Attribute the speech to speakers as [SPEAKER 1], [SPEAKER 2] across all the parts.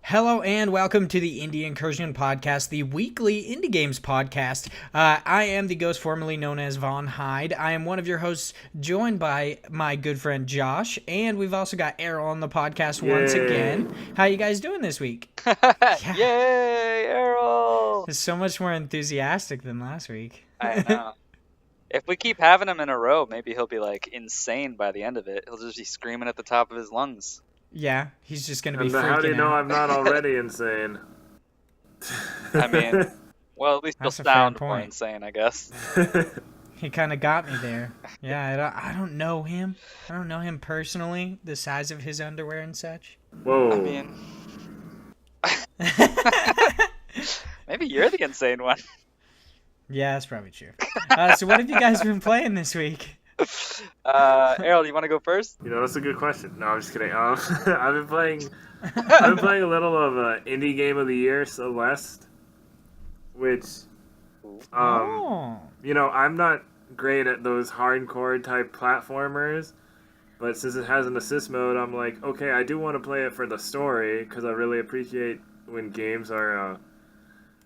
[SPEAKER 1] Hello and welcome to the Incursion Podcast, the weekly indie games podcast. I am the ghost formerly known as Von Hyde. I am one of your hosts, joined by my good friend Josh, and we've also got Errol on the podcast once again. How you guys doing this week?
[SPEAKER 2] Yay, Errol!
[SPEAKER 1] It's so much more enthusiastic than last week.
[SPEAKER 2] I know. If we keep having him in a row, maybe he'll be like insane by the end of it. He'll just be screaming at the top of his lungs.
[SPEAKER 1] Yeah, he's just going to be
[SPEAKER 3] And
[SPEAKER 1] freaking out.
[SPEAKER 3] how do you know I'm not already insane?
[SPEAKER 2] I mean, well, at least he'll
[SPEAKER 1] That's a fair
[SPEAKER 2] sound more
[SPEAKER 1] point.
[SPEAKER 2] insane, I guess.
[SPEAKER 1] He kind of got me there. Yeah, I don't know him. I don't know him personally, the size of his underwear and such.
[SPEAKER 3] Whoa.
[SPEAKER 2] I mean, maybe you're the insane one.
[SPEAKER 1] Yeah, that's probably true. So what have you guys been playing this week?
[SPEAKER 2] Errol, do you want to go first?
[SPEAKER 3] You know, that's a good question. No, I'm just kidding. I've been playing a little of indie game of the year, Celeste, which, you know, I'm not great at those hardcore type platformers, but since it has an assist mode, I'm like, okay, I do want to play it for the story, because I really appreciate when games are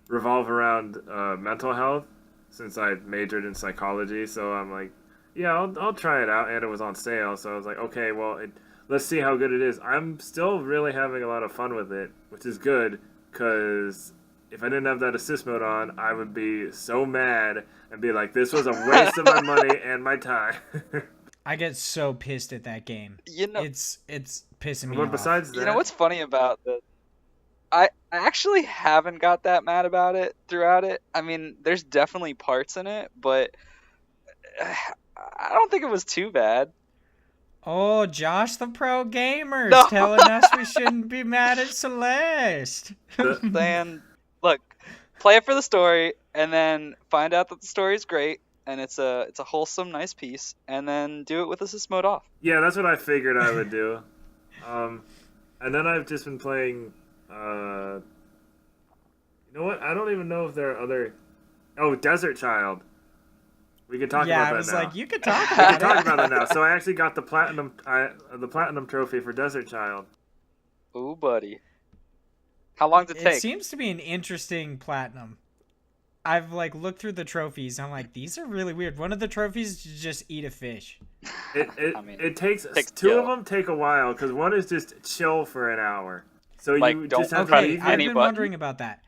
[SPEAKER 3] revolve around mental health, since I majored in psychology, so I'm like, yeah, I'll try it out, and it was on sale, so I was like, okay, well, let's see how good it is. I'm still really having a lot of fun with it, which is good, because if I didn't have that assist mode on, I would be so mad and be like, this was a waste of my money and my time.
[SPEAKER 1] I get so pissed at that game.
[SPEAKER 2] You know,
[SPEAKER 1] It's pissing me
[SPEAKER 3] But
[SPEAKER 1] off.
[SPEAKER 3] besides that,
[SPEAKER 2] you know what's funny about this? I actually haven't got that mad about it throughout it. I mean, there's definitely parts in it, but I don't think it was too bad.
[SPEAKER 1] Oh, Josh the pro gamer's
[SPEAKER 2] No.
[SPEAKER 1] telling us we shouldn't be mad at Celeste.
[SPEAKER 2] Then, look, play it for the story, and then find out that the story is great, and it's a wholesome, nice piece, and then do it with assist mode off.
[SPEAKER 3] yeah, that's what I figured I would do. And then I've just been playing, you know what? I don't even know if there are other... Oh, Desert Child. We can talk
[SPEAKER 1] Yeah,
[SPEAKER 3] about
[SPEAKER 1] I
[SPEAKER 3] that
[SPEAKER 1] was
[SPEAKER 3] now.
[SPEAKER 1] like, you could talk
[SPEAKER 3] We can
[SPEAKER 1] about
[SPEAKER 3] talk
[SPEAKER 1] it.
[SPEAKER 3] about it now. So I actually got the platinum trophy for Desert Child.
[SPEAKER 2] Ooh, buddy. How long did it
[SPEAKER 1] It
[SPEAKER 2] take?
[SPEAKER 1] seems to be an interesting platinum. I've looked through the trophies. I'm like, these are really weird. One of the trophies is just eat a fish.
[SPEAKER 3] It
[SPEAKER 2] I mean,
[SPEAKER 3] it takes
[SPEAKER 2] takes
[SPEAKER 3] two
[SPEAKER 2] skill.
[SPEAKER 3] of them take a while because one is just chill for an hour. So
[SPEAKER 2] Like,
[SPEAKER 3] you
[SPEAKER 2] don't
[SPEAKER 3] just have to
[SPEAKER 2] press
[SPEAKER 1] Okay,
[SPEAKER 3] leave
[SPEAKER 1] I've
[SPEAKER 2] any
[SPEAKER 1] been
[SPEAKER 2] button.
[SPEAKER 1] wondering about that.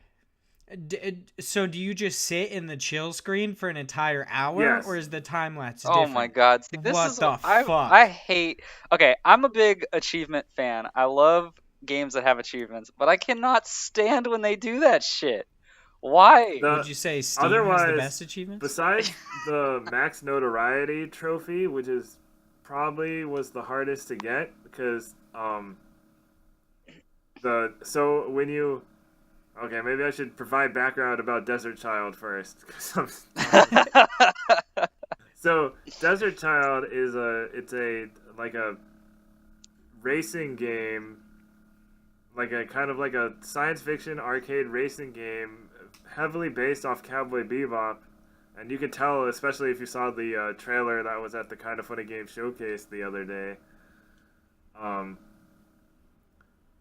[SPEAKER 1] So do you just sit in the chill screen for an entire hour,
[SPEAKER 3] Yes.
[SPEAKER 1] or is the time lapse
[SPEAKER 2] Oh
[SPEAKER 1] different?
[SPEAKER 2] my god. See, this
[SPEAKER 1] What
[SPEAKER 2] is
[SPEAKER 1] the
[SPEAKER 2] I
[SPEAKER 1] fuck?
[SPEAKER 2] I hate. Okay, I'm a big achievement fan. I love games that have achievements, but I cannot stand when they do that shit. Why?
[SPEAKER 3] The-
[SPEAKER 1] Would you say Steam has the
[SPEAKER 3] otherwise,
[SPEAKER 1] best achievements?
[SPEAKER 3] Besides the max notoriety trophy, which is probably was the hardest to get because when you okay, maybe I should provide background about Desert Child first. 'Cause So Desert Child is a racing game, like a kind of like a science fiction arcade racing game, heavily based off Cowboy Bebop, and you could tell, especially if you saw the trailer that was at the Kind of Funny Game Showcase the other day.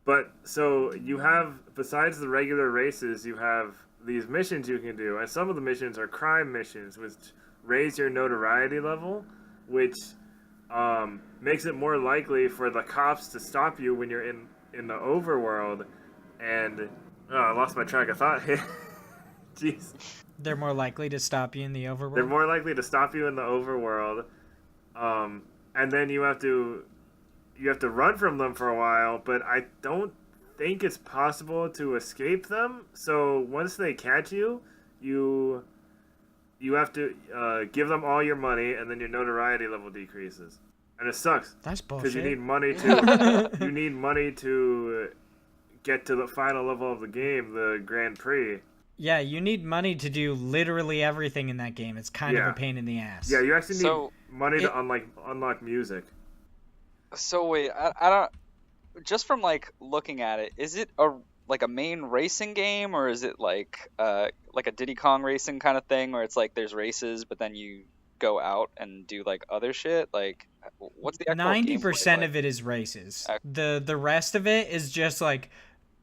[SPEAKER 3] But so you have, besides the regular races, you have these missions you can do, and some of the missions are crime missions, which raise your notoriety level, which makes it more likely for the cops to stop you when you're in the overworld. And I lost my track of thought here. Jeez.
[SPEAKER 1] They're more likely to stop you in the overworld.
[SPEAKER 3] They're more likely to stop you in the overworld, and then you have to run from them for a while. But I don't think it's possible to escape them. So once they catch you, you have to give them all your money, and then your notoriety level decreases, and it sucks
[SPEAKER 1] That's
[SPEAKER 3] because
[SPEAKER 1] bullshit.
[SPEAKER 3] you need money to get to the final level of the game, the Grand Prix.
[SPEAKER 1] Yeah, you need money to do literally everything in that game. It's kind of
[SPEAKER 3] Yeah.
[SPEAKER 1] a pain in the ass.
[SPEAKER 3] Yeah, you actually need
[SPEAKER 2] So,
[SPEAKER 3] money to unlock music.
[SPEAKER 2] So wait, I don't. Just from looking at it, is it a main racing game, or is it like a Diddy Kong racing kind of thing, where it's like there's races, but then you go out and do other shit? Like, what's the actual
[SPEAKER 1] 90%
[SPEAKER 2] gameplay
[SPEAKER 1] of it is races.
[SPEAKER 2] Okay.
[SPEAKER 1] The rest of it is just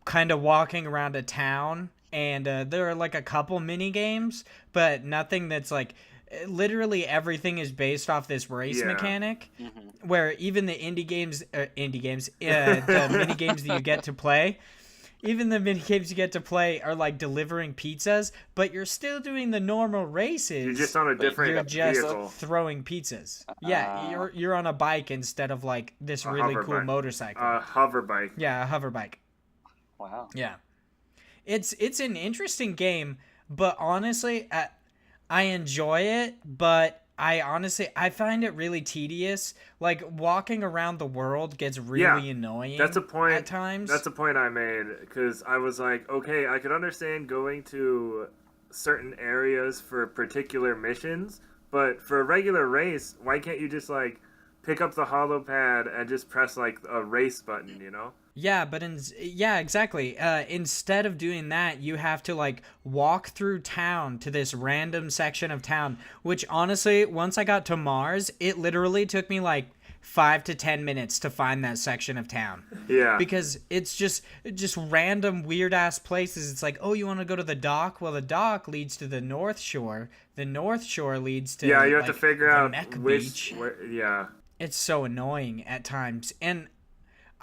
[SPEAKER 1] kind of walking around a town, and there are like a couple mini games, but nothing that's like literally everything is based off this race mechanic, where even the the mini games that you get to play. Even the mini games you get to play are like delivering pizzas, but you're still doing the normal races.
[SPEAKER 3] You're just on a different vehicle.
[SPEAKER 1] Throwing pizzas. Yeah, you're on a bike instead of like this really cool motorcycle.
[SPEAKER 3] A hover bike.
[SPEAKER 1] Yeah, a hover bike.
[SPEAKER 2] Wow.
[SPEAKER 1] Yeah. It's an interesting game, but honestly, I enjoy it, but I find it really tedious. Like, walking around the world gets really annoying.
[SPEAKER 3] That's a point
[SPEAKER 1] at times.
[SPEAKER 3] That's a point I made, because I was like, okay, I could understand going to certain areas for particular missions, but for a regular race, why can't you just like pick up the holo pad and just press like a race button, you know?
[SPEAKER 1] Yeah, but exactly. Instead of doing that, you have to like walk through town to this random section of town, which honestly, once I got to Mars, it literally took me like 5 to 10 minutes to find that section of town.
[SPEAKER 3] Yeah.
[SPEAKER 1] Because it's just random weird ass places. It's like, oh, you want to go to the dock? Well, the dock leads to the North Shore. The North Shore leads to
[SPEAKER 3] you have to
[SPEAKER 1] like,
[SPEAKER 3] figure
[SPEAKER 1] the
[SPEAKER 3] out
[SPEAKER 1] Mech
[SPEAKER 3] which.
[SPEAKER 1] Beach.
[SPEAKER 3] It's
[SPEAKER 1] so annoying at times, and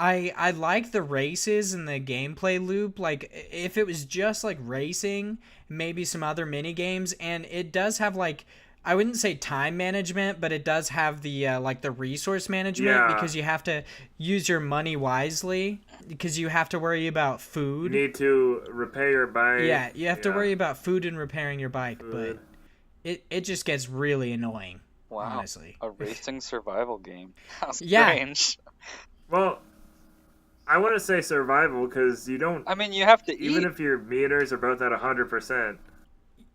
[SPEAKER 1] I like the races and the gameplay loop. Like, if it was just like racing, maybe some other mini games, and it does have like, I wouldn't say time management, but it does have the like the resource management, because you have to use your money wisely, because you have to worry about food.
[SPEAKER 3] You need to repair your bike.
[SPEAKER 1] Yeah, you have to worry about food and repairing your bike, but it just gets really annoying.
[SPEAKER 2] Wow,
[SPEAKER 1] honestly.
[SPEAKER 2] A racing survival game. How
[SPEAKER 1] Yeah.
[SPEAKER 2] strange.
[SPEAKER 3] Well, I want to say survival, because you don't...
[SPEAKER 2] I mean, you have to
[SPEAKER 3] even
[SPEAKER 2] eat.
[SPEAKER 3] if your meters are both at 100%.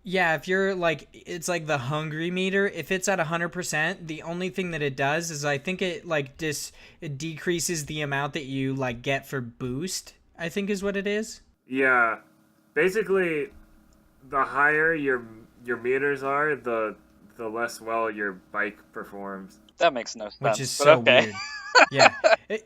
[SPEAKER 1] Yeah, if you're like, it's like the hungry meter. If it's at 100%, the only thing that it does is I think it like it decreases the amount that you like get for boost, I think is what it is.
[SPEAKER 3] Yeah. Basically, the higher your meters are, the less well your bike performs.
[SPEAKER 2] That makes no sense.
[SPEAKER 1] Which is
[SPEAKER 2] but
[SPEAKER 1] so
[SPEAKER 2] okay.
[SPEAKER 1] weird. Yeah.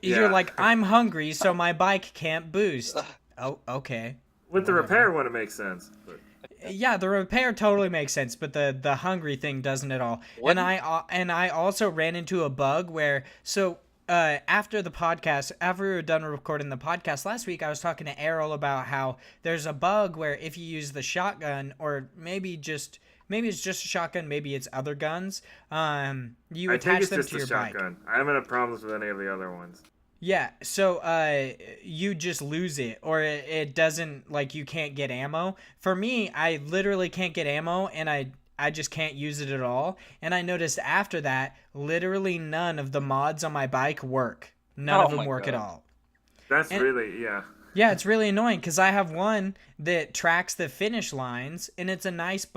[SPEAKER 1] You're like, I'm hungry, so my bike can't boost. Oh, okay.
[SPEAKER 3] With the repair one, it makes sense. But...
[SPEAKER 1] Yeah, the repair totally makes sense, but the hungry thing doesn't at all. And I also ran into a bug where after the podcast, after we were done recording the podcast last week, I was talking to Errol about how there's a bug where if you use the shotgun, or maybe it's just a shotgun, maybe it's other guns, you attach them to your bike.
[SPEAKER 3] I haven't had problems with any of the other ones.
[SPEAKER 1] Yeah, so you just lose it, or it doesn't, like, you can't get ammo. For me, I literally can't get ammo, and I just can't use it at all. And I noticed after that, literally none of the mods on my bike work. None of them work at all.
[SPEAKER 3] That's really, yeah.
[SPEAKER 1] Yeah, it's really annoying, because I have one that tracks the finish lines, and it's a nice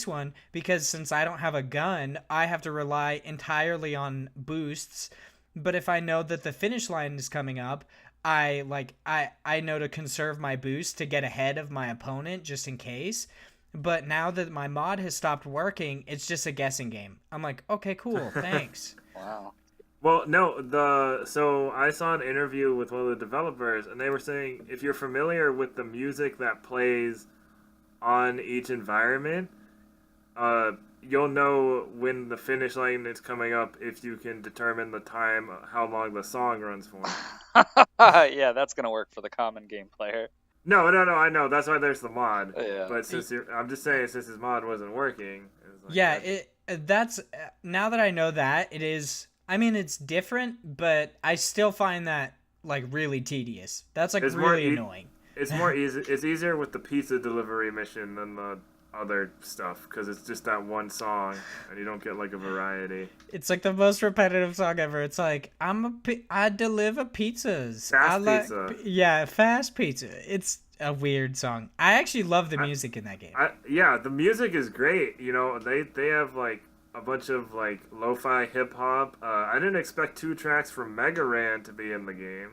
[SPEAKER 1] one, because since I don't have a gun, I have to rely entirely on boosts. But if I know that the finish line is coming up, I know to conserve my boost to get ahead of my opponent just in case. But now that my mod has stopped working, it's just a guessing game. I'm like, okay, cool, thanks.
[SPEAKER 2] Wow.
[SPEAKER 3] Well, no, so I saw an interview with one of the developers, and they were saying if you're familiar with the music that plays on each environment, you'll know when the finish line is coming up if you can determine the time, how long the song runs for.
[SPEAKER 2] Yeah, that's gonna work for the common game player.
[SPEAKER 3] No, I know. That's why there's the mod.
[SPEAKER 2] Yeah.
[SPEAKER 3] But I'm just saying, since his mod wasn't working. Like,
[SPEAKER 1] yeah, that's now that I know that, it is. I mean, it's different, but I still find that like really tedious. That's like really annoying.
[SPEAKER 3] It's more easy. It's easier with the pizza delivery mission than the other stuff, because it's just that one song and you don't get like a variety.
[SPEAKER 1] It's like the most repetitive song ever. It's like, I deliver pizzas.
[SPEAKER 3] Pizza.
[SPEAKER 1] Yeah, fast pizza. It's a weird song. I actually love the music in that game.
[SPEAKER 3] Yeah, the music is great. You know, they have like a bunch of like lo-fi hip hop. I didn't expect 2 tracks from Mega Ran to be in the game,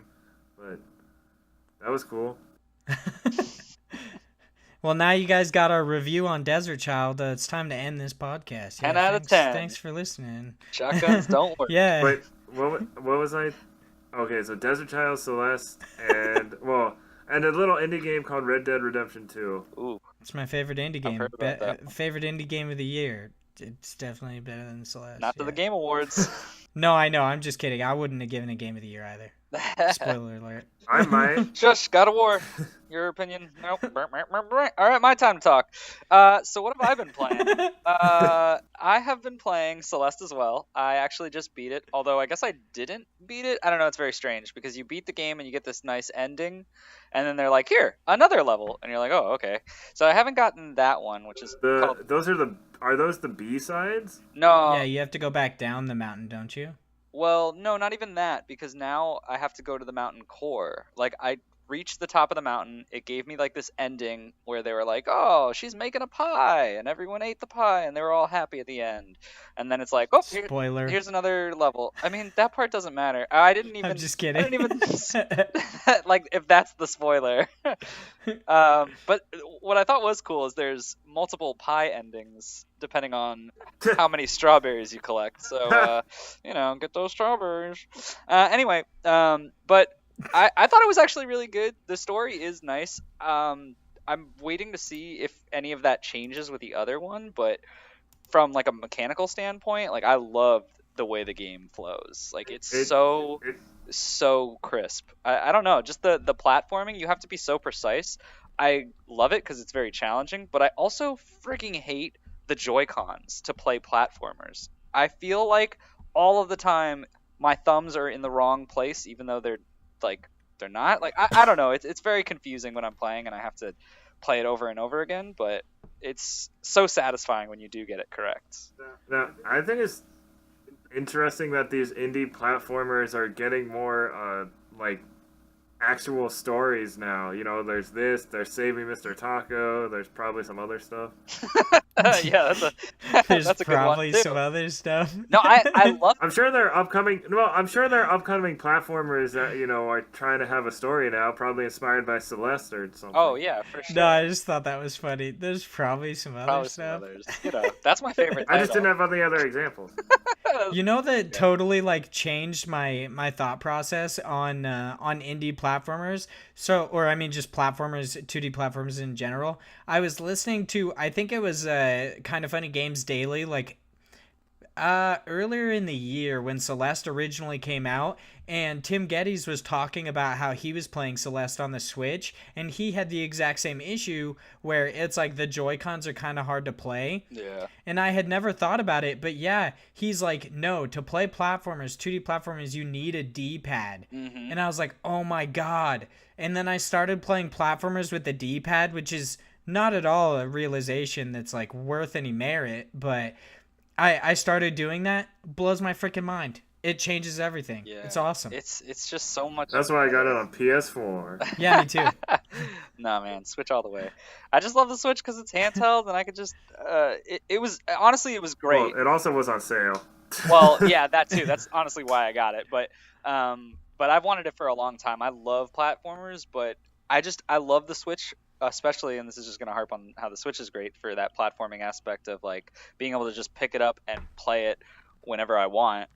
[SPEAKER 3] but that was cool.
[SPEAKER 1] Well, now you guys got our review on Desert Child. It's time to end this podcast.
[SPEAKER 2] 10 out of 10.
[SPEAKER 1] Thanks for listening.
[SPEAKER 2] Shotguns don't work.
[SPEAKER 1] Yeah.
[SPEAKER 3] Wait, what was I? Okay, so Desert Child, Celeste, and well, And a little indie game called Red Dead Redemption 2.
[SPEAKER 2] Ooh,
[SPEAKER 1] It's my favorite indie
[SPEAKER 2] I've
[SPEAKER 1] game.
[SPEAKER 2] heard about that.
[SPEAKER 1] Favorite indie game of the year. It's definitely better than Celeste.
[SPEAKER 2] Not to the Game Awards.
[SPEAKER 1] No, I know. I'm just kidding. I wouldn't have given a game of the year either. Spoiler alert.
[SPEAKER 3] I might.
[SPEAKER 2] Shush, God of War. Your opinion? Nope. All right, my time to talk. So what have I been playing? I have been playing Celeste as well. I actually just beat it, although I guess I didn't beat it. I don't know, it's very strange because you beat the game and you get this nice ending, and then they're like, here, another level, and you're like, oh, okay. So I haven't gotten that one, which is called...
[SPEAKER 3] Are those the B-sides?
[SPEAKER 2] No.
[SPEAKER 1] Yeah, you have to go back down the mountain, don't you?
[SPEAKER 2] Well, no, not even that, because now I have to go to the mountain core. Like, I reached the top of the mountain. It gave me, like, this ending where they were like, oh, she's making a pie, and everyone ate the pie, and they were all happy at the end. And then it's like, oh,
[SPEAKER 1] Spoiler.
[SPEAKER 2] here's another level. I mean, that part doesn't matter. I didn't even...
[SPEAKER 1] I'm just kidding.
[SPEAKER 2] I didn't even... like, if that's the spoiler. But what I thought was cool is there's multiple pie endings depending on how many strawberries you collect. So, get those strawberries. Anyway, but I thought it was actually really good. The story is nice. I'm waiting to see if any of that changes with the other one, but from like a mechanical standpoint, like I love the way the game flows. Like it's so crisp. I don't know, just the platforming, you have to be so precise. I love it because it's very challenging, but I also freaking hate the Joy-Cons to play platformers. I feel like all of the time my thumbs are in the wrong place, even though they're not. Like I don't know. It's very confusing when I'm playing and I have to play it over and over again, but it's so satisfying when you do get it correct.
[SPEAKER 3] Now, I think it's interesting that these indie platformers are getting more actual stories now. There's there's Saving Mr. Taco, there's probably some other stuff.
[SPEAKER 2] Yeah,
[SPEAKER 1] there's
[SPEAKER 2] that's a
[SPEAKER 1] probably
[SPEAKER 2] good one too.
[SPEAKER 1] some other stuff.
[SPEAKER 2] No, I love
[SPEAKER 3] I'm sure there are upcoming platformers that, are trying to have a story now, probably inspired by Celeste or something.
[SPEAKER 2] Oh yeah, for sure.
[SPEAKER 1] No, I just thought that was funny. There's probably some other
[SPEAKER 2] Probably
[SPEAKER 1] stuff.
[SPEAKER 2] some others. That's my favorite
[SPEAKER 3] I just
[SPEAKER 2] title.
[SPEAKER 3] didn't have any other examples.
[SPEAKER 1] That totally changed my thought process on indie platformers. Just platformers, 2D platformers in general. I was listening to, I think it was Kind of Funny Games Daily, earlier in the year when Celeste originally came out, and Tim Geddes was talking about how he was playing Celeste on the Switch, and he had the exact same issue where it's like the Joy-Cons are kind of hard to play.
[SPEAKER 2] Yeah.
[SPEAKER 1] And I had never thought about it, but yeah, he's like, no, to play platformers, 2D platformers, you need a D-pad.
[SPEAKER 2] Mm-hmm.
[SPEAKER 1] And I was like, oh my god. And then I started playing platformers with the D-pad, which is not at all a realization that's worth any merit, but I started doing that. Blows my freaking mind. It changes everything. Yeah, it's awesome.
[SPEAKER 2] It's just so much.
[SPEAKER 3] That's why I got it on PS4.
[SPEAKER 1] Yeah, me too.
[SPEAKER 2] Nah, man, Switch all the way. I just love the Switch because it's handheld and I could just. It was honestly, it was great.
[SPEAKER 3] Well, it also was on sale.
[SPEAKER 2] Well, yeah, that too. That's honestly why I got it. But I've wanted it for a long time. I love platformers, but I love the Switch. Especially, and this is just going to harp on how the Switch is great for that platforming aspect of being able to just pick it up and play it whenever I want.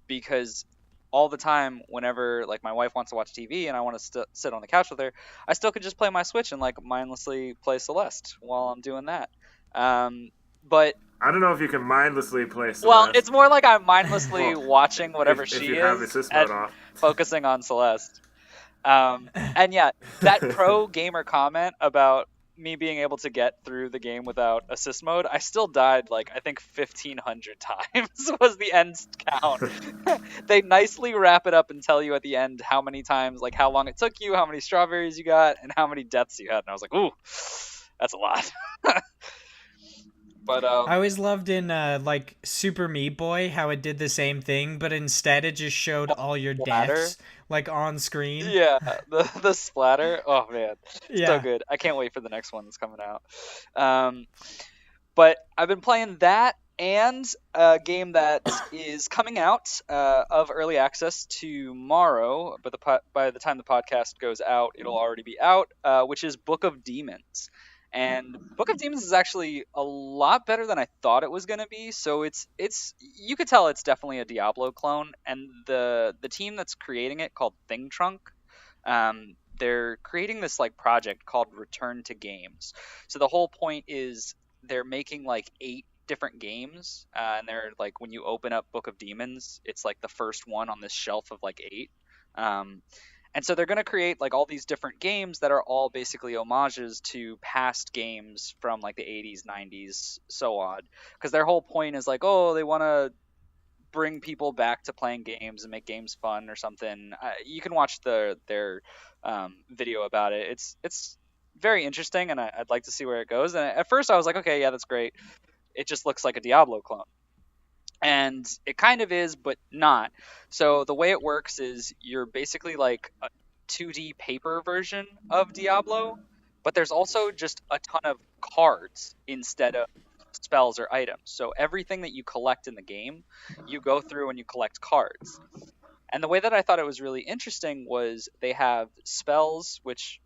[SPEAKER 2] Because all the time, whenever my wife wants to watch TV and I want to sit on the couch with her, I still could just play my Switch and mindlessly play Celeste while I'm doing that. But
[SPEAKER 3] I don't know if you can mindlessly play Celeste.
[SPEAKER 2] Well, it's more like I'm mindlessly watching whatever
[SPEAKER 3] if
[SPEAKER 2] she
[SPEAKER 3] you
[SPEAKER 2] is
[SPEAKER 3] have assist mode off.
[SPEAKER 2] focusing on Celeste. And yeah, that pro gamer comment about me being able to get through the game without assist mode, I still died I think 1,500 times was the end count. They nicely wrap it up and tell you at the end how many times, how long it took you, how many strawberries you got, and how many deaths you had. And I was like, ooh, that's a lot. But
[SPEAKER 1] I always loved in Super Meat Boy how it did the same thing, but instead it just showed all your deaths on screen.
[SPEAKER 2] Yeah, the splatter. Oh man,
[SPEAKER 1] yeah.
[SPEAKER 2] So good. I can't wait for the next one that's coming out. But I've been playing that and a game that is coming out of early access tomorrow. But by the time the podcast goes out, it'll already be out. Which is Book of Demons. And Book of Demons is actually a lot better than I thought it was going to be. So it's you could tell it's definitely a Diablo clone. And the team that's creating it, called Thing Trunk, they're creating this like project called Return to Games. So the whole point is they're making like 8 different games, and they're like when you open up Book of Demons, it's like the first one on this shelf of like 8. Um, and so they're going to create like all these different games that are all basically homages to past games from like the 80s, 90s, so on. Because their whole point is like, oh, they want to bring people back to playing games and make games fun or something. You can watch their video about it. It's very interesting, and I'd like to see where it goes. And at first I was like, okay, yeah, that's great. It just looks like a Diablo clone. And it kind of is, but not. So the way it works is you're basically like a 2D paper version of Diablo, but there's also just a ton of cards instead of spells or items. So everything that you collect in the game, you go through and you collect cards. And the way that I thought it was really interesting was they have spells, which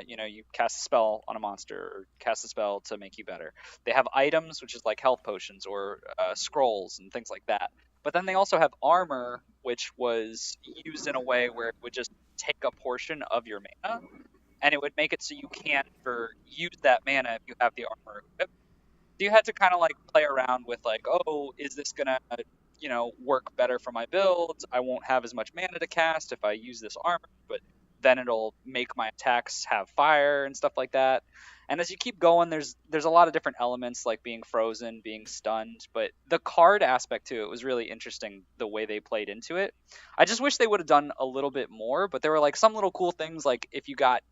[SPEAKER 2] you cast a spell on a monster or cast a spell to make you better. They have items, which is like health potions or scrolls and things like that. But then they also have armor, which was used in a way where it would just take a portion of your mana, and it would make it so you can't use that mana if you have the armor equipped. So you had to kind of like play around with like, oh, is this gonna work better for my builds? I won't have as much mana to cast if I use this armor, but then it'll make my attacks have fire and stuff like that. And as you keep going, there's a lot of different elements like being frozen, being stunned, but the card aspect to it was really interesting the way they played into it. I just wish they would have done a little bit more, but there were like some little cool things, like if you got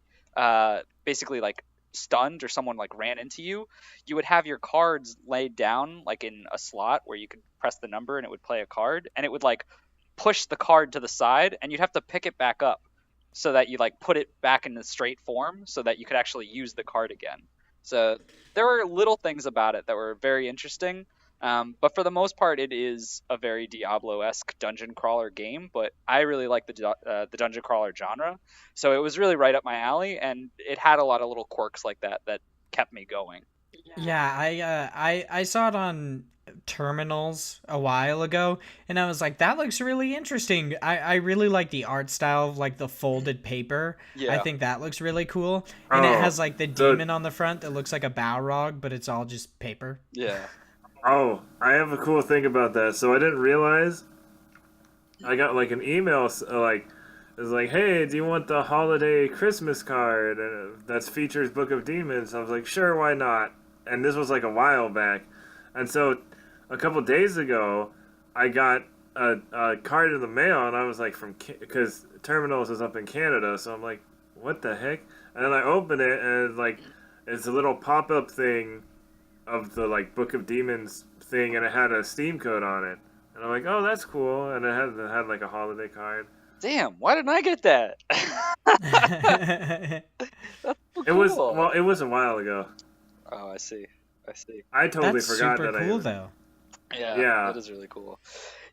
[SPEAKER 2] basically like stunned or someone like ran into you, you would have your cards laid down like in a slot where you could press the number and it would play a card, and it would like push the card to the side, and you'd have to pick it back up so that you like put it back in the straight form so that you could actually use the card again. So there were little things about it that were very interesting. But for the most part, it is a very Diablo-esque dungeon crawler game, but I really like the dungeon crawler genre. So it was really right up my alley, and it had a lot of little quirks like that that kept me going.
[SPEAKER 1] Yeah, I saw it on terminals a while ago, and I was like, that looks really interesting. I really like the art style of like the folded paper.
[SPEAKER 2] Yeah.
[SPEAKER 1] I think that looks really cool. And it has like the demon on the front that looks like a Balrog, but it's all just paper.
[SPEAKER 2] Yeah.
[SPEAKER 3] Oh, I have a cool thing about that. So I didn't realize I got like an email like it's like, hey, do you want the holiday Christmas card that features Book of Demons? I was like, sure, why not? And this was like a while back, and so a couple days ago, I got a card in the mail, and I was like, because Terminals is up in Canada, so I'm like, what the heck? And then I open it, and it's a little pop-up thing of the like Book of Demons thing, and it had a Steam code on it, and I'm like, oh, that's cool, and it had like a holiday card.
[SPEAKER 2] Damn, why didn't I get that? That's so cool.
[SPEAKER 3] It was a while ago.
[SPEAKER 2] Oh, I see.
[SPEAKER 3] I totally
[SPEAKER 1] That's
[SPEAKER 3] forgot
[SPEAKER 1] super
[SPEAKER 3] that.
[SPEAKER 1] Cool though.
[SPEAKER 2] Yeah, that is really cool.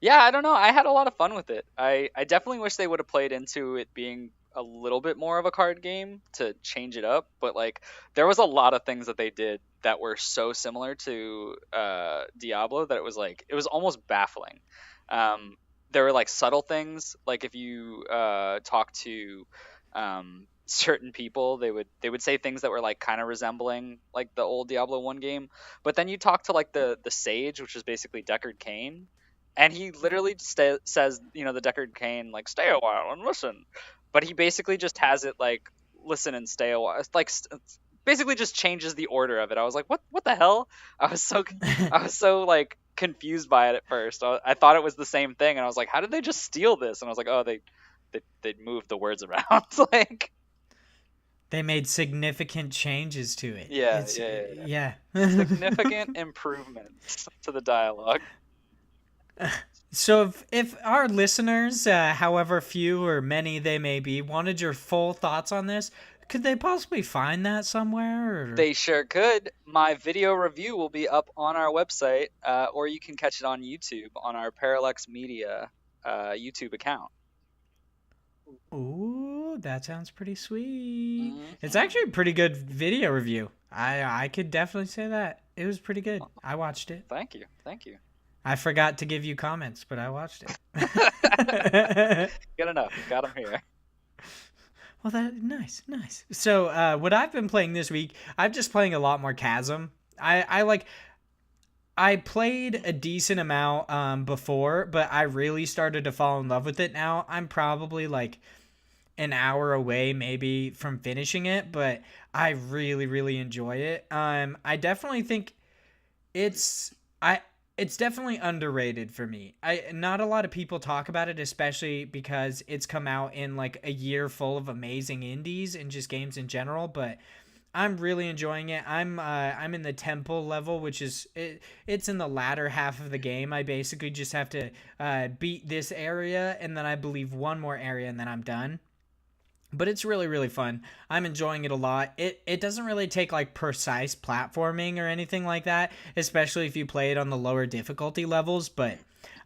[SPEAKER 2] Yeah, I don't know. I had a lot of fun with it. I definitely wish they would have played into it being a little bit more of a card game to change it up. But like, there was a lot of things that they did that were so similar to Diablo that it was almost baffling. There were like subtle things, like if you talk to certain people, they would say things that were like kind of resembling like the old Diablo 1 game, but then you talk to like the sage, which is basically Deckard Cain, and he literally says, the Deckard Cain, like, stay a while and listen, but he basically just has it like listen and stay a while. It's like basically just changes the order of it. I was like, what the hell? I was so like confused by it at first. I thought it was the same thing, and I was like, how did they just steal this? And I was like, oh, they moved the words around. Like,
[SPEAKER 1] they made significant changes to it.
[SPEAKER 2] Yeah. Significant improvements to the dialogue.
[SPEAKER 1] So if our listeners, however few or many they may be, wanted your full thoughts on this, could they possibly find that somewhere? Or?
[SPEAKER 2] They sure could. My video review will be up on our website, or you can catch it on YouTube on our Parallax Media YouTube account.
[SPEAKER 1] Ooh, that sounds pretty sweet.
[SPEAKER 2] Mm-hmm.
[SPEAKER 1] It's actually a pretty good video review. I could definitely say that. It was pretty good. I watched it.
[SPEAKER 2] Thank you.
[SPEAKER 1] I forgot to give you comments, but I watched it.
[SPEAKER 2] Good enough. Got them here.
[SPEAKER 1] Oh, that nice. So, what I've been playing this week, I'm just playing a lot more Chasm. I played a decent amount before, but I really started to fall in love with it now. I'm probably like an hour away maybe from finishing it, but I really, really enjoy it. I definitely think it's I it's definitely underrated for me. Not a lot of people talk about it, especially because it's come out in like a year full of amazing indies and just games in general, but I'm really enjoying it. I'm in the temple level, which is it's in the latter half of the game. I basically just have to beat this area, and then I believe one more area, and then I'm done. But it's really, really fun. I'm enjoying it a lot. It doesn't really take like precise platforming or anything like that, especially if you play it on the lower difficulty levels, but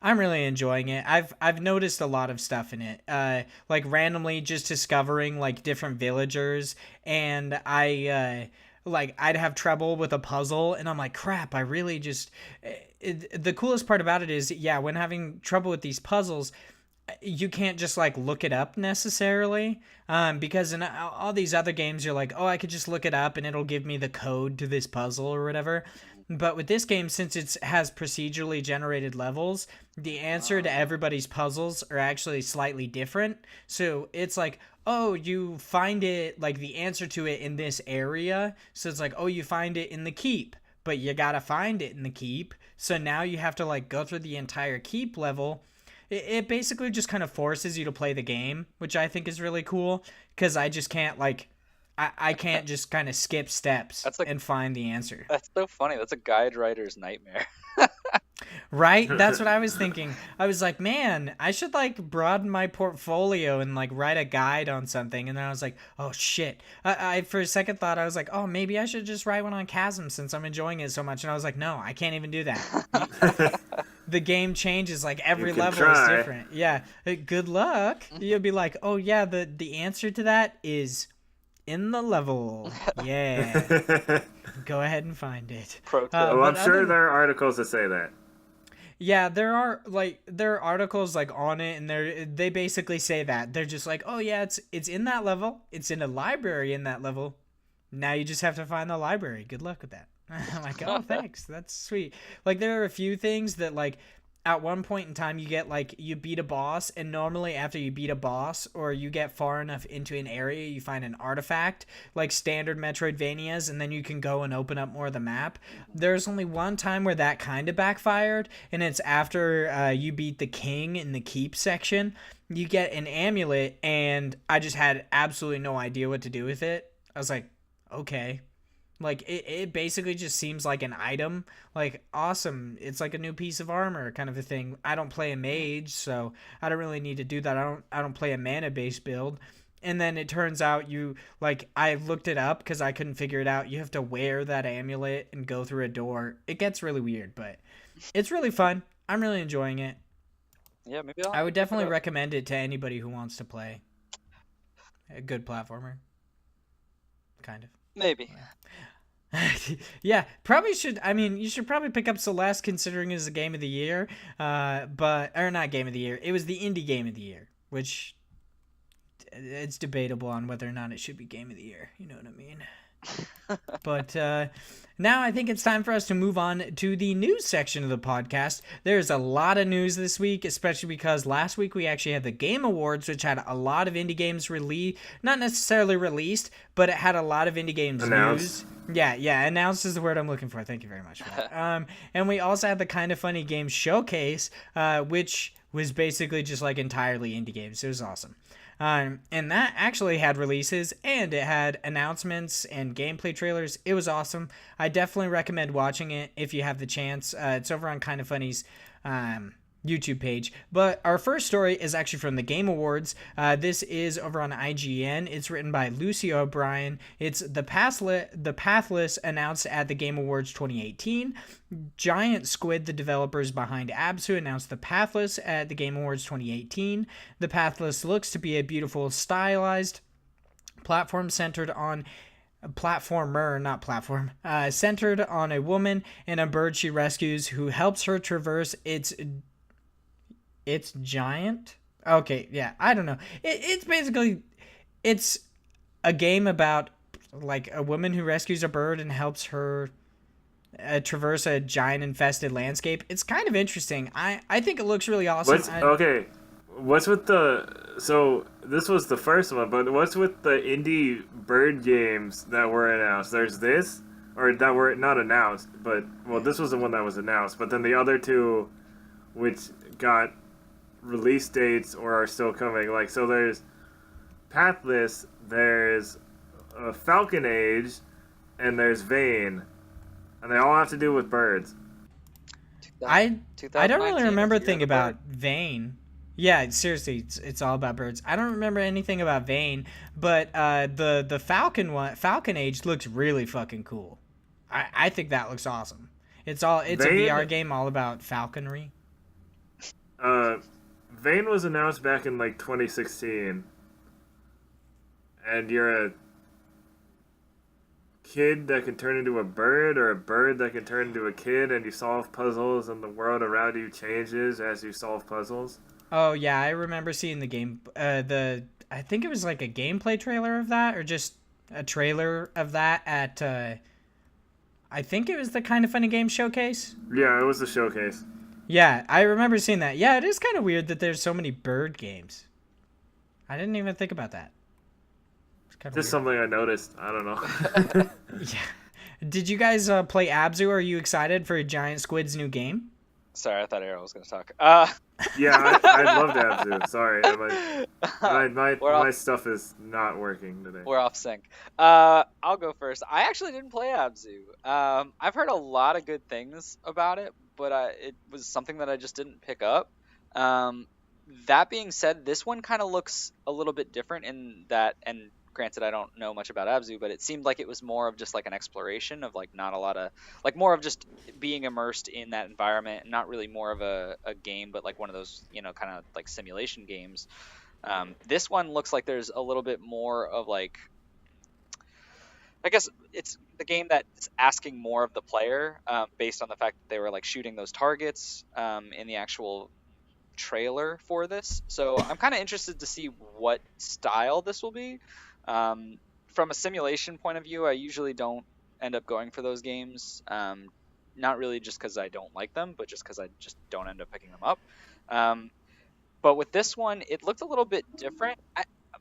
[SPEAKER 1] I'm really enjoying it. I've noticed a lot of stuff in it. Like randomly just discovering like different villagers, and I'd have trouble with a puzzle, and I'm like, crap, I really just the coolest part about it is, yeah, when having trouble with these puzzles, you can't just like look it up necessarily, because in all these other games you're like, oh, I could just look it up and it'll give me the code to this puzzle or whatever. But with this game, since it has procedurally generated levels, the answer to everybody's puzzles are actually slightly different. So it's like, oh, you find it, like the answer to it in this area. So it's like, oh, you find it in the keep, but you gotta find it in the keep. So now you have to like go through the entire keep level. It basically just kind of forces you to play the game, which I think is really cool, because I just can't like I can't just kind of skip steps and find the answer.
[SPEAKER 2] That's so funny. That's a guide writer's nightmare.
[SPEAKER 1] Right? That's what I was thinking. I was like, man, I should like broaden my portfolio and like write a guide on something. And then I was like, oh shit. I for a second thought, I was like, oh, maybe I should just write one on Chasm since I'm enjoying it so much. And I was like, no, I can't even do that. The game changes, like every level is different. Yeah. Good luck. You'll be like, oh yeah, the answer to that is in the level. Yeah. Go ahead and find it.
[SPEAKER 3] I'm sure there are articles that say that.
[SPEAKER 1] Yeah, there are articles like on it, and they basically say that. They're just like, oh yeah, it's in that level. It's in a library in that level. Now you just have to find the library. Good luck with that. I'm like, oh, thanks. That's sweet. Like, there are a few things that, like, at one point in time, you get, like, you beat a boss, and normally after you beat a boss, or you get far enough into an area, you find an artifact, like standard Metroidvanias, and then you can go and open up more of the map. There's only one time where that kind of backfired, and it's after you beat the king in the keep section. You get an amulet, and I just had absolutely no idea what to do with it. I was like, okay. Like, it basically just seems like an item. Like, awesome. It's like a new piece of armor kind of a thing. I don't play a mage, so I don't really need to do that. I don't play a mana-based build. And then it turns out I looked it up because I couldn't figure it out. You have to wear that amulet and go through a door. It gets really weird, but it's really fun. I'm really enjoying it.
[SPEAKER 2] Yeah, maybe
[SPEAKER 1] I would definitely recommend it to anybody who wants to play a good platformer. Kind of.
[SPEAKER 2] Maybe.
[SPEAKER 1] Yeah. Yeah, probably should. I mean, you should probably pick up Celeste considering it is a game of the year. Or not game of the year. It was the indie game of the year, which it's debatable on whether or not it should be game of the year. You know what I mean? But now I think it's time for us to move on to the news section of the podcast. There's a lot of news this week, especially because last week we actually had the Game Awards, which had a lot of indie games not necessarily released, but it had a lot of indie games
[SPEAKER 3] announced.
[SPEAKER 1] News. Yeah, announced is the word I'm looking for. Thank you very much for that. And we also had the Kind of Funny Games Showcase, which was basically just like entirely indie games. It was awesome. And that actually had releases, and it had announcements and gameplay trailers. It was awesome. I definitely recommend watching it if you have the chance. It's over on Kind of Funny's YouTube page. But our first story is actually from the Game Awards. This is over on IGN. It's written by Lucy O'Brien. It's The Pathless announced at the Game Awards 2018. Giant Squid, the developers behind Absu, announced The Pathless at the Game Awards 2018. The Pathless looks to be a beautiful, stylized platformer centered on a woman and a bird she rescues who helps her traverse its giant. Okay, yeah, I don't know. It's basically, it's a game about like a woman who rescues a bird and helps her traverse a giant infested landscape. It's kind of interesting. I think it looks really awesome.
[SPEAKER 3] What's with the... So, this was the first one, but what's with the indie bird games that were announced? There's this, or that were not announced, but... Well, this was the one that was announced, but then the other two, which got release dates or are still coming. Like, so there's Pathless, there's Falcon Age, and there's Vane. And they all have to do with birds.
[SPEAKER 1] I don't really remember a thing about
[SPEAKER 2] bird.
[SPEAKER 1] Vane. Yeah, seriously, it's all about birds. I don't remember anything about Vane, but the Falcon Age looks really fucking cool. I think that looks awesome. It's a VR game all about falconry.
[SPEAKER 3] Vane was announced back in like 2016, and you're a kid that can turn into a bird, or a bird that can turn into a kid, and you solve puzzles, and the world around you changes as you solve puzzles.
[SPEAKER 1] Oh yeah, I remember seeing the game. I think it was like a gameplay trailer of that, or just a trailer of that at. I think it was the Kind of Funny Games showcase.
[SPEAKER 3] Yeah, it was the showcase.
[SPEAKER 1] Yeah, I remember seeing that. Yeah, it is kind of weird that there's so many bird games. I didn't even think about that.
[SPEAKER 3] Just weird. Something I noticed. I don't know.
[SPEAKER 1] Yeah. Did you guys play Abzu? Are you excited for Giant Squid's new game?
[SPEAKER 2] Sorry, I thought Arrow was going to talk.
[SPEAKER 3] Yeah, I loved Abzu. Sorry, my stuff is not working today.
[SPEAKER 2] We're off sync. I'll go first. I actually didn't play Abzu. I've heard a lot of good things about it, but it was something that I just didn't pick up. That being said, this one kind of looks a little bit different in that, and granted, I don't know much about Abzu, but it seemed like it was more of just like an exploration of like not a lot of like more of just being immersed in that environment, and not really more of a game, but like one of those, you know, kind of like simulation games. This one looks like there's a little bit more of like, I guess it's the game that's asking more of the player, based on the fact that they were like shooting those targets in the actual trailer for this. So I'm kind of interested to see what style this will be. From a simulation point of view, I usually don't end up going for those games. Not really just because I don't like them, but just because I just don't end up picking them up. But with this one, it looked a little bit different.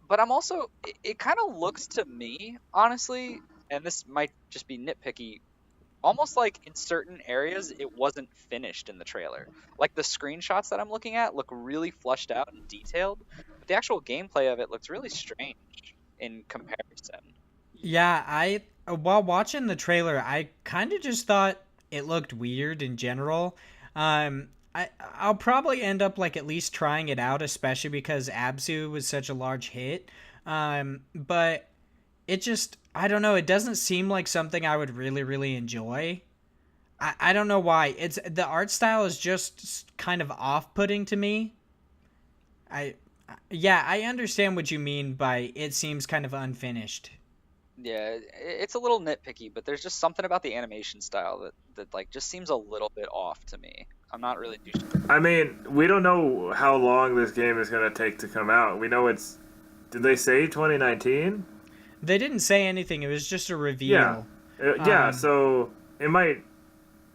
[SPEAKER 2] But I'm also, it kind of looks to me, honestly, and this might just be nitpicky, almost like in certain areas it wasn't finished in the trailer. Like the screenshots that I'm looking at look really fleshed out and detailed, but the actual gameplay of it looks really strange in comparison.
[SPEAKER 1] Yeah, while watching the trailer, I kind of just thought it looked weird in general. I'll probably end up like at least trying it out, especially because Abzu was such a large hit. But it just, I don't know, it doesn't seem like something I would really, really enjoy. I don't know why. The art style is just kind of off-putting to me. I understand what you mean by it seems kind of unfinished.
[SPEAKER 2] Yeah, it's a little nitpicky, but there's just something about the animation style that like just seems a little bit off to me. I'm not really too sure.
[SPEAKER 3] I mean, we don't know how long this game is going to take to come out. We know it's... Did they say 2019?
[SPEAKER 1] They didn't say anything. It was just a reveal.
[SPEAKER 3] Yeah, so it might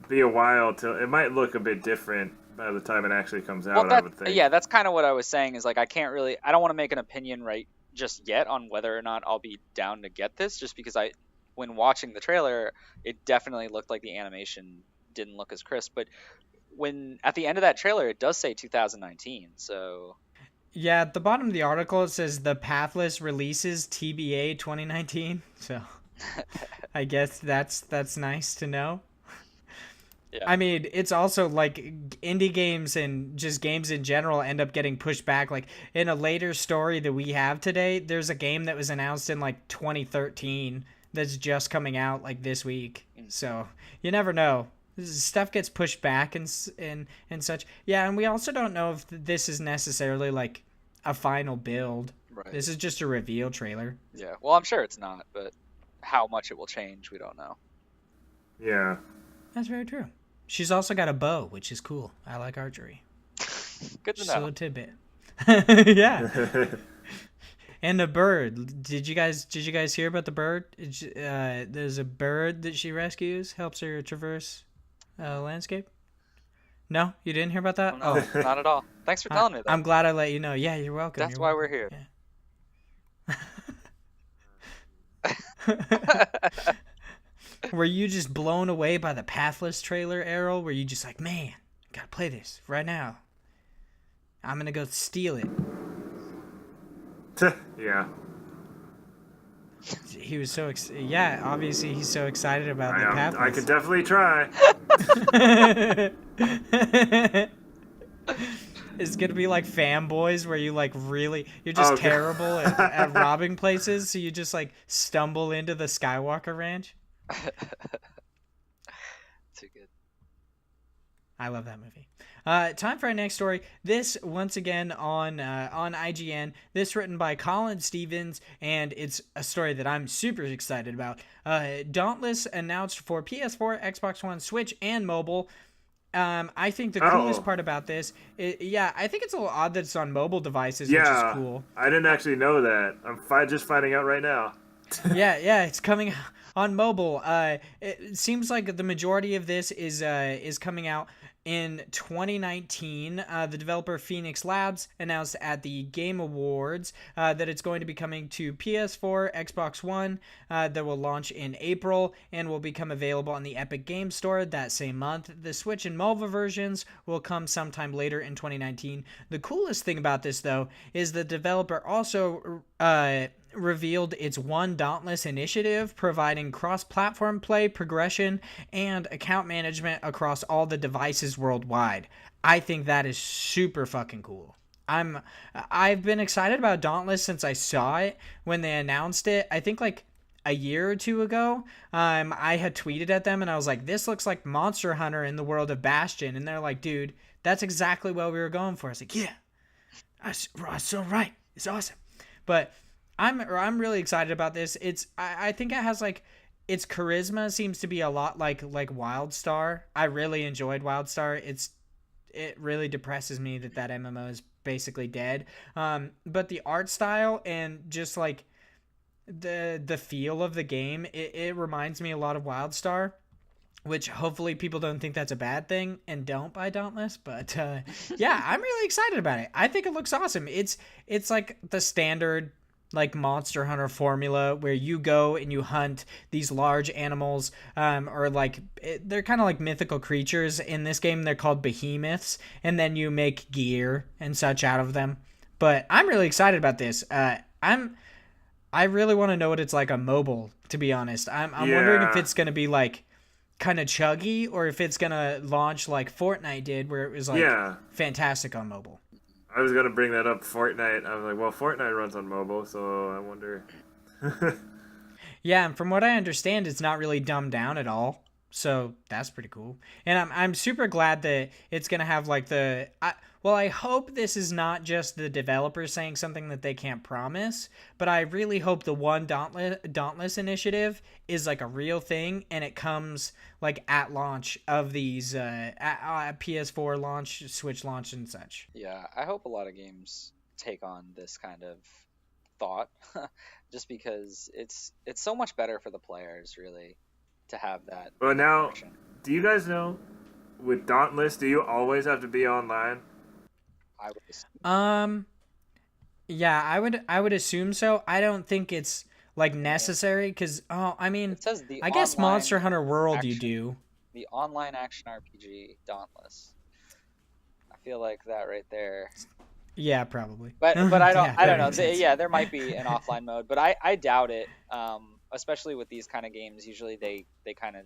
[SPEAKER 3] be a while till... It might look a bit different by the time it actually comes out, I would think.
[SPEAKER 2] Yeah, that's kind of what I was saying, is like I don't want to make an opinion right just yet on whether or not I'll be down to get this, just because when watching the trailer, it definitely looked like the animation didn't look as crisp, but when at the end of that trailer it does say 2019, so
[SPEAKER 1] yeah, at the bottom of the article it says the Pathless releases TBA 2019, so I guess that's nice to know.
[SPEAKER 2] Yeah.
[SPEAKER 1] I mean, it's also like indie games and just games in general end up getting pushed back. Like in a later story that we have today, there's a game that was announced in like 2013 that's just coming out like this week. So you never know. Stuff gets pushed back and such. Yeah, and we also don't know if this is necessarily like a final build.
[SPEAKER 2] Right.
[SPEAKER 1] This is just a reveal trailer.
[SPEAKER 2] Yeah, well, I'm sure it's not, but how much it will change, we don't know.
[SPEAKER 3] Yeah.
[SPEAKER 1] That's very true. She's also got a bow, which is cool. I like archery.
[SPEAKER 2] Good to know.
[SPEAKER 1] So tidbit. Yeah. And the bird. Did you guys hear about the bird? There's a bird that she rescues, helps her traverse landscape. No, you didn't hear about that?
[SPEAKER 2] Oh, no, not at all. Thanks for telling me that.
[SPEAKER 1] I'm glad I let you know. Yeah, you're welcome.
[SPEAKER 2] That's why we're here.
[SPEAKER 1] Yeah. Were you just blown away by the Pathless trailer, Errol? Were you just like, man, gotta play this right now? I'm gonna go steal it.
[SPEAKER 3] Yeah.
[SPEAKER 1] He was so yeah. Obviously, he's so excited about the Pathless.
[SPEAKER 3] I could definitely try.
[SPEAKER 1] It's gonna be like Fanboys, where you like you're just terrible at robbing places, so you just like stumble into the Skywalker Ranch.
[SPEAKER 2] Too good.
[SPEAKER 1] I love that movie. Time for our next story. This once again on IGN. This written by Colin Stevens, and it's a story that I'm super excited about. Dauntless announced for PS4, Xbox One, Switch, and mobile. I think the coolest part about this, I think it's a little odd that it's on mobile devices, which is cool.
[SPEAKER 3] I didn't actually know that. I'm just finding out right now.
[SPEAKER 1] yeah, it's coming on mobile. It seems like the majority of this is coming out in 2019. The developer Phoenix Labs announced at the Game Awards that it's going to be coming to PS4, Xbox One, that will launch in April and will become available on the Epic Games Store that same month. The Switch and mobile versions will come sometime later in 2019. The coolest thing about this, though, is the developer also revealed its One Dauntless initiative, providing cross-platform play, progression, and account management across all the devices worldwide. I think that is super fucking cool. I've been excited about Dauntless since I saw it when they announced it. I think like a year or two ago, I had tweeted at them and I was like, this looks like Monster Hunter in the world of Bastion. And they're like, dude, that's exactly what we were going for. I was like, yeah, that's so right. It's awesome. But I'm really excited about this. I think it has like its charisma seems to be a lot like WildStar. I really enjoyed WildStar. It really depresses me that MMO is basically dead. But the art style and just like the feel of the game, it reminds me a lot of WildStar, which hopefully people don't think that's a bad thing and don't buy Dauntless. But yeah, I'm really excited about it. I think it looks awesome. It's like the standard like Monster Hunter formula where you go and you hunt these large animals, or like they're kind of like mythical creatures. In this game, they're called behemoths, and then you make gear and such out of them. But I'm really excited about this. I really want to know what it's like on mobile, to be honest. I'm wondering if it's going to be like kind of chuggy or if it's going to launch like Fortnite did, where it was like fantastic on mobile.
[SPEAKER 3] I was going to bring that up, Fortnite. I was like, well, Fortnite runs on mobile, so I wonder.
[SPEAKER 1] Yeah, and from what I understand, it's not really dumbed down at all. So that's pretty cool. And I'm super glad that it's going to have like I hope this is not just the developers saying something that they can't promise, but I really hope the One Dauntless initiative is like a real thing and it comes like at launch of these at PS4 launch, Switch launch, and such.
[SPEAKER 2] Yeah, I hope a lot of games take on this kind of thought, just because it's so much better for the players, really, to have that.
[SPEAKER 3] Well, now, do you guys know, with Dauntless, do you always have to be online?
[SPEAKER 2] I would assume.
[SPEAKER 1] Yeah, I would assume so. I don't think it's like necessary because I mean,
[SPEAKER 2] it says
[SPEAKER 1] I guess Monster Hunter World you do.
[SPEAKER 2] The online action RPG Dauntless. I feel like that right there.
[SPEAKER 1] Yeah, probably.
[SPEAKER 2] But I don't know. There might be an offline mode, but I doubt it. Especially with these kind of games, usually they kind of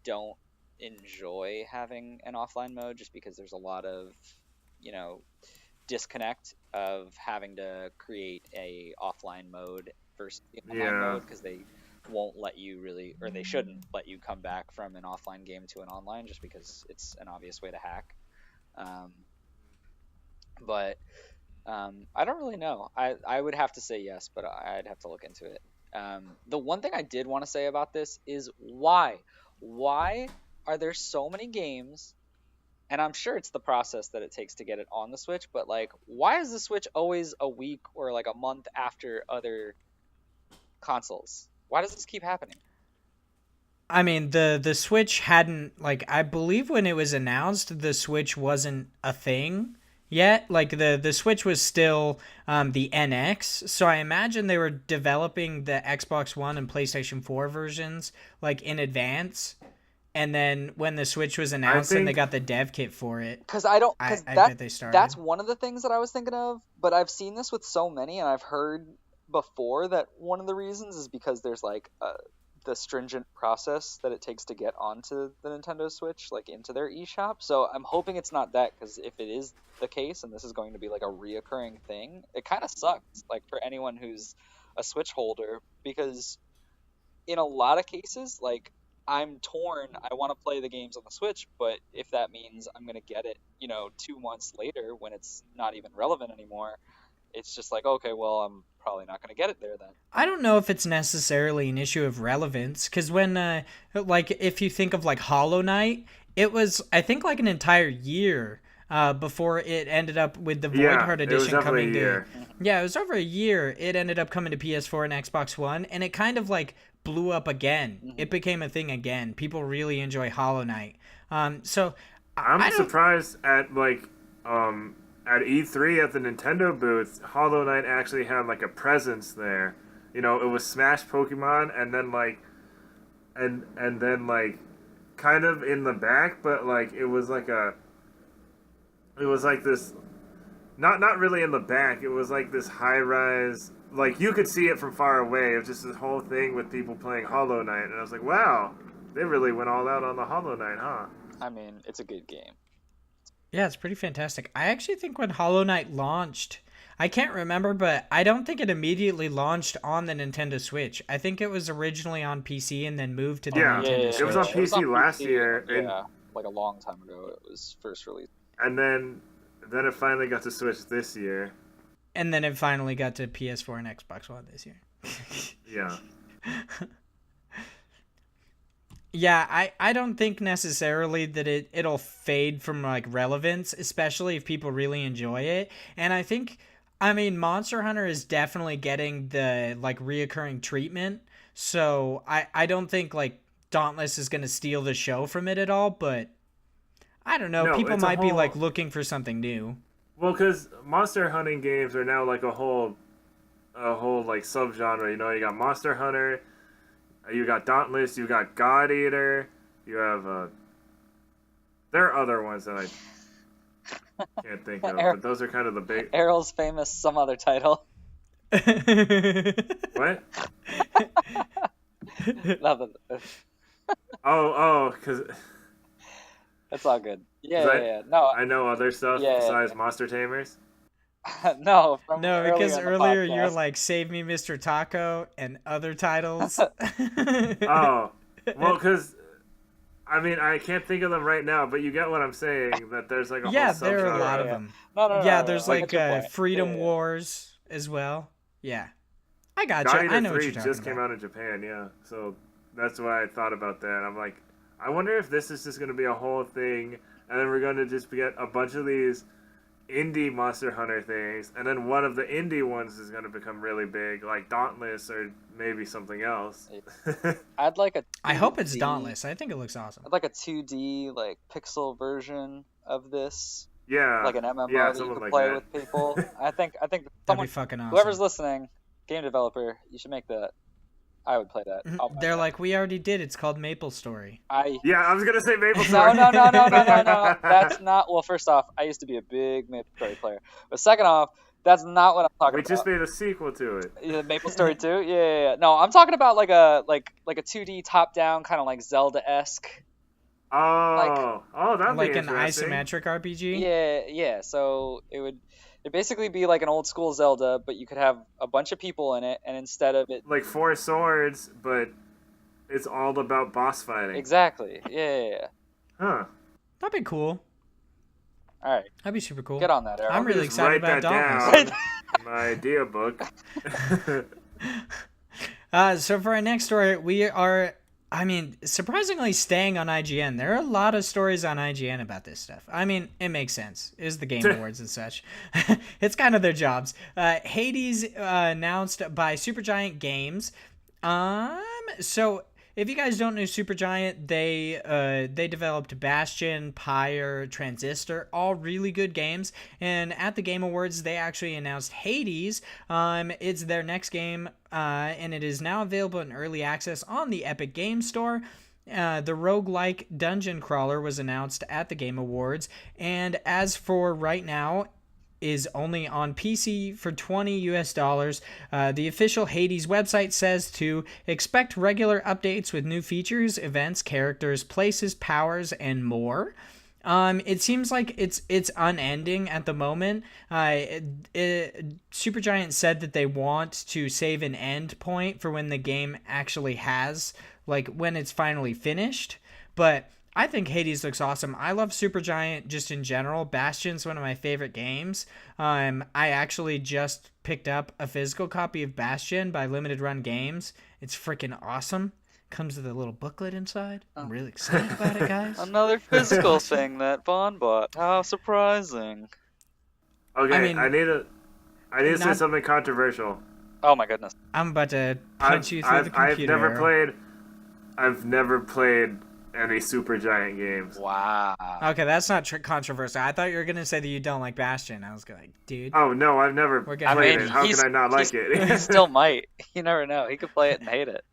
[SPEAKER 2] don't enjoy having an offline mode just because there's a lot of disconnect of having to create a offline mode versus the online mode, because they won't let you really, or they shouldn't let you come back from an offline game to an online just because it's an obvious way to hack. But I don't really know. I would have to say yes, but I'd have to look into it. The one thing I did want to say about this is why are there so many games and I'm sure it's the process that it takes to get it on the Switch, but like, why is the Switch always a week or like a month after other consoles? Why does this keep happening?
[SPEAKER 1] I mean, the Switch hadn't, like, I believe when it was announced, the Switch wasn't a thing yet. Like, the Switch was still the NX, so I imagine they were developing the Xbox One and PlayStation 4 versions, like, in advance. And then when the Switch was announced and they got the dev kit for it,
[SPEAKER 2] Because
[SPEAKER 1] I bet they started.
[SPEAKER 2] that's one of the things that I was thinking of, but I've seen this with so many, and I've heard before that one of the reasons is because there's like the stringent process that it takes to get onto the Nintendo Switch, like into their eShop. So I'm hoping it's not that, because if it is the case and this is going to be like a reoccurring thing, it kind of sucks, like for anyone who's a Switch holder, because in a lot of cases, like, I'm torn. I want to play the games on the Switch, but if that means I'm going to get it, 2 months later when it's not even relevant anymore, it's just like, okay, well, I'm probably not going to get it there then.
[SPEAKER 1] I don't know if it's necessarily an issue of relevance, because when, like, if you think of, like, Hollow Knight, it was, I think, like, an entire year before it ended up with the Void Heart Edition coming to... Yeah, it was over a year. It ended up coming to PS4 and Xbox One, and it kind of, like, blew up again. Mm-hmm. It became a thing again. People really enjoy Hollow Knight. So
[SPEAKER 3] I'm surprised at, like, at E3 at the Nintendo booth, Hollow Knight actually had, like, a presence there. It was Smash Pokemon, and then, like, and then, like, kind of in the back, but, like, it was like this, not really in the back, it was like this high-rise, like, you could see it from far away. It was just this whole thing with people playing Hollow Knight, and I was like, wow, they really went all out on the Hollow Knight, huh?
[SPEAKER 2] I mean, it's a good game.
[SPEAKER 1] Yeah, it's pretty fantastic. I actually think when Hollow Knight launched, I can't remember, but I don't think it immediately launched on the Nintendo Switch. I think it was originally on PC and then moved to the Nintendo Switch.
[SPEAKER 3] It was on PC last year.
[SPEAKER 2] Yeah, like a long time ago it was first released.
[SPEAKER 3] And then it finally got to Switch this year.
[SPEAKER 1] And then it finally got to PS4 and Xbox One this year.
[SPEAKER 3] Yeah.
[SPEAKER 1] Yeah, I don't think necessarily that it'll fade from, like, relevance, especially if people really enjoy it. And I mean, Monster Hunter is definitely getting the, like, reoccurring treatment. So I don't think, like, Dauntless is going to steal the show from it at all, but I don't know. People might be, like, looking for something new.
[SPEAKER 3] Well, because monster hunting games are now, like, a whole like, subgenre. You got Monster Hunter, you got Dauntless, you got God Eater, you have, there are other ones that I can't think of, but those are kind of the big...
[SPEAKER 2] Errol's famous some other title.
[SPEAKER 3] What?
[SPEAKER 2] Nothing.
[SPEAKER 3] Because...
[SPEAKER 2] It's all good. Yeah. No,
[SPEAKER 3] I know other stuff besides Monster Tamers.
[SPEAKER 2] No,
[SPEAKER 1] because earlier you're like, save me, Mr. Taco, and other titles.
[SPEAKER 3] Oh, well, because, I mean, I can't think of them right now, but you get what I'm saying, that there's like a whole subgenre.
[SPEAKER 1] Yeah, there are a lot of them.
[SPEAKER 2] No,
[SPEAKER 1] there's like Freedom Wars as well. Yeah. I gotcha. I know what you're talking about.
[SPEAKER 3] just came out in Japan, yeah. So that's why I thought about that. I'm like, I wonder if this is just going to be a whole thing, and then we're going to just get a bunch of these indie Monster Hunter things, and then one of the indie ones is going to become really big, like Dauntless or maybe something else.
[SPEAKER 2] I'd like a 2D,
[SPEAKER 1] I hope it's Dauntless. I think it looks awesome.
[SPEAKER 2] I'd like a 2D, like, pixel version of this.
[SPEAKER 3] Yeah.
[SPEAKER 2] Like an MMO that you can play with people. I think
[SPEAKER 1] That'd be fucking awesome.
[SPEAKER 2] Whoever's listening, game developer, you should make that. I would play that.
[SPEAKER 1] They're like, we already did. It's called Maple Story.
[SPEAKER 3] Yeah, I was gonna say Maple Story.
[SPEAKER 2] No. That's not. Well, first off, I used to be a big Maple Story player. But second off, that's not what I'm talking about.
[SPEAKER 3] We just made a sequel to it.
[SPEAKER 2] Yeah, Maple Story 2? Yeah. No, I'm talking about like a 2D top-down kind of like Zelda-esque.
[SPEAKER 3] Oh, that'd
[SPEAKER 1] like
[SPEAKER 3] be
[SPEAKER 1] an isometric RPG.
[SPEAKER 2] Yeah. So it'd basically be like an old school Zelda, but you could have a bunch of people in it, and instead of it,
[SPEAKER 3] like 4 swords, but it's all about boss fighting.
[SPEAKER 2] Exactly. Yeah.
[SPEAKER 3] Huh.
[SPEAKER 1] That'd be cool.
[SPEAKER 2] All right.
[SPEAKER 1] That'd be super cool.
[SPEAKER 2] Get on that, Aaron.
[SPEAKER 1] I'm really excited about
[SPEAKER 3] Dauntless. My idea book.
[SPEAKER 1] So for our next story, we are I mean, surprisingly staying on IGN. There are a lot of stories on IGN about this stuff. I mean, it makes sense. It's the Game Awards and such. It's kind of their jobs. Hades announced by Supergiant Games. So if you guys don't know Supergiant, they developed Bastion, Pyre, Transistor, all really good games. And at the Game Awards, they actually announced Hades. It's their next game, and it is now available in early access on the Epic Game Store. The roguelike dungeon crawler was announced at the Game Awards, and as for right now, is only on PC for $20 US. The official Hades website says to expect regular updates with new features, events, characters, places, powers, and more. It seems like it's unending at the moment. Supergiant said that they want to save an end point for when the game actually has, like, when it's finally finished. But I think Hades looks awesome. I love Supergiant just in general. Bastion's one of my favorite games. I actually just picked up a physical copy of Bastion by Limited Run Games. It's freaking awesome. Comes with a little booklet inside. I'm really excited about it, guys.
[SPEAKER 2] Another physical thing that Vaughn bought. How surprising.
[SPEAKER 3] Okay,
[SPEAKER 1] I mean,
[SPEAKER 3] I need to say
[SPEAKER 1] not-
[SPEAKER 3] something controversial.
[SPEAKER 2] Oh my goodness.
[SPEAKER 1] I'm about to punch you through the computer.
[SPEAKER 3] I've never played any Supergiant games.
[SPEAKER 2] Wow.
[SPEAKER 1] Okay, that's not controversial. I thought you were gonna say that you don't like Bastion. I was like, dude.
[SPEAKER 3] Oh no, I've never
[SPEAKER 1] We're
[SPEAKER 3] played
[SPEAKER 1] gonna- I mean,
[SPEAKER 3] it. How can I not like
[SPEAKER 2] He
[SPEAKER 3] it?
[SPEAKER 2] still might. You never know. He could play it and hate it.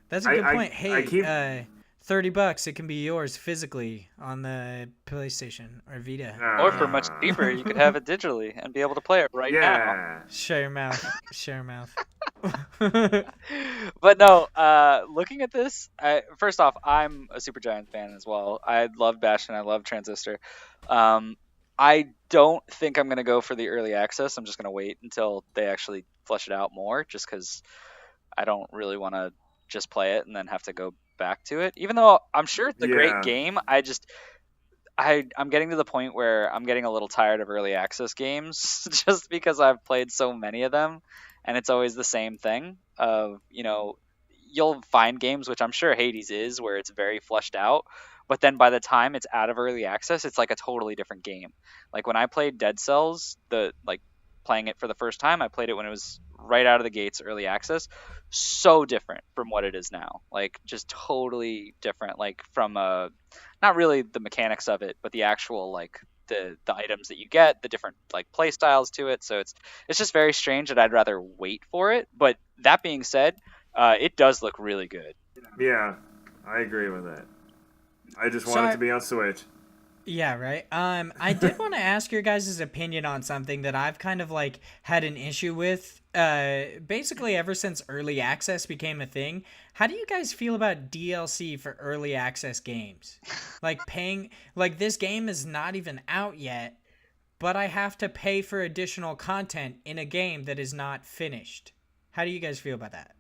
[SPEAKER 1] That's a good point.
[SPEAKER 3] I
[SPEAKER 1] Hey,
[SPEAKER 3] keep-
[SPEAKER 1] $30, it can be yours physically on the PlayStation or Vita.
[SPEAKER 2] Or for much cheaper, you could have it digitally and be able to play it right now.
[SPEAKER 3] Yeah.
[SPEAKER 1] Shut your mouth. Shut your mouth.
[SPEAKER 2] But no, looking at this, first off, I'm a Supergiant fan as well. I love Bastion. I love Transistor. I don't think I'm going to go for the early access. I'm just going to wait until they actually flesh it out more, just because I don't really want to just play it and then have to go back to it. Even though I'm sure it's a
[SPEAKER 3] Yeah.
[SPEAKER 2] great game, I'm getting to the point where I'm getting a little tired of early access games just because I've played so many of them, and it's always the same thing of, you'll find games, which I'm sure Hades is, where it's very fleshed out, but then by the time it's out of early access, it's like a totally different game. Like when I played Dead Cells, playing it for the first time, I played it when it was right out of the gates early access. So different from what it is now. Like just totally different, like from not really the mechanics of it, but the actual like the items that you get, the different like play styles to it. So it's just very strange that I'd rather wait for it. But that being said, it does look really good.
[SPEAKER 3] Yeah, I agree with that. I just
[SPEAKER 1] So
[SPEAKER 3] want it to be on Switch.
[SPEAKER 1] Yeah, right. I did want to ask your guys' opinion on something that I've kind of like had an issue with. Basically, ever since early access became a thing, how do you guys feel about DLC for early access games? Like paying, like this game is not even out yet, but I have to pay for additional content in a game that is not finished. How do you guys feel about that?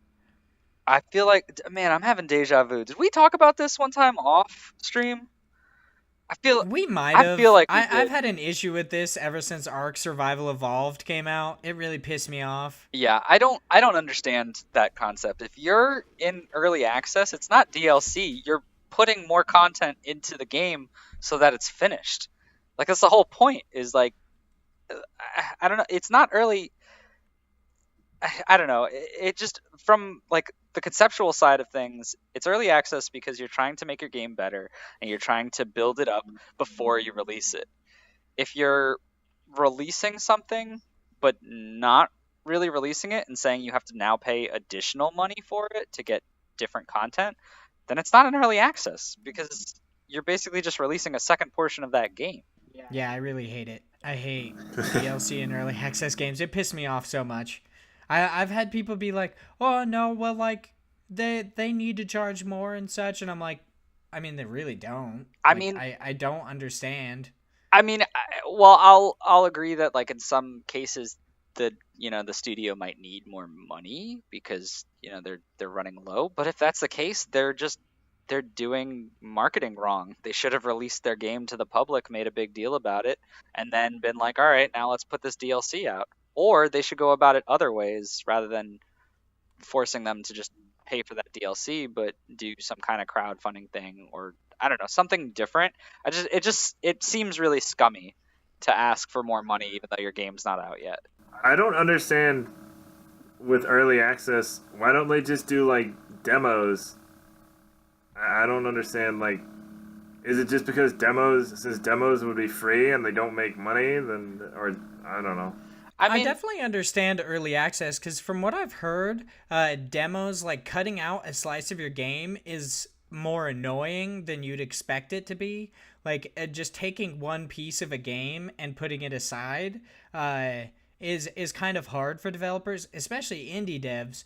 [SPEAKER 2] I feel like, man, I'm having deja vu. Did we talk about this one time off stream?
[SPEAKER 1] We might
[SPEAKER 2] I
[SPEAKER 1] have.
[SPEAKER 2] feel like we
[SPEAKER 1] I've
[SPEAKER 2] did.
[SPEAKER 1] had an issue with this ever since Ark Survival Evolved came out. It really pissed me off.
[SPEAKER 2] Yeah, I don't understand that concept. If you're in early access, it's not DLC. You're putting more content into the game so that it's finished. Like that's the whole point. Is like, I don't know. It's not early. I don't know. It just from like the conceptual side of things, it's early access because you're trying to make your game better and you're trying to build it up before you release it. If you're releasing something but not really releasing it and saying you have to now pay additional money for it to get different content, then it's not an early access because you're basically just releasing a second portion of that game.
[SPEAKER 1] Yeah, I really hate it. I hate DLC and early access games. It pissed me off so much. I've had people be like, "Oh no, well like they need to charge more and such," and I'm like, I mean they really don't. I don't understand.
[SPEAKER 2] I mean, well, I'll agree that like in some cases the studio might need more money because they're running low. But if that's the case, they're doing marketing wrong. They should have released their game to the public, made a big deal about it, and then been like, all right, now let's put this DLC out. Or they should go about it other ways rather than forcing them to just pay for that DLC, but do some kind of crowdfunding thing, or I don't know, something different. It seems really scummy to ask for more money even though your game's not out yet.
[SPEAKER 3] I don't understand with early access. Why don't they just do like demos? I don't understand. Like, is it just because since demos would be free and they don't make money, then, or I don't know.
[SPEAKER 1] I definitely understand early access because from what I've heard, demos, like cutting out a slice of your game is more annoying than you'd expect it to be. Like just taking one piece of a game and putting it aside is kind of hard for developers, especially indie devs.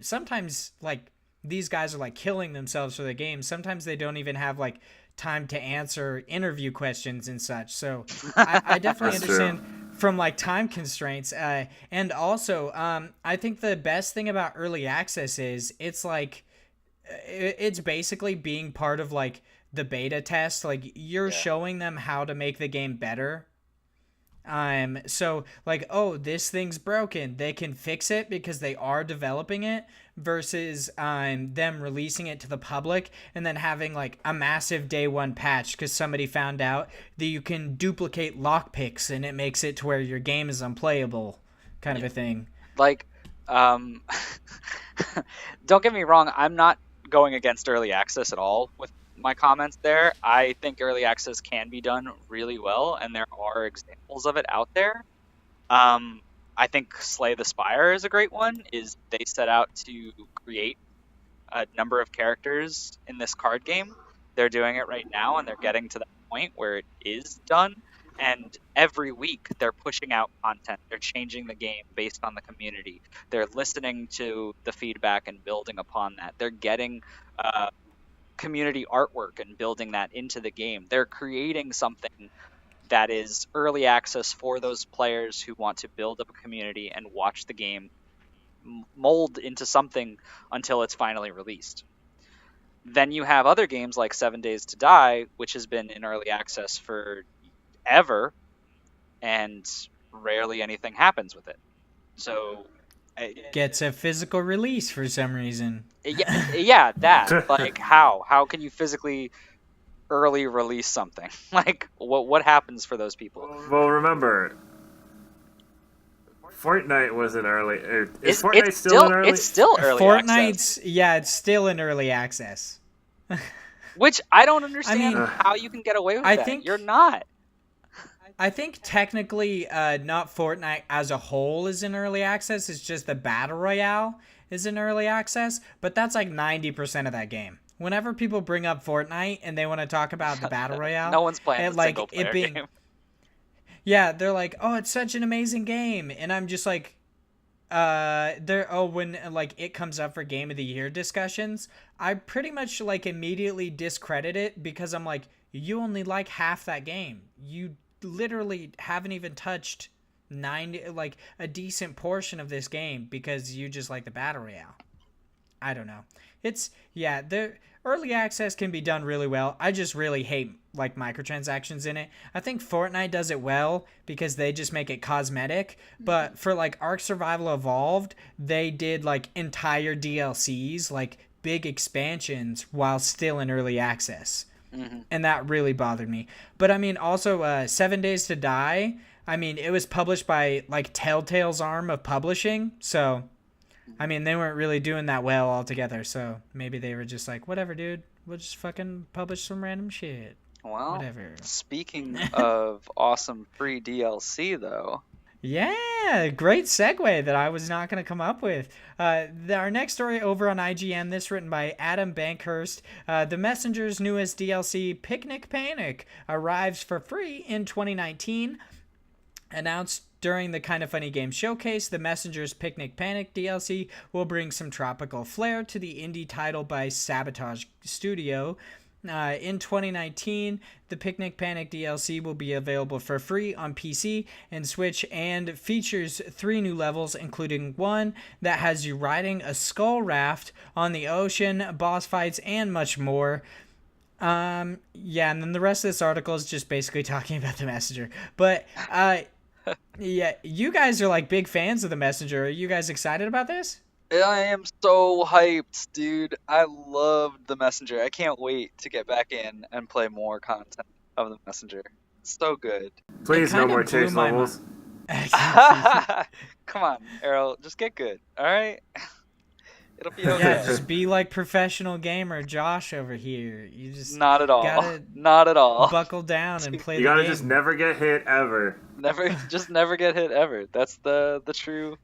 [SPEAKER 1] Sometimes like these guys are like killing themselves for the game. Sometimes they don't even have like time to answer interview questions and such. So I definitely understand from like time constraints. And also, I think the best thing about early access is it's like, it's basically being part of like the beta test. Like you're showing them how to make the game better. So like, oh, this thing's broken. They can fix it because they are developing it versus them releasing it to the public and then having like a massive day one patch because somebody found out that you can duplicate lockpicks and it makes it to where your game is unplayable, kind of a thing.
[SPEAKER 2] Like, don't get me wrong, I'm not going against early access at all with my comments there. I think early access can be done really well, and there are examples of it out there. I think Slay the Spire is a great one. Is they set out to create a number of characters in this card game. They're doing it right now, and they're getting to that point where it is done. And every week they're pushing out content. They're changing the game based on the community. They're listening to the feedback and building upon that. They're getting community artwork and building that into the game. They're creating something that is early access for those players who want to build up a community and watch the game mold into something until it's finally released. Then you have other games like 7 Days to Die, which has been in early access for ever, and rarely anything happens with it. So
[SPEAKER 1] gets a physical release for some reason.
[SPEAKER 2] Yeah, that. Like, how can you physically early release something? Like, what happens for those people?
[SPEAKER 3] Well, remember, Fortnite was an early. Is Fortnite still in early?
[SPEAKER 2] It's still early
[SPEAKER 1] Fortnite's,
[SPEAKER 2] access.
[SPEAKER 1] Yeah, it's still in early access.
[SPEAKER 2] Which I don't understand how you can get away with that.
[SPEAKER 1] Think
[SPEAKER 2] you're not.
[SPEAKER 1] I think technically not Fortnite as a whole is in early access. It's just the Battle Royale is in early access. But that's like 90% of that game. Whenever people bring up Fortnite and they want to talk about the Battle Royale.
[SPEAKER 2] No one's playing the
[SPEAKER 1] like,
[SPEAKER 2] single player game.
[SPEAKER 1] Yeah, they're like, oh, it's such an amazing game. And I'm just like, when like it comes up for Game of the Year discussions, I pretty much like immediately discredit it because I'm like, you only like half that game. You literally haven't even touched a decent portion of this game because you just like the Battle Royale. I don't know. The early access can be done really well. I just really hate like microtransactions in it. I think Fortnite does it well because they just make it cosmetic. But for like Ark Survival Evolved, they did like entire DLCs, like big expansions while still in early access. Mm-hmm. And that really bothered me. But I mean, also 7 Days to Die, I mean, it was published by like Telltale's arm of publishing. So, I mean, they weren't really doing that well altogether. So maybe they were just like, whatever, dude. We'll just fucking publish some random shit.
[SPEAKER 2] Well,
[SPEAKER 1] whatever.
[SPEAKER 2] Speaking of awesome free DLC, though.
[SPEAKER 1] Yeah, great segue that I was not going to come up with. Our next story over on IGN, this written by Adam Bankhurst. The Messenger's newest DLC, Picnic Panic, arrives for free in 2019. Announced during the Kinda Funny Games showcase, the Messenger's Picnic Panic DLC will bring some tropical flair to the indie title by Sabotage Studio. In 2019, the Picnic Panic DLC will be available for free on PC and Switch and features 3 new levels, including one that has you riding a skull raft on the ocean, boss fights, and much more. And then the rest of this article is just basically talking about the Messenger. But, yeah, you guys are like big fans of the Messenger. Are you guys excited about this?
[SPEAKER 2] I am so hyped, dude. I loved the Messenger. I can't wait to get back in and play more content of the Messenger. It's so good.
[SPEAKER 1] It
[SPEAKER 3] Please, no
[SPEAKER 1] kind
[SPEAKER 3] more
[SPEAKER 1] of blew
[SPEAKER 3] chase
[SPEAKER 1] my
[SPEAKER 3] levels.
[SPEAKER 1] mind.
[SPEAKER 2] Come on, Errol, just get good, all right? It'll be
[SPEAKER 1] Yeah,
[SPEAKER 2] okay.
[SPEAKER 1] just be like professional gamer Josh over here. You just
[SPEAKER 2] Not at all.
[SPEAKER 1] gotta
[SPEAKER 2] Not at all.
[SPEAKER 1] buckle down and play
[SPEAKER 3] You
[SPEAKER 1] the
[SPEAKER 3] gotta
[SPEAKER 1] game.
[SPEAKER 3] just never get hit ever.
[SPEAKER 2] Never get hit ever. That's the true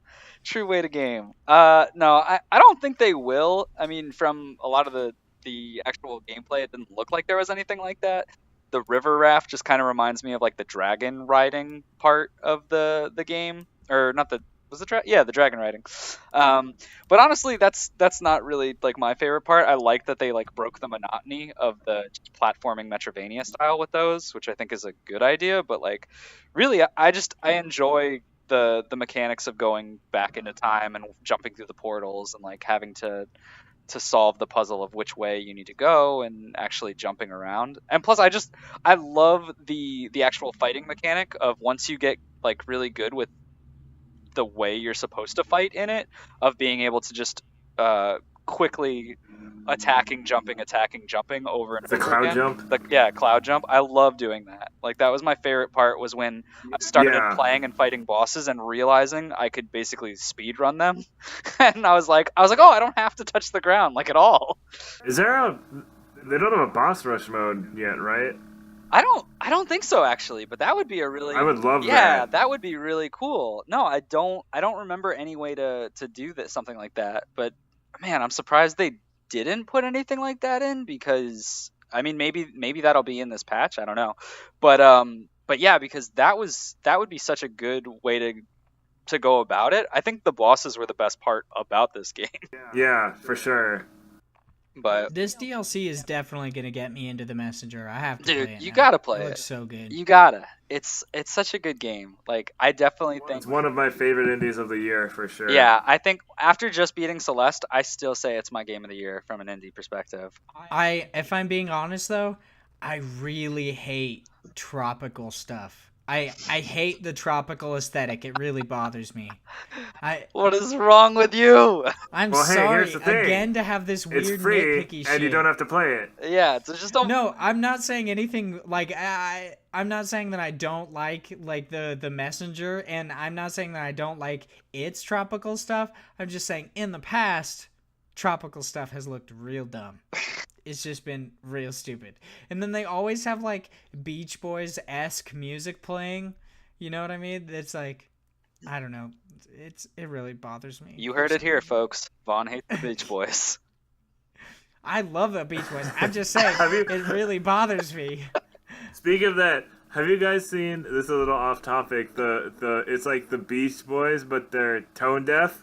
[SPEAKER 2] way to game. No, I don't think they will. I mean, from a lot of the actual gameplay, it didn't look like there was anything like that. The river raft just kind of reminds me of like the dragon riding part of the game, or not the was the dragon riding. But honestly, that's not really like my favorite part. I like that they like broke the monotony of the just platforming Metroidvania style with those, which I think is a good idea. But like, really, I enjoy the mechanics of going back into time and jumping through the portals and like having to solve the puzzle of which way you need to go and actually jumping around. And plus, I love the actual fighting mechanic of once you get like really good with the way you're supposed to fight in it, of being able to just quickly attacking, jumping over and
[SPEAKER 3] The
[SPEAKER 2] over
[SPEAKER 3] cloud
[SPEAKER 2] again.
[SPEAKER 3] jump?
[SPEAKER 2] Cloud jump. I love doing that. Like that was my favorite part, was when I started
[SPEAKER 3] Yeah.
[SPEAKER 2] playing and fighting bosses and realizing I could basically speed run them. And I was like, oh, I don't have to touch the ground like at all.
[SPEAKER 3] Is there a... They don't have a boss rush mode yet, right?
[SPEAKER 2] I don't think so actually, but that would be a really
[SPEAKER 3] I would love
[SPEAKER 2] yeah,
[SPEAKER 3] that.
[SPEAKER 2] that would be really cool. No, I don't remember any way to do that, something like that. But man, I'm surprised they didn't put anything like that in, because I mean maybe that'll be in this patch, I don't know. But yeah, because that would be such a good way to go about it. I think the bosses were the best part about this game.
[SPEAKER 3] Yeah, for sure.
[SPEAKER 2] But
[SPEAKER 1] This DLC is definitely gonna get me into the Messenger. I have to play
[SPEAKER 2] dude,
[SPEAKER 1] it
[SPEAKER 2] you
[SPEAKER 1] now.
[SPEAKER 2] gotta play
[SPEAKER 1] It
[SPEAKER 2] it.
[SPEAKER 1] looks so good.
[SPEAKER 2] You gotta. It's such a good game. Like I definitely think.
[SPEAKER 3] It's one of my favorite indies of the year, for sure.
[SPEAKER 2] Yeah, I think after just beating Celeste, I still say it's my game of the year from an indie perspective.
[SPEAKER 1] If I'm being honest though, I really hate tropical stuff. I hate the tropical aesthetic. It really bothers me.
[SPEAKER 2] What is wrong with you?
[SPEAKER 1] I'm
[SPEAKER 3] Well, hey,
[SPEAKER 1] sorry
[SPEAKER 3] here's the thing.
[SPEAKER 1] again to have this weird
[SPEAKER 3] It's free,
[SPEAKER 1] nitpicky shit.
[SPEAKER 3] and you don't have to play it.
[SPEAKER 2] Yeah, so just don't.
[SPEAKER 1] No, I'm not saying anything like I'm not saying that I don't like the messenger, and I'm not saying that I don't like its tropical stuff. I'm just saying in the past, tropical stuff has looked real dumb. It's just been real stupid. And then they always have like Beach Boys-esque music playing. You know what I mean? It's like, I don't know. It really bothers me.
[SPEAKER 2] You heard it here, folks. Vaughn hates the Beach Boys.
[SPEAKER 1] I love the Beach Boys. I'm just saying, it really bothers me.
[SPEAKER 3] Speaking of that, have you guys seen, this is a little off topic, it's like the Beach Boys, but they're tone deaf?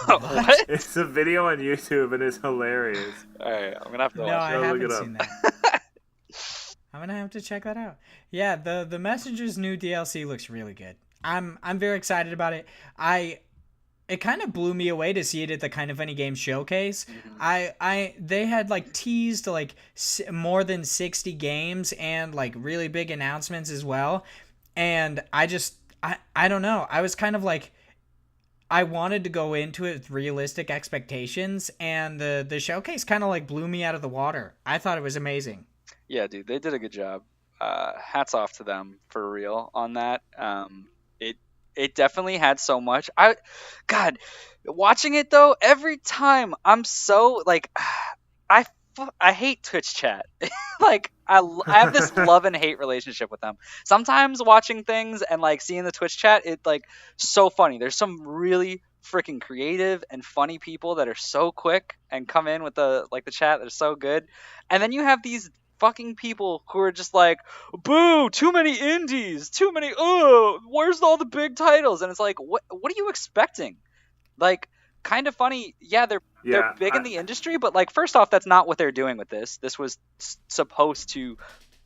[SPEAKER 2] What?
[SPEAKER 3] It's a video on YouTube, and it's hilarious.
[SPEAKER 2] All right, I'm gonna have to
[SPEAKER 1] No,
[SPEAKER 2] watch
[SPEAKER 1] I
[SPEAKER 3] Go look
[SPEAKER 1] haven't
[SPEAKER 3] it up.
[SPEAKER 1] seen that. I'm gonna have to check that out. Yeah, the Messenger's new DLC looks really good. I'm very excited about it. It kind of blew me away to see it at the Kind of Funny Games showcase. They had like teased like more than 60 games and like really big announcements as well. And I don't know. I was kind of like, I wanted to go into it with realistic expectations, and the showcase kind of like blew me out of the water. I thought it was amazing.
[SPEAKER 2] Yeah, dude, they did a good job. Hats off to them for real on that. It definitely had so much. God, watching it though, every time I'm so like, I hate Twitch chat. Like I have this love and hate relationship with them. Sometimes watching things and like seeing the Twitch chat, it like so funny. There's some really freaking creative and funny people that are so quick and come in with the chat that are so good. And then you have these fucking people who are just like, boo, too many indies, too many, where's all the big titles? And it's like, what are you expecting? Like, Kind of Funny, yeah, they're big in the industry, but like, first off, that's not what they're doing with this. This was supposed to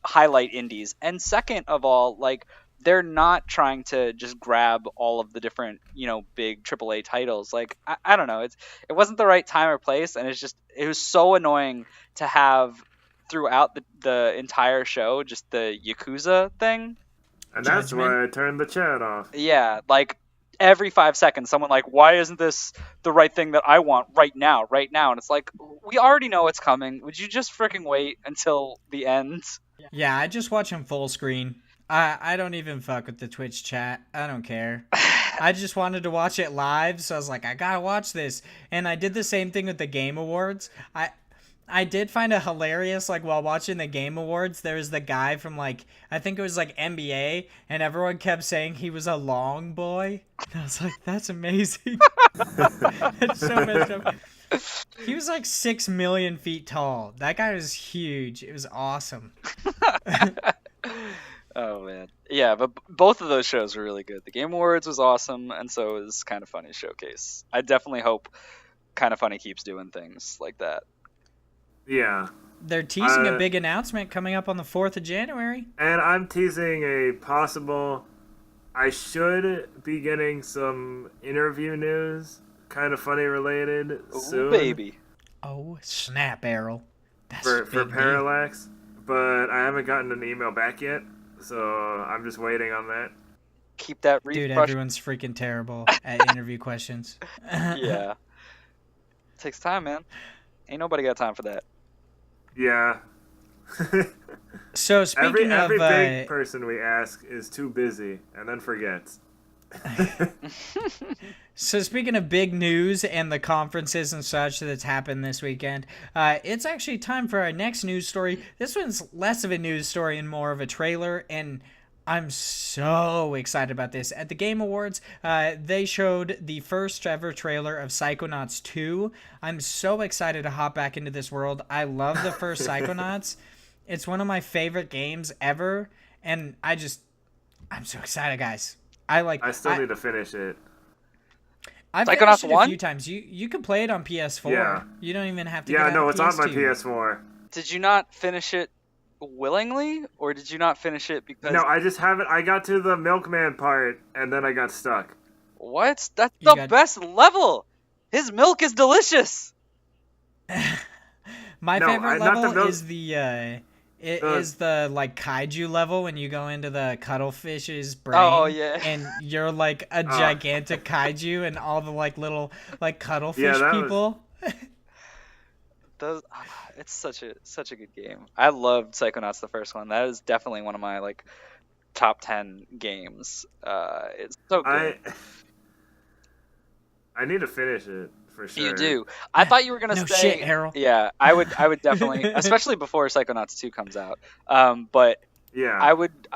[SPEAKER 2] highlight indies. And second of all, like, they're not trying to just grab all of the different, big AAA titles. Like, I don't know, it wasn't the right time or place, and it was so annoying to have throughout the entire show just the Yakuza thing.
[SPEAKER 3] And that's
[SPEAKER 1] Judgment.
[SPEAKER 3] why I turned the chat off.
[SPEAKER 2] Yeah, like every 5 seconds, someone like, why isn't this the right thing that I want right now? And it's like, we already know it's coming. Would you just freaking wait until the end?
[SPEAKER 1] Yeah, I just watch him full screen. I don't even fuck with the Twitch chat. I don't care. I just wanted to watch it live, so I was like, I gotta watch this. And I did the same thing with the Game Awards. I did find it hilarious, like, while watching the Game Awards, there was the guy from, like, I think it was, like, NBA, and everyone kept saying he was a long boy. And I was like, that's amazing. It's so messed up. He was, like, 6 million feet tall. That guy was huge. It was awesome.
[SPEAKER 2] Oh, man. Yeah, but both of those shows were really good. The Game Awards was awesome, and so was Kinda Funny Showcase. I definitely hope Kinda Funny keeps doing things like that.
[SPEAKER 3] Yeah.
[SPEAKER 1] They're teasing a big announcement coming up on the 4th of January.
[SPEAKER 3] And I'm teasing a possible... I should be getting some interview news, Kinda Funny related, soon.
[SPEAKER 2] Ooh, baby.
[SPEAKER 1] Oh, snap, Errol. That's
[SPEAKER 3] For
[SPEAKER 1] big
[SPEAKER 3] Parallax. But I haven't gotten an email back yet, so I'm just waiting on that.
[SPEAKER 2] Keep that
[SPEAKER 1] Dude,
[SPEAKER 2] refresh.
[SPEAKER 1] everyone's freaking terrible at interview questions.
[SPEAKER 2] Yeah. It takes time, man. Ain't nobody got time for that.
[SPEAKER 3] Yeah.
[SPEAKER 1] So speaking
[SPEAKER 3] every
[SPEAKER 1] of
[SPEAKER 3] big person we ask is too busy and then forgets.
[SPEAKER 1] So speaking of big news and the conferences and such that's happened this weekend, it's actually time for our next news story. This one's less of a news story and more of a trailer, and I'm so excited about this. At the Game Awards, they showed the first ever trailer of Psychonauts 2. I'm so excited to hop back into this world. I love the first Psychonauts. It's one of my favorite games ever, and I'm so excited, guys. I
[SPEAKER 3] still need to finish it.
[SPEAKER 1] I've
[SPEAKER 2] Psychonauts
[SPEAKER 1] finished it
[SPEAKER 2] 1?
[SPEAKER 1] a few times. You can play it on PS4.
[SPEAKER 3] Yeah.
[SPEAKER 1] You don't even have to
[SPEAKER 3] Yeah,
[SPEAKER 1] get it
[SPEAKER 3] no,
[SPEAKER 1] on
[SPEAKER 3] it's on my
[SPEAKER 1] PS2.
[SPEAKER 3] PS4.
[SPEAKER 2] Did you not finish it willingly, or did you not finish it because...
[SPEAKER 3] No, I just haven't. I got to the milkman part, and then I got stuck.
[SPEAKER 2] What? That's the best level! His milk is delicious!
[SPEAKER 1] My
[SPEAKER 3] No,
[SPEAKER 1] favorite
[SPEAKER 3] not the
[SPEAKER 1] level
[SPEAKER 3] milk-
[SPEAKER 1] is is the like kaiju level when you go into the cuttlefish's brain.
[SPEAKER 2] Oh, yeah.
[SPEAKER 1] And you're like a gigantic kaiju and all the like little like cuttlefish
[SPEAKER 3] that was-
[SPEAKER 1] people.
[SPEAKER 2] It's such a good game. I loved Psychonauts, the first one. That is definitely one of my like top 10 games. It's so good.
[SPEAKER 3] I need to finish it for sure.
[SPEAKER 2] You do. I thought you were gonna
[SPEAKER 1] No
[SPEAKER 2] say,
[SPEAKER 1] shit, Harold.
[SPEAKER 2] yeah. I would definitely, especially before Psychonauts 2 comes out. But
[SPEAKER 3] Yeah.
[SPEAKER 2] I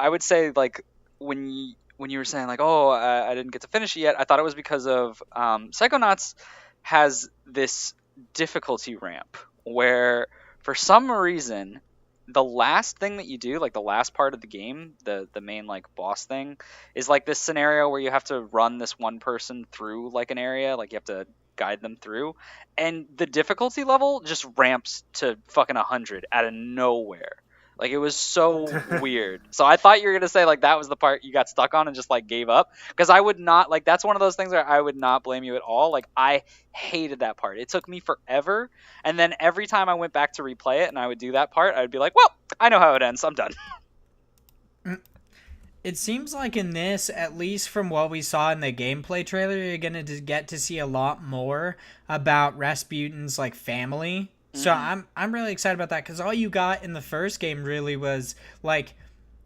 [SPEAKER 2] would say like when you were saying like, oh, I didn't get to finish it yet. I thought it was because of Psychonauts has this difficulty ramp where for some reason the last thing that you do, like the last part of the game, the main like boss thing, is like this scenario where you have to run this one person through like an area, like you have to guide them through, and the difficulty level just ramps to fucking 100 out of nowhere. Like, it was so weird. So I thought you were gonna say like that was the part you got stuck on and just like gave up, because I would not, like, that's one of those things where I would not blame you at all. Like, I hated that part. It took me forever, and then every time I went back to replay it and I would do that part, I would be like, well, I know how it ends, I'm done.
[SPEAKER 1] It seems like in this, at least from what we saw in the gameplay trailer, you're going to get to see a lot more about Rasputin's like family. So I'm really excited about that, because all you got in the first game really was like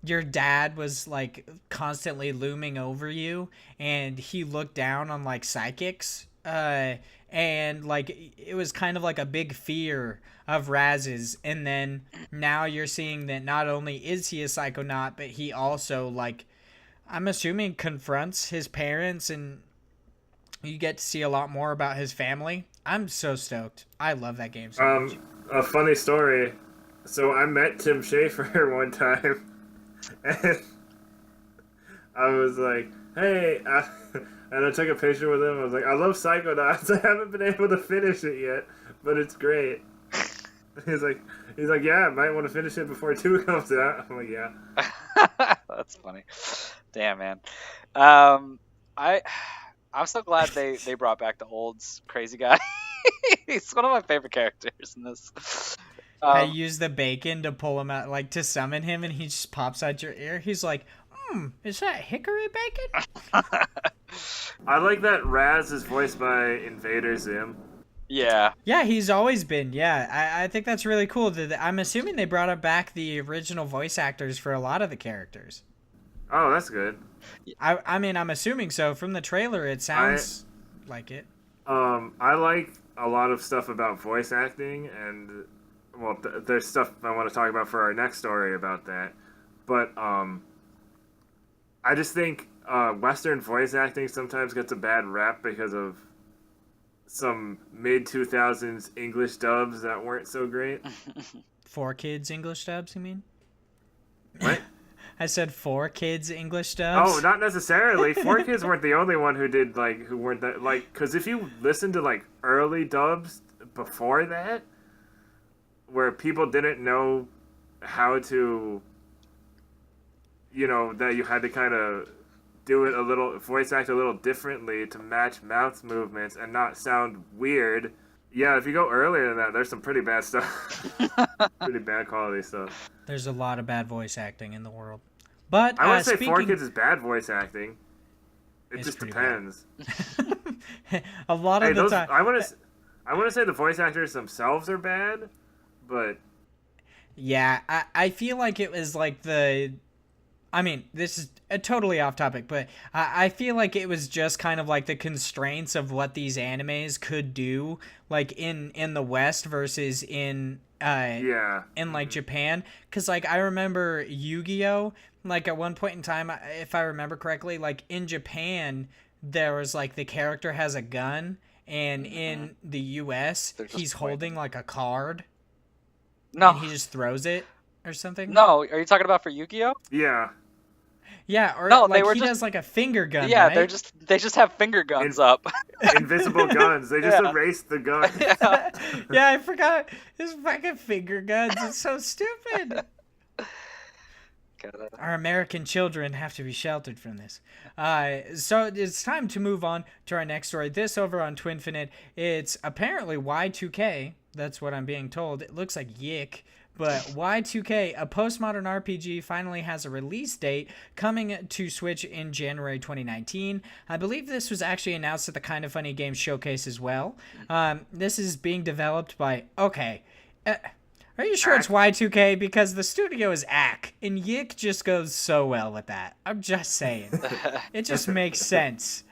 [SPEAKER 1] your dad was like constantly looming over you, and he looked down on like psychics, and like it was kind of like a big fear of Raz's. And then now you're seeing that not only is he a psychonaut, but he also, like, I'm assuming confronts his parents, and you get to see a lot more about his family. I'm so stoked. I love that game so much.
[SPEAKER 3] A funny story. So I met Tim Schafer one time, and I was like, hey, and I took a picture with him. I was like, I love Psychonauts. I haven't been able to finish it yet, but it's great. He's like, yeah, I might want to finish it before 2 comes out. I'm like, yeah.
[SPEAKER 2] That's funny. Damn, man. I'm so glad they brought back the Olds crazy guy. He's one of my favorite characters in this.
[SPEAKER 1] I use the bacon to pull him out, like to summon him, and he just pops out your ear. He's like, is that hickory bacon?
[SPEAKER 3] I like that Raz is voiced by Invader Zim.
[SPEAKER 2] Yeah.
[SPEAKER 1] Yeah, he's always been. Yeah, I think that's really cool. I'm assuming they brought back the original voice actors for a lot of the characters.
[SPEAKER 3] Oh, that's good.
[SPEAKER 1] I mean, I'm assuming so. From the trailer, it sounds like it.
[SPEAKER 3] I like a lot of stuff about voice acting, and well, there's stuff I want to talk about for our next story about that. But I just think Western voice acting sometimes gets a bad rap because of some mid-2000s English dubs that weren't so great.
[SPEAKER 1] 4Kids English dubs, you mean?
[SPEAKER 3] What?
[SPEAKER 1] I said 4Kids English dubs.
[SPEAKER 3] Oh, not necessarily. 4Kids weren't the only one who did, like, who weren't that, like, because if you listen to, like, early dubs before that, where people didn't know how to, you know, that you had to kind of do it a little, voice act a little differently to match mouth movements and not sound weird. Yeah, if you go earlier than that, there's some pretty bad stuff. Pretty bad quality stuff.
[SPEAKER 1] There's a lot of bad voice acting in the world. But
[SPEAKER 3] I wouldn't say
[SPEAKER 1] speaking...
[SPEAKER 3] 4Kids is bad voice acting. It
[SPEAKER 1] It's
[SPEAKER 3] just
[SPEAKER 1] pretty
[SPEAKER 3] depends.
[SPEAKER 1] a lot of the time...
[SPEAKER 3] I want to say the voice actors themselves are bad, but...
[SPEAKER 1] Yeah, I feel like it was like the... I mean, this is a totally off topic, but I feel like it was just kind of like the constraints of what these animes could do, like in the West versus in like Japan. Because like I remember Yu-Gi-Oh! Like at one point in time, if I remember correctly, like in Japan there was like the character has a gun, and in the U.S. he's holding like a card.
[SPEAKER 2] No.
[SPEAKER 1] And he just throws it or something.
[SPEAKER 2] No, are you talking about for Yu-Gi-Oh?
[SPEAKER 3] Yeah.
[SPEAKER 1] Yeah, or
[SPEAKER 2] No,
[SPEAKER 1] like he does like a finger gun.
[SPEAKER 2] Yeah,
[SPEAKER 1] right?
[SPEAKER 2] they just have finger guns up.
[SPEAKER 3] Invisible guns. They just erased the gun.
[SPEAKER 1] Yeah, I forgot his fucking finger guns. It's so stupid. Our American children have to be sheltered from this. So it's time to move on to our next story. This over on Twinfinite. It's apparently Y2K. That's what I'm being told. It looks like Yick. But Y2K, a postmodern RPG, finally has a release date coming to Switch in January 2019. I believe this was actually announced at the Kind of Funny Games Showcase as well. This is being developed by... Okay. Are you sure it's Y2K? Because the studio is ACK, and Yick just goes so well with that. I'm just saying. It just makes sense.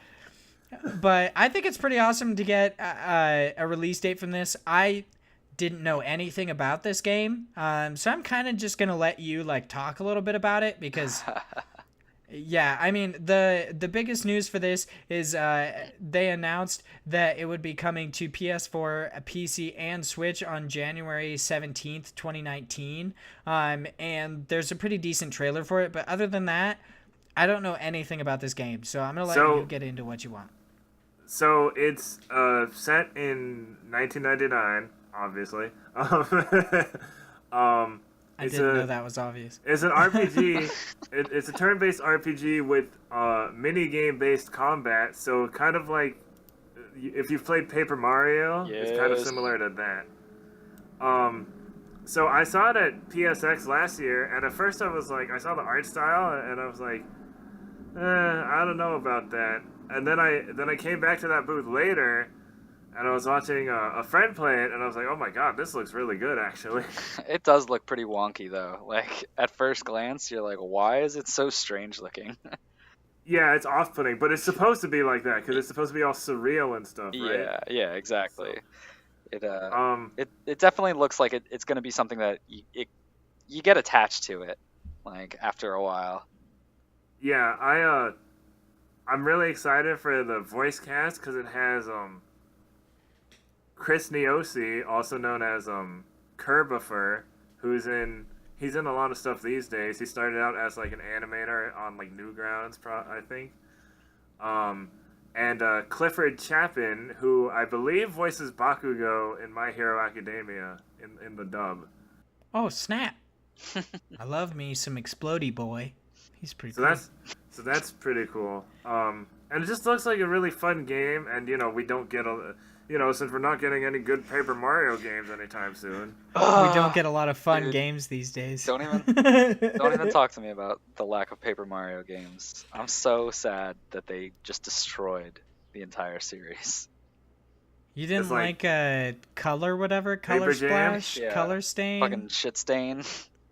[SPEAKER 1] But I think it's pretty awesome to get a release date from this. I didn't know anything about this game, so I'm kind of just gonna let you like talk a little bit about it because yeah, I mean the biggest news for this is they announced that it would be coming to PS4, PC, and Switch on January 17th, 2019, and there's a pretty decent trailer for it, but other than that, I don't know anything about this game, so I'm gonna let you get into what you want.
[SPEAKER 3] So it's set in 1999. Obviously.
[SPEAKER 1] I didn't know that was obvious.
[SPEAKER 3] It's an RPG. It's a turn-based RPG with mini-game-based combat. So kind of like if you've played Paper Mario, it's kind of similar to that. So I saw it at PSX last year, and at first I was like, I saw the art style, and I was like, I don't know about that. And then I came back to that booth later. And I was watching a friend play it, and I was like, oh my god, this looks really good, actually.
[SPEAKER 2] It does look pretty wonky, though. Like, at first glance, you're like, why is it so strange looking?
[SPEAKER 3] Yeah, it's off-putting, but it's supposed to be like that, because it's supposed to be all surreal and stuff, right?
[SPEAKER 2] Yeah, exactly.
[SPEAKER 3] So,
[SPEAKER 2] it definitely looks like it's going to be something that you get attached to it, like, after a while.
[SPEAKER 3] Yeah, I'm really excited for the voice cast, because it has, Chris Niosi, also known as Kerbifer, he's in a lot of stuff these days. He started out as like an animator on like Newgrounds, I think. And Clifford Chapin, who I believe voices Bakugo in My Hero Academia in the dub.
[SPEAKER 1] Oh snap! I love me some Explodey boy. He's pretty cool.
[SPEAKER 3] So that's pretty cool. And it just looks like a really fun game. And we don't get since we're not getting any good Paper Mario games anytime soon.
[SPEAKER 1] We don't get a lot of fun games these days.
[SPEAKER 2] Don't even talk to me about the lack of Paper Mario games. I'm so sad that they just destroyed the entire series.
[SPEAKER 1] You didn't
[SPEAKER 3] It's like
[SPEAKER 1] Color whatever? Color
[SPEAKER 3] Paper Jam?
[SPEAKER 1] Splash?
[SPEAKER 2] Yeah.
[SPEAKER 1] Color Stain?
[SPEAKER 2] Fucking shit stain.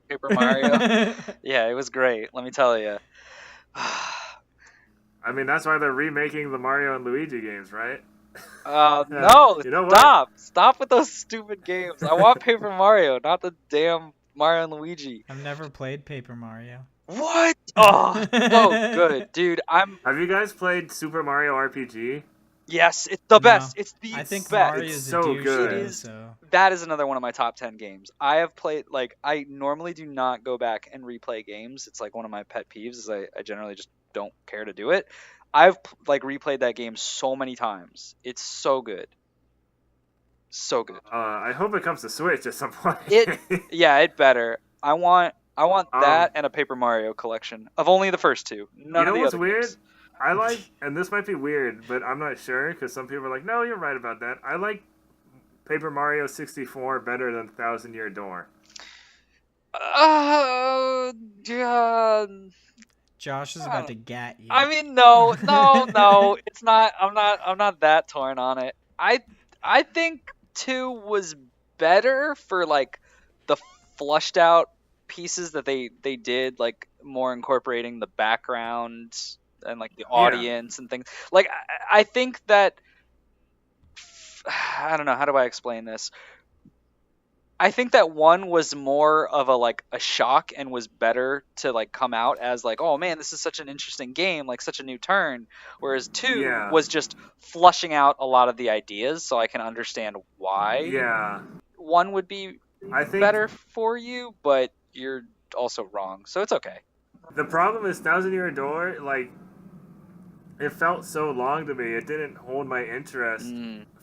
[SPEAKER 2] Paper Mario. Yeah, it was great. Let me tell you.
[SPEAKER 3] I mean, that's why they're remaking the Mario and Luigi games, right?
[SPEAKER 2] No,
[SPEAKER 3] You know what?
[SPEAKER 2] Stop with those stupid games. I want Paper Mario, not the damn Mario and Luigi.
[SPEAKER 1] I've never played Paper Mario.
[SPEAKER 2] What? Oh, so good, dude.
[SPEAKER 3] Have you guys played Super Mario RPG?
[SPEAKER 2] Yes, it's the best.
[SPEAKER 1] No.
[SPEAKER 2] It's the
[SPEAKER 1] I think
[SPEAKER 2] best.
[SPEAKER 1] Mario's
[SPEAKER 3] It's
[SPEAKER 1] a
[SPEAKER 3] so
[SPEAKER 1] douche,
[SPEAKER 3] good.
[SPEAKER 1] though,
[SPEAKER 2] It is.
[SPEAKER 1] so
[SPEAKER 2] That is another one of my top 10 games. I have played, like, I normally do not go back and replay games. It's like one of my pet peeves is I generally just don't care to do it. I've like replayed that game so many times. It's so good. So good.
[SPEAKER 3] I hope it comes to Switch at some point.
[SPEAKER 2] Yeah, it better. I want that
[SPEAKER 3] Um,
[SPEAKER 2] and a Paper Mario collection of only the first two. None
[SPEAKER 3] You know
[SPEAKER 2] of the
[SPEAKER 3] what's
[SPEAKER 2] other
[SPEAKER 3] weird?
[SPEAKER 2] games.
[SPEAKER 3] I like, and this might be weird, but I'm not sure because some people are like, "No, you're right about that." I like Paper Mario 64 better than Thousand Year Door.
[SPEAKER 2] Yeah.
[SPEAKER 1] Josh is about to gat you.
[SPEAKER 2] I mean, no, it's not. I'm not that torn on it. I think 2 was better for like the flushed out pieces that they did, like more incorporating the background and like the audience and things. Like I think that I don't know, how do I explain this? I think that 1 was more of a shock and was better to like come out as like, oh man, this is such an interesting game, like such a new turn. Whereas 2
[SPEAKER 3] Yeah.
[SPEAKER 2] was just flushing out a lot of the ideas, so I can understand why
[SPEAKER 3] Yeah,
[SPEAKER 2] 1 would be
[SPEAKER 3] I think
[SPEAKER 2] better for you, but you're also wrong, so it's okay.
[SPEAKER 3] the problem is Thousand Year Door. Like, it felt so long to me. It didn't hold my interest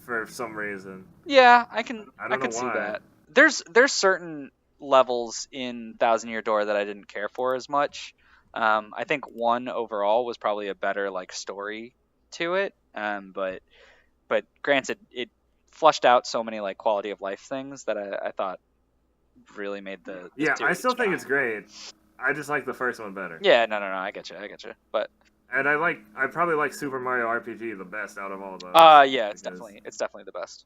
[SPEAKER 3] for some reason.
[SPEAKER 2] Yeah, I can
[SPEAKER 3] I don't know
[SPEAKER 2] see
[SPEAKER 3] why.
[SPEAKER 2] that. There's certain levels in Thousand Year Door that I didn't care for as much. I think 1 overall was probably a better like story to it. But granted, it flushed out so many like quality of life things that I thought really made the
[SPEAKER 3] Yeah, I
[SPEAKER 2] series
[SPEAKER 3] still think
[SPEAKER 2] shine.
[SPEAKER 3] it's great. I just like the first one better.
[SPEAKER 2] Yeah, no, I get you. But
[SPEAKER 3] And I probably like Super Mario RPG the best out of all those.
[SPEAKER 2] yeah, it's
[SPEAKER 3] because-
[SPEAKER 2] definitely the best.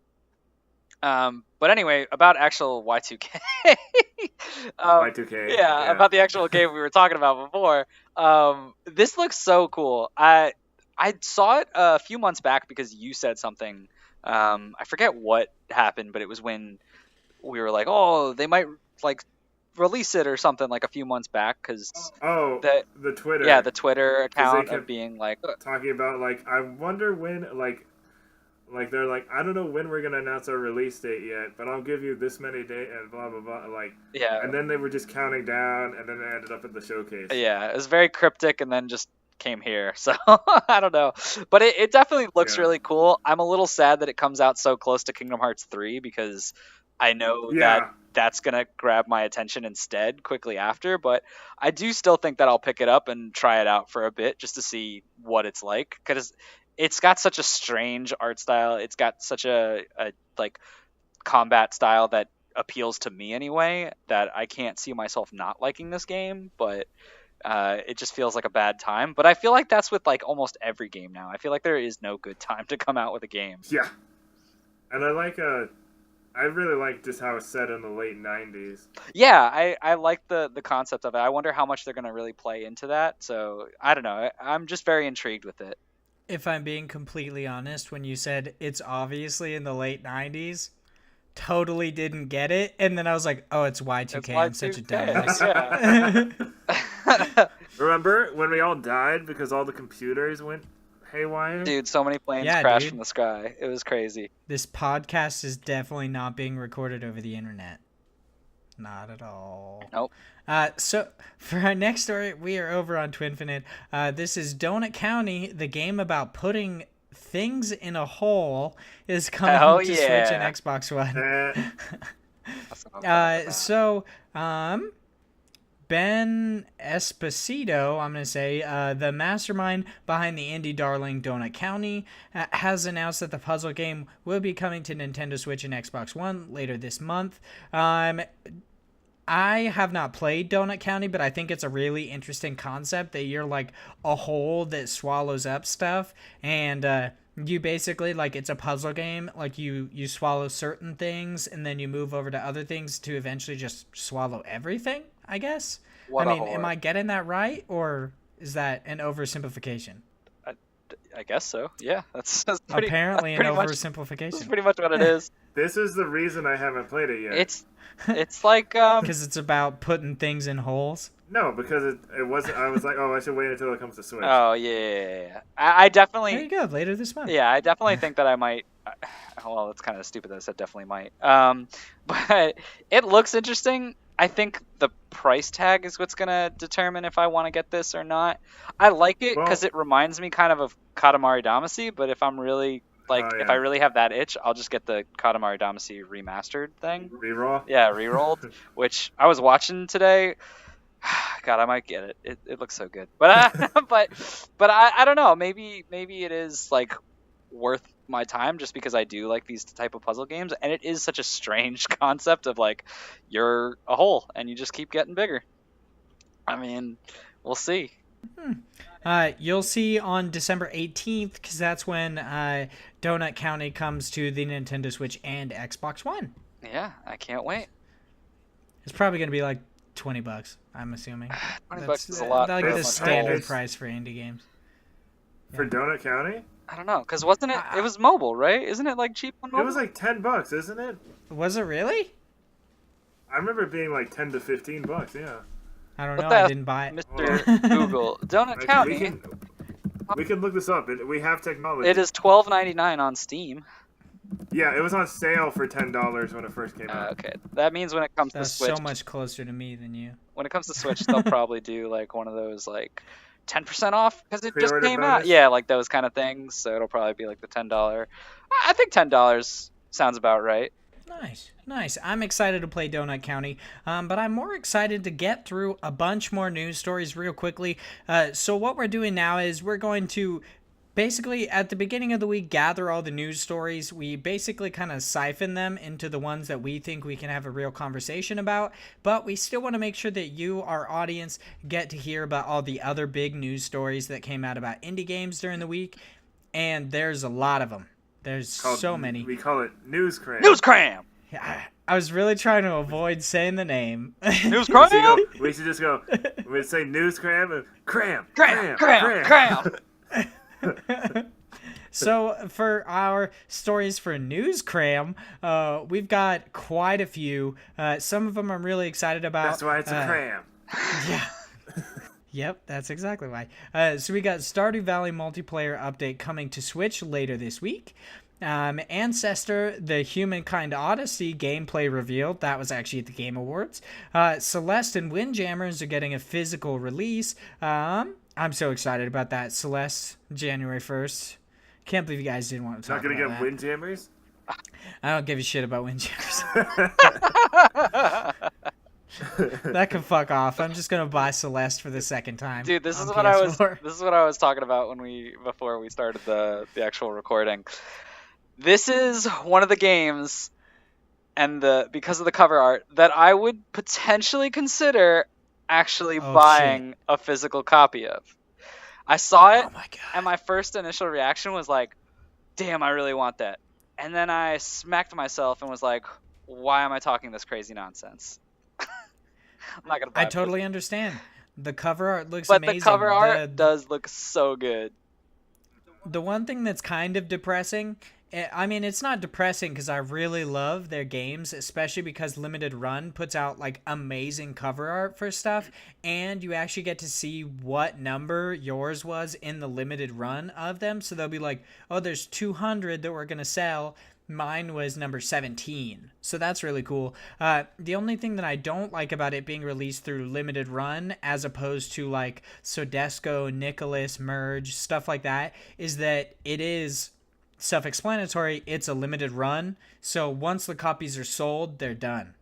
[SPEAKER 2] But anyway, about actual Y2K.
[SPEAKER 3] Y2K.
[SPEAKER 2] Yeah, about the actual game we were talking about before. This looks so cool. I saw it a few months back because you said something. I forget what happened, but it was when we were like, oh, they might like release it or something like a few months back because
[SPEAKER 3] the Twitter.
[SPEAKER 2] yeah, the Twitter account
[SPEAKER 3] kept
[SPEAKER 2] of being like
[SPEAKER 3] talking about like, I wonder when like they're like, I don't know when we're gonna announce our release date yet, but I'll give you this many days and blah blah blah. Like,
[SPEAKER 2] yeah,
[SPEAKER 3] and then they were just counting down, and then they ended up at the showcase.
[SPEAKER 2] yeah, it was very cryptic and then just came here. So I don't know, but it definitely looks really cool. I'm a little sad that it comes out so close to Kingdom Hearts 3 because I know that that's gonna grab my attention instead quickly after. But I do still think that I'll pick it up and try it out for a bit just to see what it's like, because it's got such a strange art style. It's got such a like combat style that appeals to me anyway, that I can't see myself not liking this game. But it just feels like a bad time. But I feel like that's with like almost every game now. I feel like there is no good time to come out with a game.
[SPEAKER 3] Yeah, and I really like just how it's set in the late 90s.
[SPEAKER 2] Yeah, I like the concept of it. I wonder how much they're going to really play into that. So I don't know. I'm just very intrigued with it.
[SPEAKER 1] If I'm being completely honest, when you said it's obviously in the late 90s, totally didn't get it. And then I was like, oh, it's Y2K. I'm such a dumbass.
[SPEAKER 2] Yeah.
[SPEAKER 3] Remember when we all died because all the computers went haywire?
[SPEAKER 2] Dude, so many planes
[SPEAKER 1] Yeah,
[SPEAKER 2] crashed
[SPEAKER 1] dude.
[SPEAKER 2] from the sky. It was crazy.
[SPEAKER 1] This podcast is definitely not being recorded over the internet. Not at all.
[SPEAKER 2] Nope.
[SPEAKER 1] So for our next story, we are over on Twinfinite. This is Donut County, the game about putting things in a hole, is coming
[SPEAKER 2] Hell
[SPEAKER 1] to Switch
[SPEAKER 2] yeah.
[SPEAKER 1] and Xbox One.
[SPEAKER 2] That's what I'm talking about.
[SPEAKER 1] Ben Esposito, I'm going to say, the mastermind behind the indie darling Donut County, has announced that the puzzle game will be coming to Nintendo Switch and Xbox One later this month. I have not played Donut County, but I think it's a really interesting concept that you're like a hole that swallows up stuff, and you basically like it's a puzzle game. Like you swallow certain things, and then you move over to other things to eventually just swallow everything, I guess.
[SPEAKER 2] What
[SPEAKER 1] I
[SPEAKER 2] a
[SPEAKER 1] mean, am
[SPEAKER 2] whore.
[SPEAKER 1] I getting that right, or is that an oversimplification?
[SPEAKER 2] I guess so. Yeah, that's pretty.
[SPEAKER 1] Apparently,
[SPEAKER 2] that's
[SPEAKER 1] an
[SPEAKER 2] pretty much,
[SPEAKER 1] oversimplification.
[SPEAKER 2] that's pretty much what it is.
[SPEAKER 3] This is the reason I haven't played it yet.
[SPEAKER 2] It's like
[SPEAKER 1] Because it's about putting things in holes.
[SPEAKER 3] No, because it wasn't. I was like, oh, I should wait until it comes to Switch.
[SPEAKER 2] Oh yeah. I definitely.
[SPEAKER 1] There you go. Later this month.
[SPEAKER 2] Yeah, I definitely think that I might. Well, it's kind of stupid that I said definitely might. But it looks interesting. I think the price tag is what's gonna determine if I want to get this or not. I like it because it reminds me kind of Katamari Damacy. But if I'm really if I really have that itch, I'll just get the Katamari Damacy remastered thing.
[SPEAKER 3] Reroll.
[SPEAKER 2] Yeah, rerolled. Which I was watching today. God, I might get it. It looks so good. But but I don't know. Maybe it is like worth my time just because I do like these type of puzzle games, and it is such a strange concept of like you're a hole and you just keep getting bigger. I mean, we'll see.
[SPEAKER 1] You'll see on December 18th, because that's when Donut County comes to the Nintendo Switch and Xbox One.
[SPEAKER 2] Yeah, I can't wait.
[SPEAKER 1] It's probably going to be like $20, I'm assuming.
[SPEAKER 2] $20 is a lot.
[SPEAKER 1] Like
[SPEAKER 2] for
[SPEAKER 1] the
[SPEAKER 2] a
[SPEAKER 1] standard
[SPEAKER 3] mobile.
[SPEAKER 1] price for indie games.
[SPEAKER 3] For Donut County?
[SPEAKER 2] I don't know, because wasn't it? It was mobile, right? Isn't it like cheap on mobile?
[SPEAKER 3] It was like $10, isn't it?
[SPEAKER 1] Was it really?
[SPEAKER 3] I remember it being like $10 to $15. Yeah.
[SPEAKER 1] I don't
[SPEAKER 2] What
[SPEAKER 1] know.
[SPEAKER 2] the
[SPEAKER 1] I
[SPEAKER 2] hell,
[SPEAKER 1] didn't buy it.
[SPEAKER 2] Mr. Google. Donut County.
[SPEAKER 3] We can look this up. We have technology.
[SPEAKER 2] It is $12.99 on Steam.
[SPEAKER 3] Yeah, it was on sale for $10 when it first came out.
[SPEAKER 2] Okay, that means when it comes
[SPEAKER 1] That's
[SPEAKER 2] to Switch,
[SPEAKER 1] so much closer to me than you.
[SPEAKER 2] when it comes to Switch, they'll probably do like one of those like 10% off because it just
[SPEAKER 3] Pre-order
[SPEAKER 2] came out.
[SPEAKER 3] bonus?
[SPEAKER 2] Yeah, like those kind of things. So it'll probably be like the $10. I think $10 sounds about right.
[SPEAKER 1] Nice. I'm excited to play Donut County, but I'm more excited to get through a bunch more news stories real quickly. So what we're doing now is we're going to basically at the beginning of the week gather all the news stories. We basically kind of siphon them into the ones that we think we can have a real conversation about, but we still want to make sure that you, our audience, get to hear about all the other big news stories that came out about indie games during the week, and there's a lot of them. There's so many.
[SPEAKER 3] We call it News Cram.
[SPEAKER 2] News Cram!
[SPEAKER 1] I was really trying to avoid saying the name.
[SPEAKER 2] News Cram!
[SPEAKER 3] We should just go. We'd say News Cram and Cram.
[SPEAKER 1] So for our stories for News Cram, we've got quite a few. Some of them I'm really excited about.
[SPEAKER 3] That's why it's a cram.
[SPEAKER 1] Yeah. Yep, that's exactly why. So we got Stardew Valley multiplayer update coming to Switch later this week. Ancestor, the Humankind Odyssey gameplay revealed. That was actually at the Game Awards. Celeste and Windjammers are getting a physical release. I'm so excited about that. Celeste, January 1st. Can't believe you guys didn't want to talk about that.
[SPEAKER 3] Not gonna get Windjammers?
[SPEAKER 1] I don't give a shit about Windjammers. That can fuck off. I'm just gonna buy Celeste for the second time.
[SPEAKER 2] Dude, this is
[SPEAKER 1] on
[SPEAKER 2] what
[SPEAKER 1] PS4.
[SPEAKER 2] this is what I was talking about before we started the actual recording. This is one of the games, and because of the cover art, that I would potentially consider actually buying a physical copy of. I saw it,
[SPEAKER 1] Oh my god.
[SPEAKER 2] and my first initial reaction was like, "Damn, I really want that." And then I smacked myself and was like, "Why am I talking this crazy nonsense?" I'm not gonna buy
[SPEAKER 1] I
[SPEAKER 2] it.
[SPEAKER 1] totally understand. The cover art looks
[SPEAKER 2] But
[SPEAKER 1] amazing.
[SPEAKER 2] the cover art does look so good.
[SPEAKER 1] The one thing that's kind of depressing, I mean, it's not depressing because I really love their games, especially because Limited Run puts out like amazing cover art for stuff, and you actually get to see what number yours was in the limited run of them. So they'll be like, oh, there's 200 that we're going to sell. Mine was number 17. So that's really cool. The only thing that I don't like about it being released through limited run as opposed to like Sodesco, Nicholas, Merge, stuff like that, is that it is self-explanatory. It's a limited run. So once the copies are sold, they're done.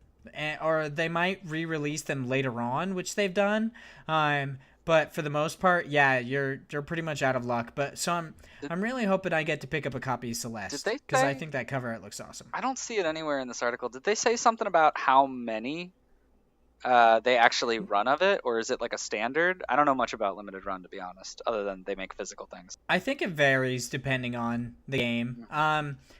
[SPEAKER 1] Or they might re-release them later on, which they've done. But for the most part, yeah, you're pretty much out of luck. But so I'm really hoping I get to pick up a copy of Celeste because I think that cover art looks awesome.
[SPEAKER 2] I don't see it anywhere in this article. Did they say something about how many they actually run of it, or is it like a standard? I don't know much about limited run, to be honest, other than they make physical things.
[SPEAKER 1] I think it varies depending on the game.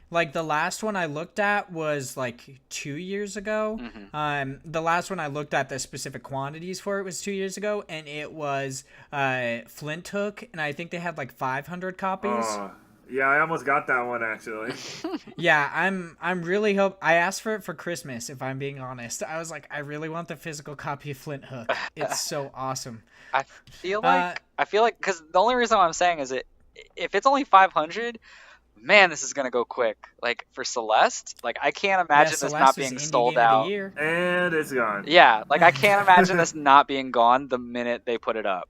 [SPEAKER 1] Like the last one I looked at was like 2 years ago. The last one I looked at the specific quantities for it was 2 years ago, and it was Flint Hook, and I think they had like 500 copies.
[SPEAKER 3] Oh, yeah, I almost got that one actually.
[SPEAKER 1] Yeah, I'm really I asked for it for Christmas, if I'm being honest. I was like, I really want the physical copy of Flint Hook. It's so awesome.
[SPEAKER 2] I feel like because the only reason why I'm saying is if it's only 500, man, this is gonna go quick. Like for Celeste, like I can't imagine this not being sold out.
[SPEAKER 3] And it's gone.
[SPEAKER 2] Yeah, like I can't imagine this not being gone the minute they put it up.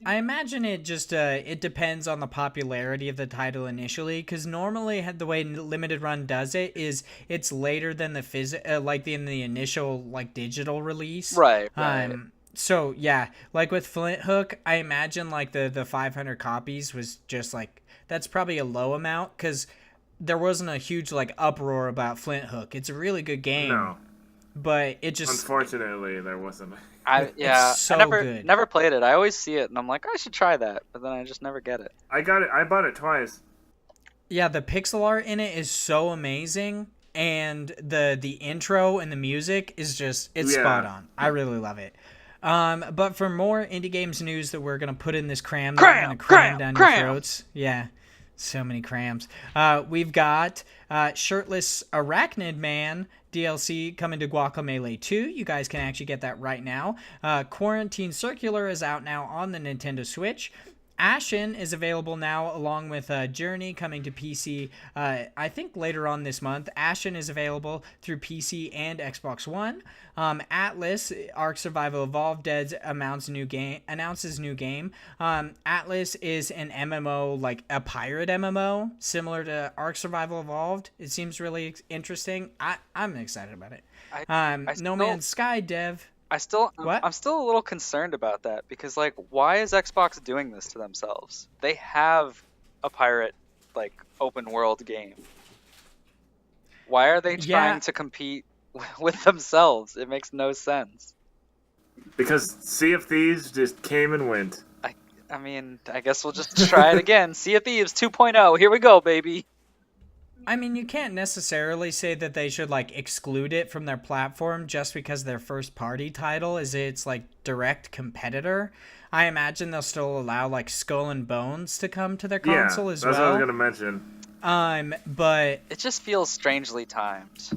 [SPEAKER 1] I imagine it just it depends on the popularity of the title initially, because normally the way limited run does it is it's later than the in the initial like digital release.
[SPEAKER 2] Right.
[SPEAKER 1] So yeah, like with Flint Hook, I imagine like the 500 copies was just like that's probably a low amount because there wasn't a huge like uproar about Flint Hook. It's a really good game.
[SPEAKER 3] No.
[SPEAKER 1] But it just
[SPEAKER 3] unfortunately there wasn't.
[SPEAKER 1] It's so good.
[SPEAKER 2] Never played it. I always see it and I'm like, I should try that, but then I just never get it.
[SPEAKER 3] I bought it twice.
[SPEAKER 1] Yeah, the pixel art in it is so amazing, and the intro and the music is just spot on. I really love it. But for more indie games news that we're gonna put in this cram down your throats. Yeah. So many crams. We've got Shirtless Arachnid Man DLC coming to Guacamelee 2. You guys can actually get that right now. Quarantine Circular is out now on the Nintendo Switch. Ashen is available now along with Journey coming to PC I think later on this month. Ashen is available through PC and Xbox One. Atlas, Ark Survival Evolved Dead announces new game. Atlas is an MMO, like a pirate MMO, similar to Ark Survival Evolved. It seems really interesting. I'm excited about it. No Man's Sky dev.
[SPEAKER 2] I'm still a little concerned about that because like why is Xbox doing this to themselves? They have a pirate like open world game. Why are they trying to compete with themselves? It makes no sense.
[SPEAKER 3] Because Sea of Thieves just came and went.
[SPEAKER 2] I mean, I guess we'll just try it again. Sea of Thieves 2.0. Here we go, baby.
[SPEAKER 1] I mean, you can't necessarily say that they should like exclude it from their platform just because their first party title is its like direct competitor. I imagine they'll still allow like Skull and Bones to come to their console as well.
[SPEAKER 3] That's what I was gonna mention.
[SPEAKER 1] But
[SPEAKER 2] it just feels strangely timed.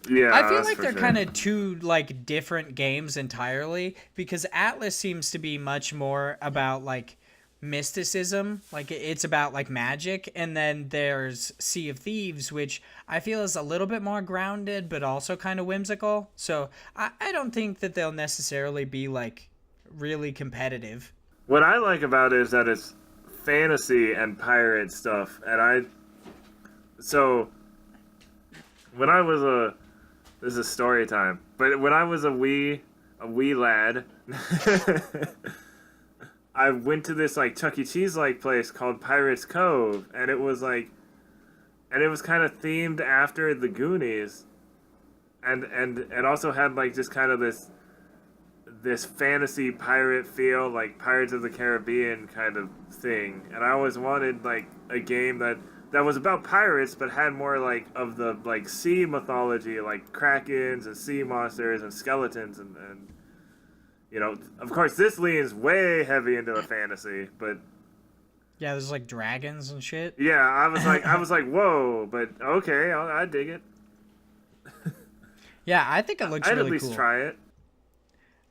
[SPEAKER 3] Yeah,
[SPEAKER 1] I feel like they're kind of two like different games entirely because Atlas seems to be much more about like mysticism, like it's about like magic, and then there's Sea of Thieves, which I feel is a little bit more grounded but also kind of whimsical. So I don't think that they'll necessarily be like really competitive.
[SPEAKER 3] What I like about it is that it's fantasy and pirate stuff, and so when I was this is story time, but when I was a wee lad I went to this like Chuck E. Cheese like place called Pirates Cove, and it was kind of themed after the Goonies, and also had like just kind of this fantasy pirate feel, like Pirates of the Caribbean kind of thing. And I always wanted like a game that was about pirates but had more like of the like sea mythology, like krakens and sea monsters and skeletons and you know, of course, this leans way heavy into a fantasy, but
[SPEAKER 1] yeah, there's like dragons and shit.
[SPEAKER 3] Yeah, I was like, whoa, but okay, I dig it.
[SPEAKER 1] Yeah, I think it looks really cool.
[SPEAKER 3] I'd at least try it.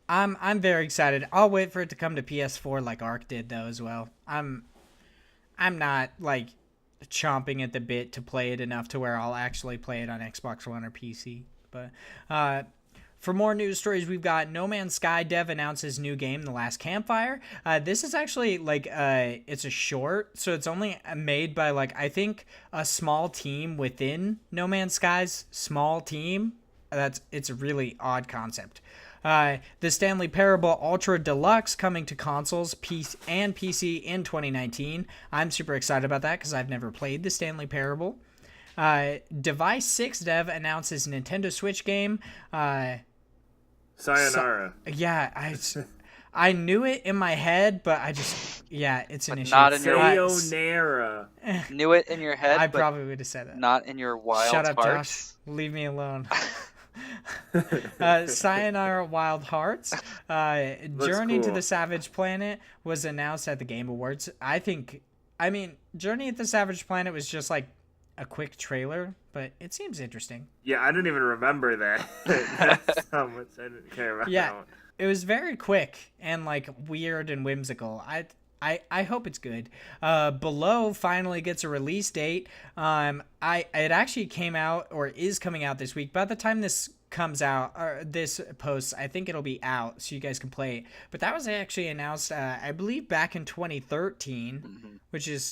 [SPEAKER 1] I'm very excited. I'll wait for it to come to PS4 like Ark did though as well. I'm not like chomping at the bit to play it enough to where I'll actually play it on Xbox One or PC, but for more news stories, we've got No Man's Sky dev announces new game, The Last Campfire. This is actually like it's a short, so it's only made by like I think a small team within No Man's Sky's small team. It's a really odd concept. The Stanley Parable Ultra Deluxe coming to consoles and PC in 2019. I'm super excited about that because I've never played the Stanley Parable. Device 6 dev announces Nintendo Switch game.
[SPEAKER 3] Sayonara.
[SPEAKER 1] I knew it in my head, but it's an
[SPEAKER 2] But
[SPEAKER 1] issue.
[SPEAKER 2] not in your-
[SPEAKER 3] Sayonara.
[SPEAKER 2] Knew it in your head,
[SPEAKER 1] I
[SPEAKER 2] but
[SPEAKER 1] probably would have said that.
[SPEAKER 2] not in your wild
[SPEAKER 1] Shut up,
[SPEAKER 2] hearts.
[SPEAKER 1] Josh. Leave me alone. Sayonara Wild Hearts. Journey to
[SPEAKER 3] cool.
[SPEAKER 1] the Savage Planet was announced at the Game Awards. Journey to the Savage Planet was just like a quick trailer, but it seems interesting.
[SPEAKER 3] Yeah, I didn't even remember that. That's how much I didn't care about that one.
[SPEAKER 1] It was very quick and like weird and whimsical. I hope it's good. Below finally gets a release date. It actually came out or is coming out this week. By the time this comes out or this posts, I think it'll be out so you guys can play it. But that was actually announced, I believe, back in 2013,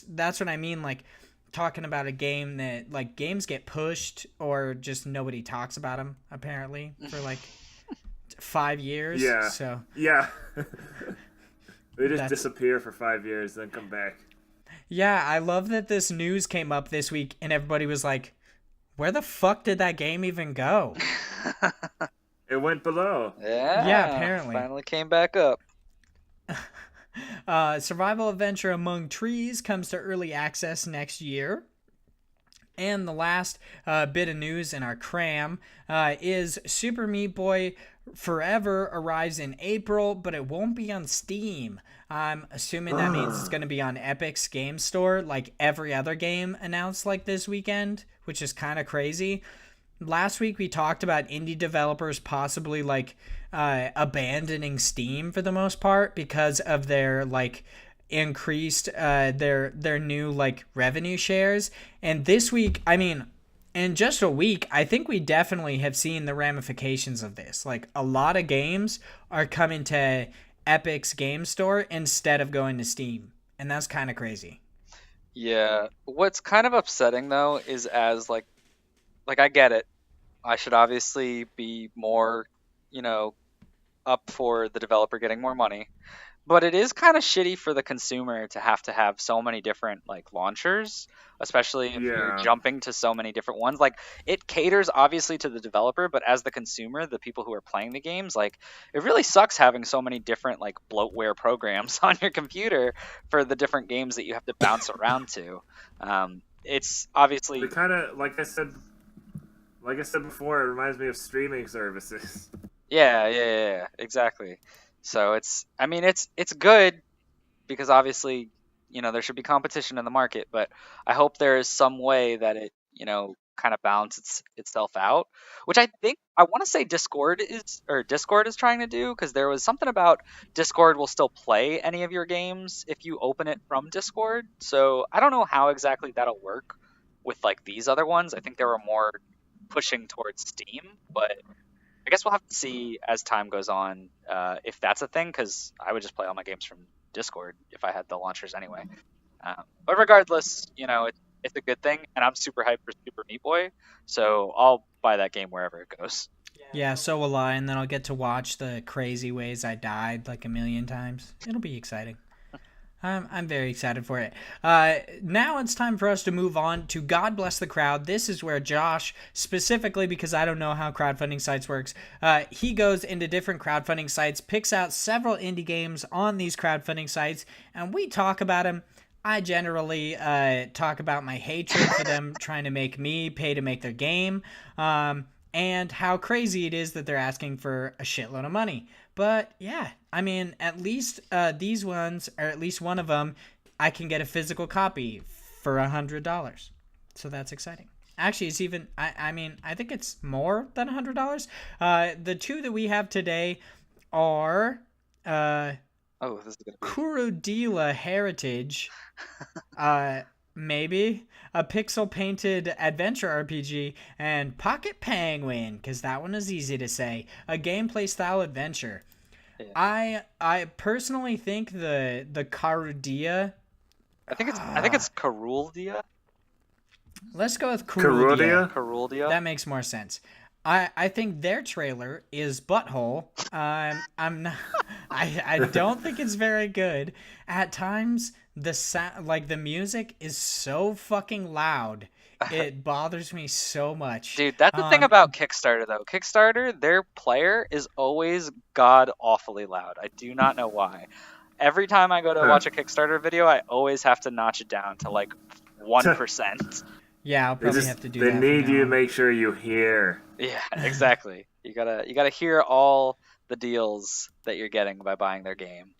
[SPEAKER 1] that's what I mean. Like talking about a game that like games get pushed or just nobody talks about them apparently for like 5 years.
[SPEAKER 3] Yeah.
[SPEAKER 1] So
[SPEAKER 3] yeah. They just disappear for 5 years, then come back.
[SPEAKER 1] Yeah, I love that this news came up this week and everybody was like, where the fuck did that game even go?
[SPEAKER 3] It went below.
[SPEAKER 2] Yeah,
[SPEAKER 1] apparently.
[SPEAKER 2] Finally came back up.
[SPEAKER 1] Survival Adventure Among Trees comes to early access next year. And the last bit of news in our cram is Super Meat Boy Forever arrives in April, but it won't be on Steam. I'm assuming that means it's going to be on Epic's Game Store, like every other game announced like this weekend, which is kind of crazy. Last week we talked about indie developers possibly like abandoning Steam for the most part because of their like increased their new like revenue shares. And this week, in just a week, I think we definitely have seen the ramifications of this. Like a lot of games are coming to Epic's Game Store instead of going to Steam, and that's kind of crazy.
[SPEAKER 2] Yeah. What's kind of upsetting though is as like I get it. I should obviously be more, up for the developer getting more money. But it is kind of shitty for the consumer to have so many different like launchers, especially if you're jumping to so many different ones. Like it caters obviously to the developer, but as the consumer, the people who are playing the games, like it really sucks having so many different like bloatware programs on your computer for the different games that you have to bounce around to. It's obviously
[SPEAKER 3] It kind of like I said before, it reminds me of streaming services.
[SPEAKER 2] Yeah, exactly. So it's good because obviously, there should be competition in the market, but I hope there is some way that it, kind of balances itself out, which I want to say Discord is trying to do, because there was something about Discord will still play any of your games if you open it from Discord. So I don't know how exactly that'll work with like these other ones. I think they were more pushing towards Steam, but I guess we'll have to see as time goes on if that's a thing, because I would just play all my games from Discord if I had the launchers anyway. But regardless, it's a good thing, and I'm super hyped for Super Meat Boy, so I'll buy that game wherever it goes.
[SPEAKER 1] Yeah, so will I, and then I'll get to watch the crazy ways I died like a million times. It'll be exciting. I'm very excited for it. Now it's time for us to move on to God Bless the Crowd. This is where Josh, specifically because I don't know how crowdfunding sites works, he goes into different crowdfunding sites, picks out several indie games on these crowdfunding sites, and we talk about them. I generally talk about my hatred for them trying to make me pay to make their game, and how crazy it is that they're asking for a shitload of money. But yeah, at least these ones, or at least one of them, I can get a physical copy for $100. So that's exciting. Actually, it's even, I think it's more than $100. The two that we have today are
[SPEAKER 2] this is gonna be...
[SPEAKER 1] Kurudila Heritage, maybe a pixel painted adventure RPG, and Pocket Penguin, because that one is easy to say, a gameplay style adventure. Yeah. I personally think the Karudia,
[SPEAKER 2] I think it's Karuldia.
[SPEAKER 1] Let's go with Karuldia.
[SPEAKER 2] Karuldia.
[SPEAKER 1] That makes more sense. I think their trailer is butthole. I'm not. I don't think it's very good. At times, the music is so fucking loud. It bothers me so much.
[SPEAKER 2] Dude, that's the thing about Kickstarter, though. Kickstarter, their player is always god awfully loud. I do not know why. Every time I go to watch a Kickstarter video, I always have to notch it down to like 1%.
[SPEAKER 1] Yeah, I'll probably have to do
[SPEAKER 3] they
[SPEAKER 1] that.
[SPEAKER 3] They need you to make sure you hear.
[SPEAKER 2] Yeah, exactly. You gotta hear all the deals that you're getting by buying their game.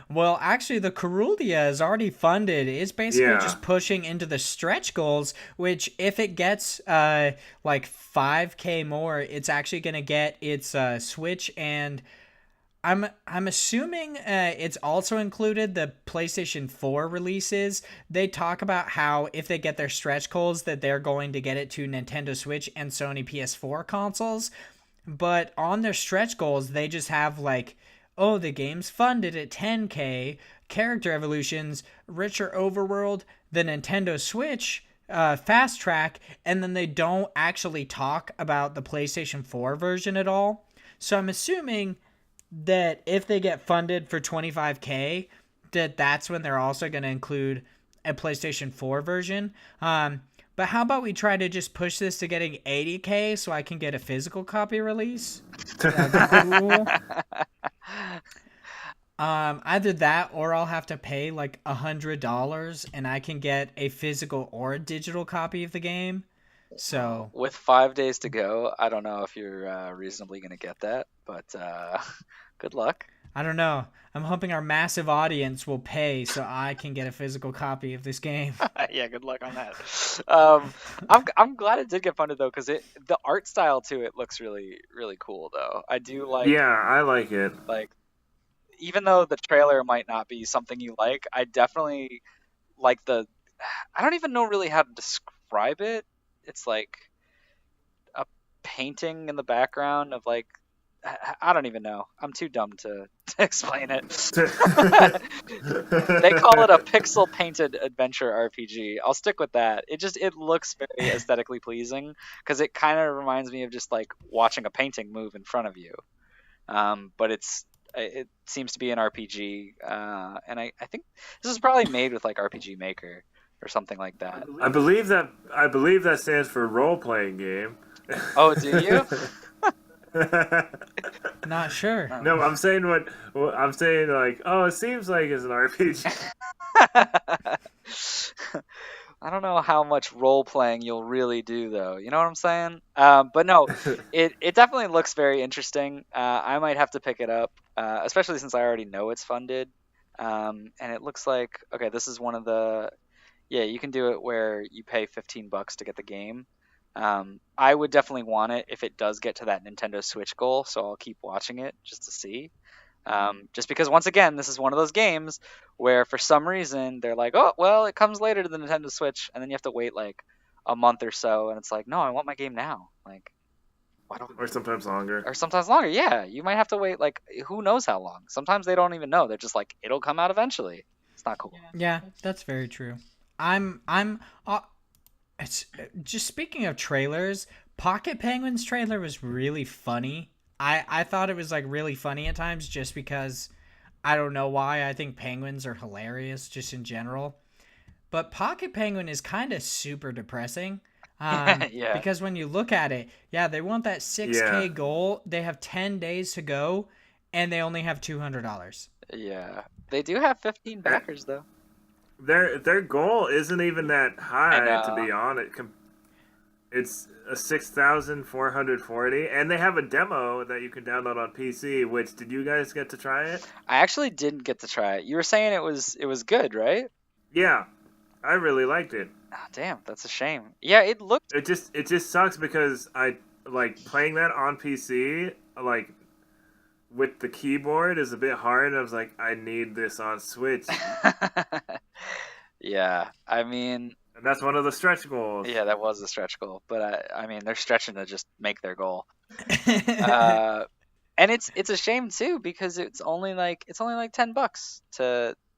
[SPEAKER 1] Well, actually, the Coruldia is already funded. It's basically just pushing into the stretch goals, which if it gets like 5K more, it's actually going to get its Switch, and I'm assuming it's also included the PlayStation 4 releases. They talk about how if they get their stretch goals, that they're going to get it to Nintendo Switch and Sony PS4 consoles. But on their stretch goals, they just have like, oh, the game's funded at 10K, character evolutions, richer overworld, the Nintendo Switch, fast track, and then they don't actually talk about the PlayStation 4 version at all. So I'm assuming that if they get funded for 25K, that's when they're also going to include a PlayStation 4 version. But how about we try to just push this to getting 80K so I can get a physical copy release? That'd be cool. Either that or I'll have to pay like $100 and I can get a physical or a digital copy of the game. So
[SPEAKER 2] with 5 days to go, I don't know if you're reasonably going to get that, but good luck.
[SPEAKER 1] I don't know. I'm hoping our massive audience will pay so I can get a physical copy of this game.
[SPEAKER 2] Yeah, good luck on that. I'm glad it did get funded though, because the art style to it looks really really cool though. I do like.
[SPEAKER 3] Yeah, I like it.
[SPEAKER 2] Like, even though the trailer might not be something you like, I definitely like the. I don't even know really how to describe it. It's like a painting in the background of like. I don't even know. I'm too dumb to explain it. They call it a pixel painted adventure RPG. I'll stick with that. It looks very aesthetically pleasing because it kind of reminds me of just like watching a painting move in front of you. But it seems to be an RPG, and I think this is probably made with like RPG Maker or something like that.
[SPEAKER 3] I believe that stands for role playing game.
[SPEAKER 2] Oh, do you?
[SPEAKER 1] Not sure.
[SPEAKER 3] No, I'm saying I'm saying like, oh, it seems like it's an RPG.
[SPEAKER 2] I don't know how much role playing you'll really do though. You know what I'm saying? But no, it definitely looks very interesting. I might have to pick it up, especially since I already know it's funded. And it looks like okay, this is one of the you can do it where you pay $15 to get the game. I would definitely want it if it does get to that Nintendo Switch goal, so I'll keep watching it just to see. Just because, once again, this is one of those games where for some reason they're like, oh, well, it comes later to the Nintendo Switch, and then you have to wait like a month or so, and it's like, no, I want my game now. Like, why don't?
[SPEAKER 3] Or sometimes longer.
[SPEAKER 2] Or sometimes longer, yeah. You might have to wait like who knows how long. Sometimes they don't even know. They're just like, it'll come out eventually. It's not cool.
[SPEAKER 1] Yeah, that's very true. It's just speaking of trailers, Pocket Penguin's trailer was really funny. I thought it was like really funny at times just because I don't know why. I think penguins are hilarious just in general. But Pocket Penguin is kind of super depressing.
[SPEAKER 2] Yeah.
[SPEAKER 1] Because when you look at it, they want that 6K goal. They have 10 days to go and they only have $200.
[SPEAKER 2] Yeah. They do have 15 backers though.
[SPEAKER 3] Their goal isn't even that high, to be honest. It's a 6,440, and they have a demo that you can download on PC. Which, did you guys get to try it?
[SPEAKER 2] I actually didn't get to try it. You were saying it was good, right?
[SPEAKER 3] Yeah, I really liked it.
[SPEAKER 2] Oh, damn, that's a shame. Yeah, it looked.
[SPEAKER 3] It just sucks because I like playing that on PC. Like, with the keyboard is a bit hard. I was like, I need this on Switch.
[SPEAKER 2] Yeah, I mean...
[SPEAKER 3] And that's one of the stretch goals.
[SPEAKER 2] Yeah, that was a stretch goal. But, I mean, they're stretching to just make their goal. And it's a shame, too, because it's only like $10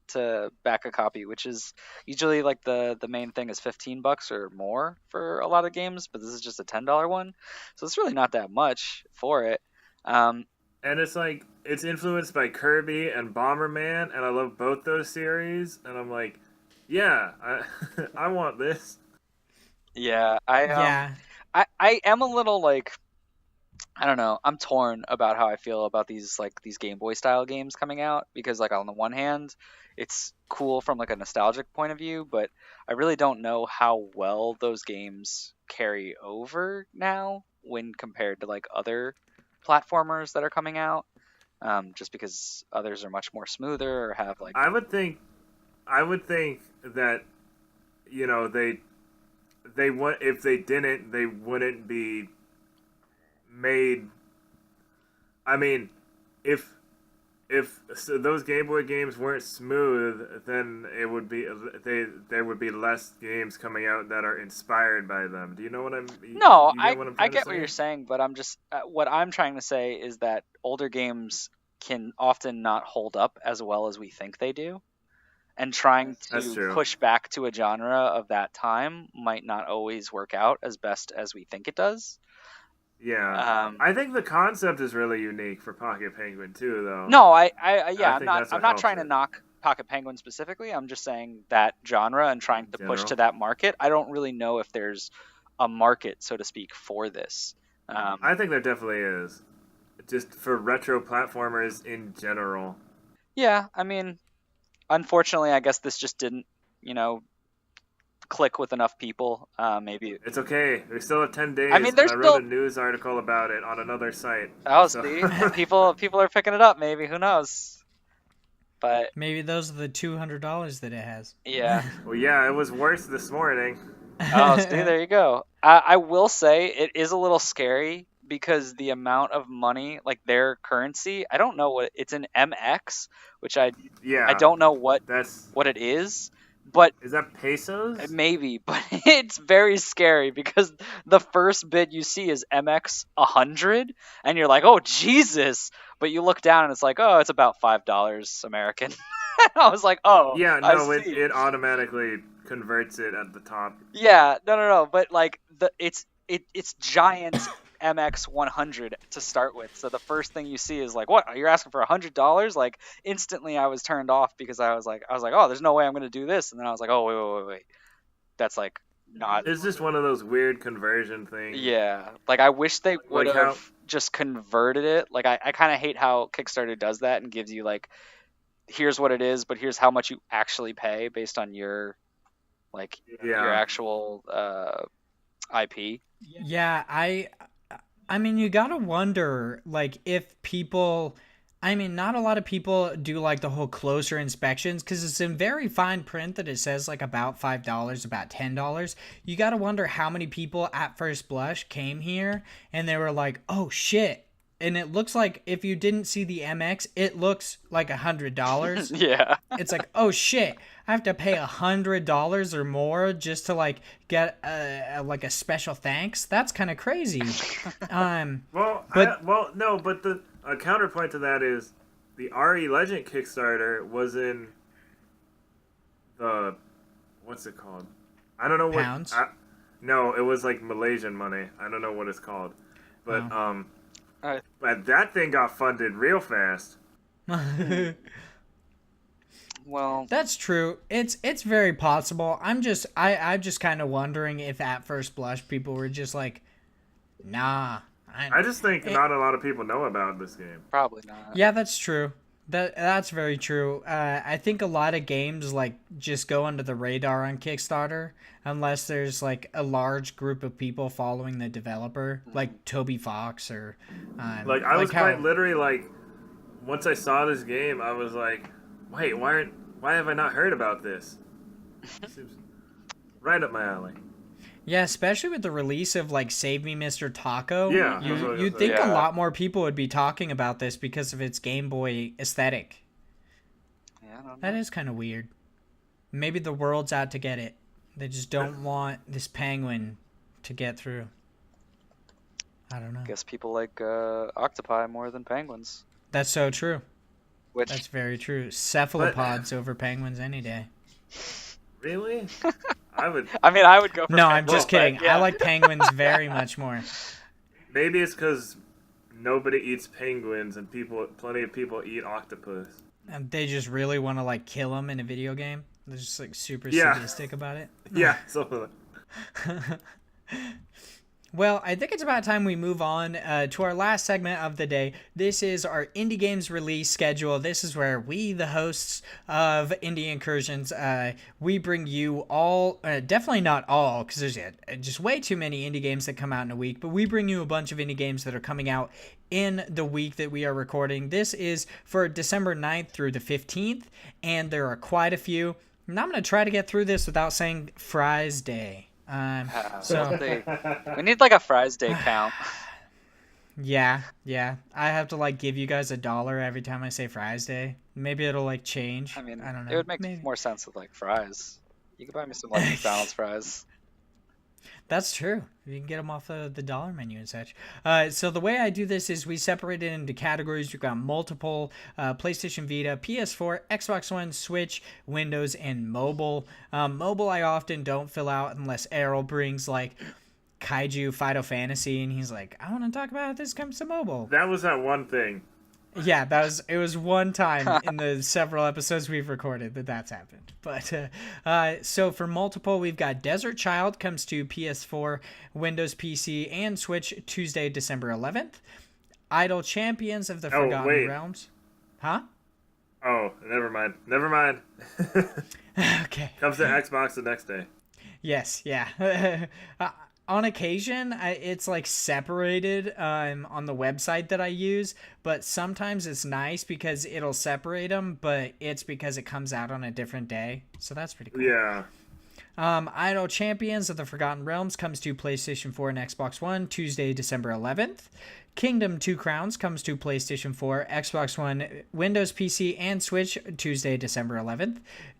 [SPEAKER 2] to back a copy, which is usually like the main thing is $15 or more for a lot of games, but this is just a $10 one. So it's really not that much for it.
[SPEAKER 3] And it's like, it's influenced by Kirby and Bomberman, and I love both those series, and I'm like, yeah, I want this.
[SPEAKER 2] Yeah,
[SPEAKER 1] Yeah.
[SPEAKER 2] I am a little like, I don't know. I'm torn about how I feel about these Game Boy style games coming out, because like on the one hand, it's cool from like a nostalgic point of view, but I really don't know how well those games carry over now when compared to like other platformers that are coming out. Just because others are much more smoother or have like,
[SPEAKER 3] I would think, I would think that they would, if they didn't, they wouldn't be made. I mean, if those Game Boy games weren't smooth, then it would be there would be less games coming out that are inspired by them. Do you know what I'm?
[SPEAKER 2] no,
[SPEAKER 3] You get what I'm
[SPEAKER 2] I
[SPEAKER 3] trying to
[SPEAKER 2] get what you're
[SPEAKER 3] say?
[SPEAKER 2] saying, but I'm just what I'm trying to say is that older games can often not hold up as well as we think they do, and trying
[SPEAKER 3] That's
[SPEAKER 2] to
[SPEAKER 3] true.
[SPEAKER 2] push back to a genre of that time might not always work out as best as we think it does.
[SPEAKER 3] Yeah,
[SPEAKER 2] Um,
[SPEAKER 3] I think the concept is really unique for Pocket Penguin too, though.
[SPEAKER 2] no,
[SPEAKER 3] I
[SPEAKER 2] yeah,
[SPEAKER 3] think that's
[SPEAKER 2] I'm
[SPEAKER 3] what
[SPEAKER 2] not
[SPEAKER 3] helps
[SPEAKER 2] trying to
[SPEAKER 3] it
[SPEAKER 2] knock Pocket Penguin specifically. I'm just saying that genre and trying
[SPEAKER 3] in
[SPEAKER 2] to push to
[SPEAKER 3] general.
[SPEAKER 2] that market. I don't really know if there's a market, so to speak, for this.
[SPEAKER 3] I think there definitely is, just for retro platformers in general.
[SPEAKER 2] Yeah, I mean, unfortunately, I guess this just didn't, you know, click with enough people. Maybe.
[SPEAKER 3] It's okay. We still have 10
[SPEAKER 2] I mean,
[SPEAKER 3] days, and
[SPEAKER 2] there's
[SPEAKER 3] I wrote a
[SPEAKER 2] still.
[SPEAKER 3] news article about it on another site.
[SPEAKER 2] Oh,
[SPEAKER 3] So,
[SPEAKER 2] see, people are picking it up. Maybe, who knows? But
[SPEAKER 1] Maybe those are the $200 that it has.
[SPEAKER 2] yeah.
[SPEAKER 3] well, yeah, it was worse this morning.
[SPEAKER 2] Oh, see, there you go. I will say it is a little scary because the amount of money, like their currency, I don't know what it's in MX, which I
[SPEAKER 3] Yeah,
[SPEAKER 2] don't know what
[SPEAKER 3] that's.
[SPEAKER 2] it is, but
[SPEAKER 3] Is that pesos?
[SPEAKER 2] maybe, but it's very scary because the first bid you see is MX 100, and you're like, oh Jesus! But you look down and it's like, oh, it's about $5 American. I was like, oh,
[SPEAKER 3] Yeah,
[SPEAKER 2] I
[SPEAKER 3] no,
[SPEAKER 2] see.
[SPEAKER 3] it automatically converts it at the top.
[SPEAKER 2] Yeah, no, but like it's giant MX 100 to start with. So the first thing you see is like, what? You're asking for $100? Like instantly, I was turned off because I was like, oh, there's no way I'm gonna do this. And then I was like, oh, wait. That's like not.
[SPEAKER 3] It's just one of those weird conversion things.
[SPEAKER 2] Yeah, like I wish they would
[SPEAKER 3] Like
[SPEAKER 2] have
[SPEAKER 3] how.
[SPEAKER 2] just converted it. Like I kind of hate how Kickstarter does that and gives you like, here's what it is, but here's how much you actually pay based on your like your
[SPEAKER 3] Yeah.
[SPEAKER 2] actual IP.
[SPEAKER 1] Yeah, I mean, you gotta wonder, like, if people, I mean, not a lot of people do like the whole closer inspections because it's in very fine print that it says like about $5, about $10. You gotta wonder how many people at first blush came here and they were like, oh shit. And it looks like if you didn't see the MX, it looks like $100.
[SPEAKER 2] Yeah.
[SPEAKER 1] It's like, oh shit, I have to pay $100 or more just to like get like a special thanks. That's kind of crazy.
[SPEAKER 3] Well,
[SPEAKER 1] But
[SPEAKER 3] no, but the a counterpoint to that is the RE Legend Kickstarter was in the what's it called? I don't know what.
[SPEAKER 1] pounds.
[SPEAKER 3] No, it was like Malaysian money. I don't know what it's called, but
[SPEAKER 1] Oh.
[SPEAKER 3] but that thing got funded real fast.
[SPEAKER 2] Well,
[SPEAKER 1] That's true. It's very possible. I'm just kind of wondering if at first blush people were just like, nah.
[SPEAKER 3] I just think
[SPEAKER 1] It-
[SPEAKER 3] not a lot of people know about this game.
[SPEAKER 2] probably not.
[SPEAKER 1] Yeah, that's true. That's very true. I think a lot of games like just go under the radar on Kickstarter unless there's like a large group of people following the developer, like Toby Fox or
[SPEAKER 3] Like I was
[SPEAKER 1] how
[SPEAKER 3] quite literally like, once I saw this game, I was like, wait, why have I not heard about this? Seems right up my alley.
[SPEAKER 1] yeah, especially with the release of like Save Me Mr. Taco.
[SPEAKER 3] Yeah, that's what I was
[SPEAKER 1] You'd
[SPEAKER 3] gonna
[SPEAKER 1] think
[SPEAKER 2] say.
[SPEAKER 1] a
[SPEAKER 2] Yeah.
[SPEAKER 1] lot more people would be talking about this because of its Game Boy aesthetic.
[SPEAKER 2] Yeah, I don't
[SPEAKER 1] That
[SPEAKER 2] know.
[SPEAKER 1] is kind of weird. Maybe the world's out to get it. They just don't want this penguin to get through. I don't know.
[SPEAKER 2] Guess people like octopi more than penguins.
[SPEAKER 1] That's so true.
[SPEAKER 2] Which
[SPEAKER 1] That's very true. Cephalopods over penguins any day.
[SPEAKER 3] Really? I would.
[SPEAKER 2] I mean, I would go for
[SPEAKER 1] No, I'm just
[SPEAKER 2] penguins,
[SPEAKER 1] kidding.
[SPEAKER 2] but yeah.
[SPEAKER 1] I like penguins very much more.
[SPEAKER 3] Maybe it's because nobody eats penguins and plenty of people eat octopus.
[SPEAKER 1] And they just really want to like kill them in a video game. They're just like super
[SPEAKER 3] Yeah.
[SPEAKER 1] sadistic about it.
[SPEAKER 3] Yeah, something like.
[SPEAKER 1] Well, I think it's about time we move on to our last segment of the day. This is our indie games release schedule. This is where we, the hosts of Indie Incursions, we bring you all, definitely not all, because there's just way too many indie games that come out in a week, but we bring you a bunch of indie games that are coming out in the week that we are recording. This is for December 9th through the 15th, and there are quite a few. And I'm going to try to get through this without saying Fries Day.
[SPEAKER 2] We need like a Fries Day count.
[SPEAKER 1] Yeah. I have to like give you guys $1 every time I say Fries Day. Maybe it'll like change.
[SPEAKER 2] I mean,
[SPEAKER 1] I don't know.
[SPEAKER 2] it would make
[SPEAKER 1] Maybe.
[SPEAKER 2] more sense with like fries. You could buy me some like McDonald's fries.
[SPEAKER 1] That's true. You can get them off the dollar menu and such. So the way I do this is we separate it into categories. We've got multiple: PlayStation Vita, PS4, Xbox One, Switch, Windows, and mobile. Mobile I often don't fill out unless Errol brings like Kaiju Fido Fantasy, and he's like, I want to talk about this comes to mobile.
[SPEAKER 3] That was that one thing.
[SPEAKER 1] Yeah, it was one time in the several episodes we've recorded that's happened. But so for multiple, we've got Desert Child comes to PS4, Windows PC, and Switch Tuesday, December 11th. Idle Champions of the Forgotten Realms. Huh?
[SPEAKER 3] Oh, never mind.
[SPEAKER 1] Okay.
[SPEAKER 3] Comes to Xbox the next day.
[SPEAKER 1] Yes, yeah. On occasion, it's like separated on the website that I use, but sometimes it's nice because it'll separate them, but it's because it comes out on a different day. So that's pretty cool.
[SPEAKER 3] Yeah.
[SPEAKER 1] Idle Champions of the Forgotten Realms comes to PlayStation 4 and Xbox One Tuesday, December 11th. Kingdom 2 Crowns comes to PlayStation 4, Xbox One, Windows PC, and Switch Tuesday, December 11th.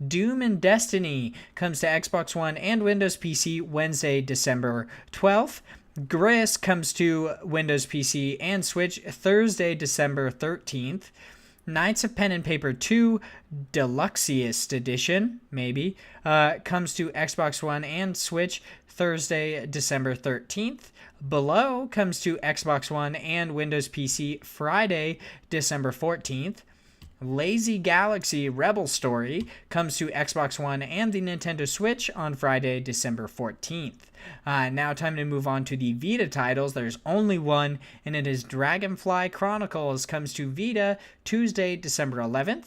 [SPEAKER 1] Doom and Destiny comes to Xbox One and Windows PC Wednesday, December 12th. Gris comes to Windows PC and Switch Thursday, December 13th. Knights of Pen and Paper 2 Deluxeist Edition, maybe, comes to Xbox One and Switch Thursday, December 13th. Below comes to Xbox One and Windows PC Friday, December 14th. Lazy Galaxy Rebel Story comes to Xbox One and the Nintendo Switch on Friday, December 14th. Now time to move on to the Vita titles. There's only one, and it is Dragonfly Chronicles comes to Vita Tuesday, December 11th.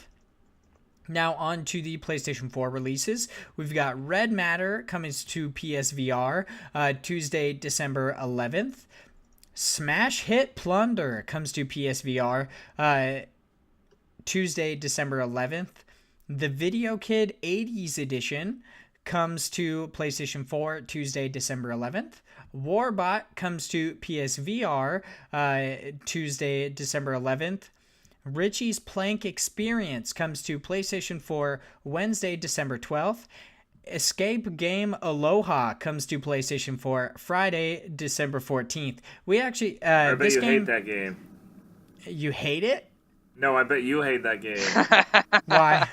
[SPEAKER 1] Now on to the PlayStation 4 releases. We've got Red Matter coming to PSVR Tuesday, December 11th. Smash Hit Plunder comes to PSVR Tuesday, December 11th. The Video Kid 80s Edition comes to PlayStation 4 Tuesday, December 11th. Warbot comes to PSVR Tuesday, December 11th. Richie's Plank Experience comes to PlayStation 4 Wednesday, December 12th. Escape Game Aloha comes to PlayStation 4 Friday, December 14th. We actually
[SPEAKER 3] I bet you hate that game.
[SPEAKER 1] You hate it?
[SPEAKER 3] No, I bet you hate that game.
[SPEAKER 1] Why?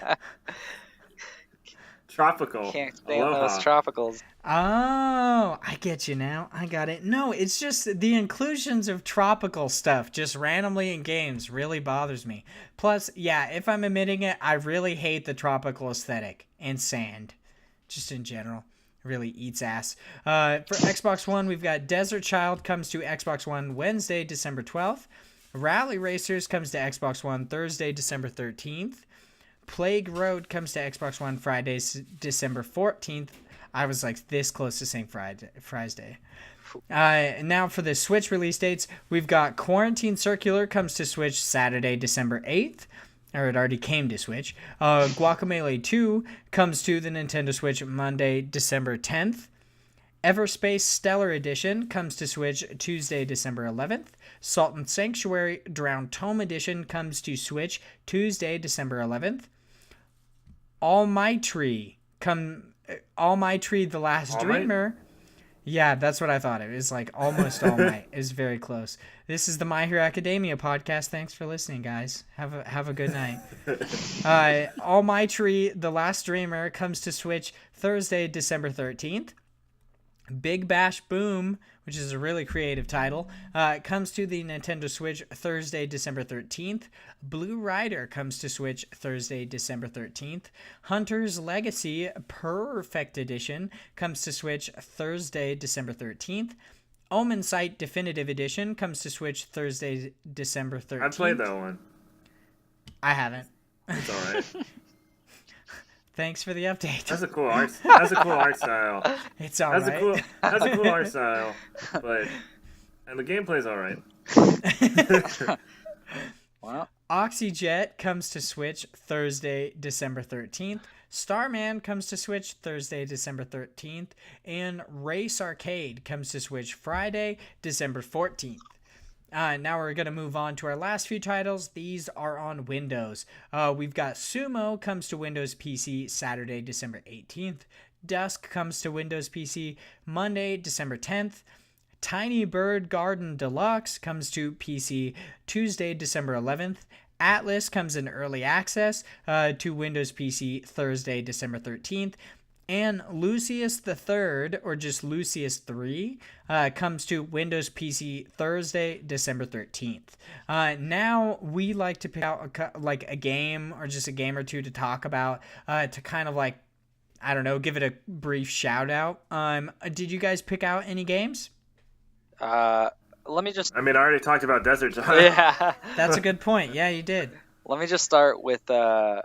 [SPEAKER 3] Tropical.
[SPEAKER 2] Can't stand
[SPEAKER 3] Aloha.
[SPEAKER 2] those tropicals.
[SPEAKER 1] Oh, I get you now. I got it. No, it's just the inclusions of tropical stuff just randomly in games really bothers me. Plus, yeah, if I'm admitting it, I really hate the tropical aesthetic and sand. Just in general. Really eats ass. For Xbox One, we've got Desert Child comes to Xbox One Wednesday, December 12th. Rally Racers comes to Xbox One Thursday, December 13th. Plague Road comes to Xbox One Friday, December 14th. I was like this close to saying Fries Day. Now for the Switch release dates, we've got Quarantine Circular comes to Switch Saturday, December 8th. Or it already came to Switch. Guacamelee 2 comes to the Nintendo Switch Monday, December 10th. Everspace Stellar Edition comes to Switch Tuesday, December 11th. Salt and Sanctuary Drowned Tome Edition comes to Switch Tuesday, December 11th. All My Tree The Last Dreamer. Yeah, that's what I thought. It was like almost All Might. It was very close. This is the My Hero Academia podcast. Thanks for listening, guys. Have a good night. All My Tree The Last Dreamer comes to Switch Thursday, December 13th. Big Bash Boom, which is a really creative title, comes to the Nintendo Switch Thursday, December 13th. Blue Rider comes to Switch Thursday, December 13th. Hunter's Legacy Perfect Edition comes to Switch Thursday, December 13th. Omen Sight Definitive Edition comes to Switch Thursday, December 13th.
[SPEAKER 3] I played that one.
[SPEAKER 1] I haven't.
[SPEAKER 3] It's all right.
[SPEAKER 1] Thanks for the update.
[SPEAKER 3] That's a cool art. That's a cool art style.
[SPEAKER 1] It's all right.
[SPEAKER 3] That's a cool art style, and the gameplay's all right.
[SPEAKER 2] Wow.
[SPEAKER 1] Oxyjet comes to Switch Thursday, December 13th. Starman comes to Switch Thursday, December 13th. And Race Arcade comes to Switch Friday, December 14th. Now we're going to move on to our last few titles. These are on Windows. We've got Sumo comes to Windows PC Saturday, December 18th. Dusk comes to Windows PC Monday, December 10th. Tiny Bird Garden Deluxe comes to PC Tuesday, December 11th. Atlas comes in early access to Windows PC Thursday, December 13th. And Lucius the Third, or just Lucius 3, comes to Windows PC Thursday, December 13th. Now we like to pick out a game or just a game or two to talk about to kind of like, I don't know, give it a brief shout out. Did you guys pick out any games?
[SPEAKER 2] Let me just.
[SPEAKER 3] I mean, I already talked about Desert Child.
[SPEAKER 2] Yeah.
[SPEAKER 1] That's a good point. Yeah, you did.
[SPEAKER 2] Let me just start with. I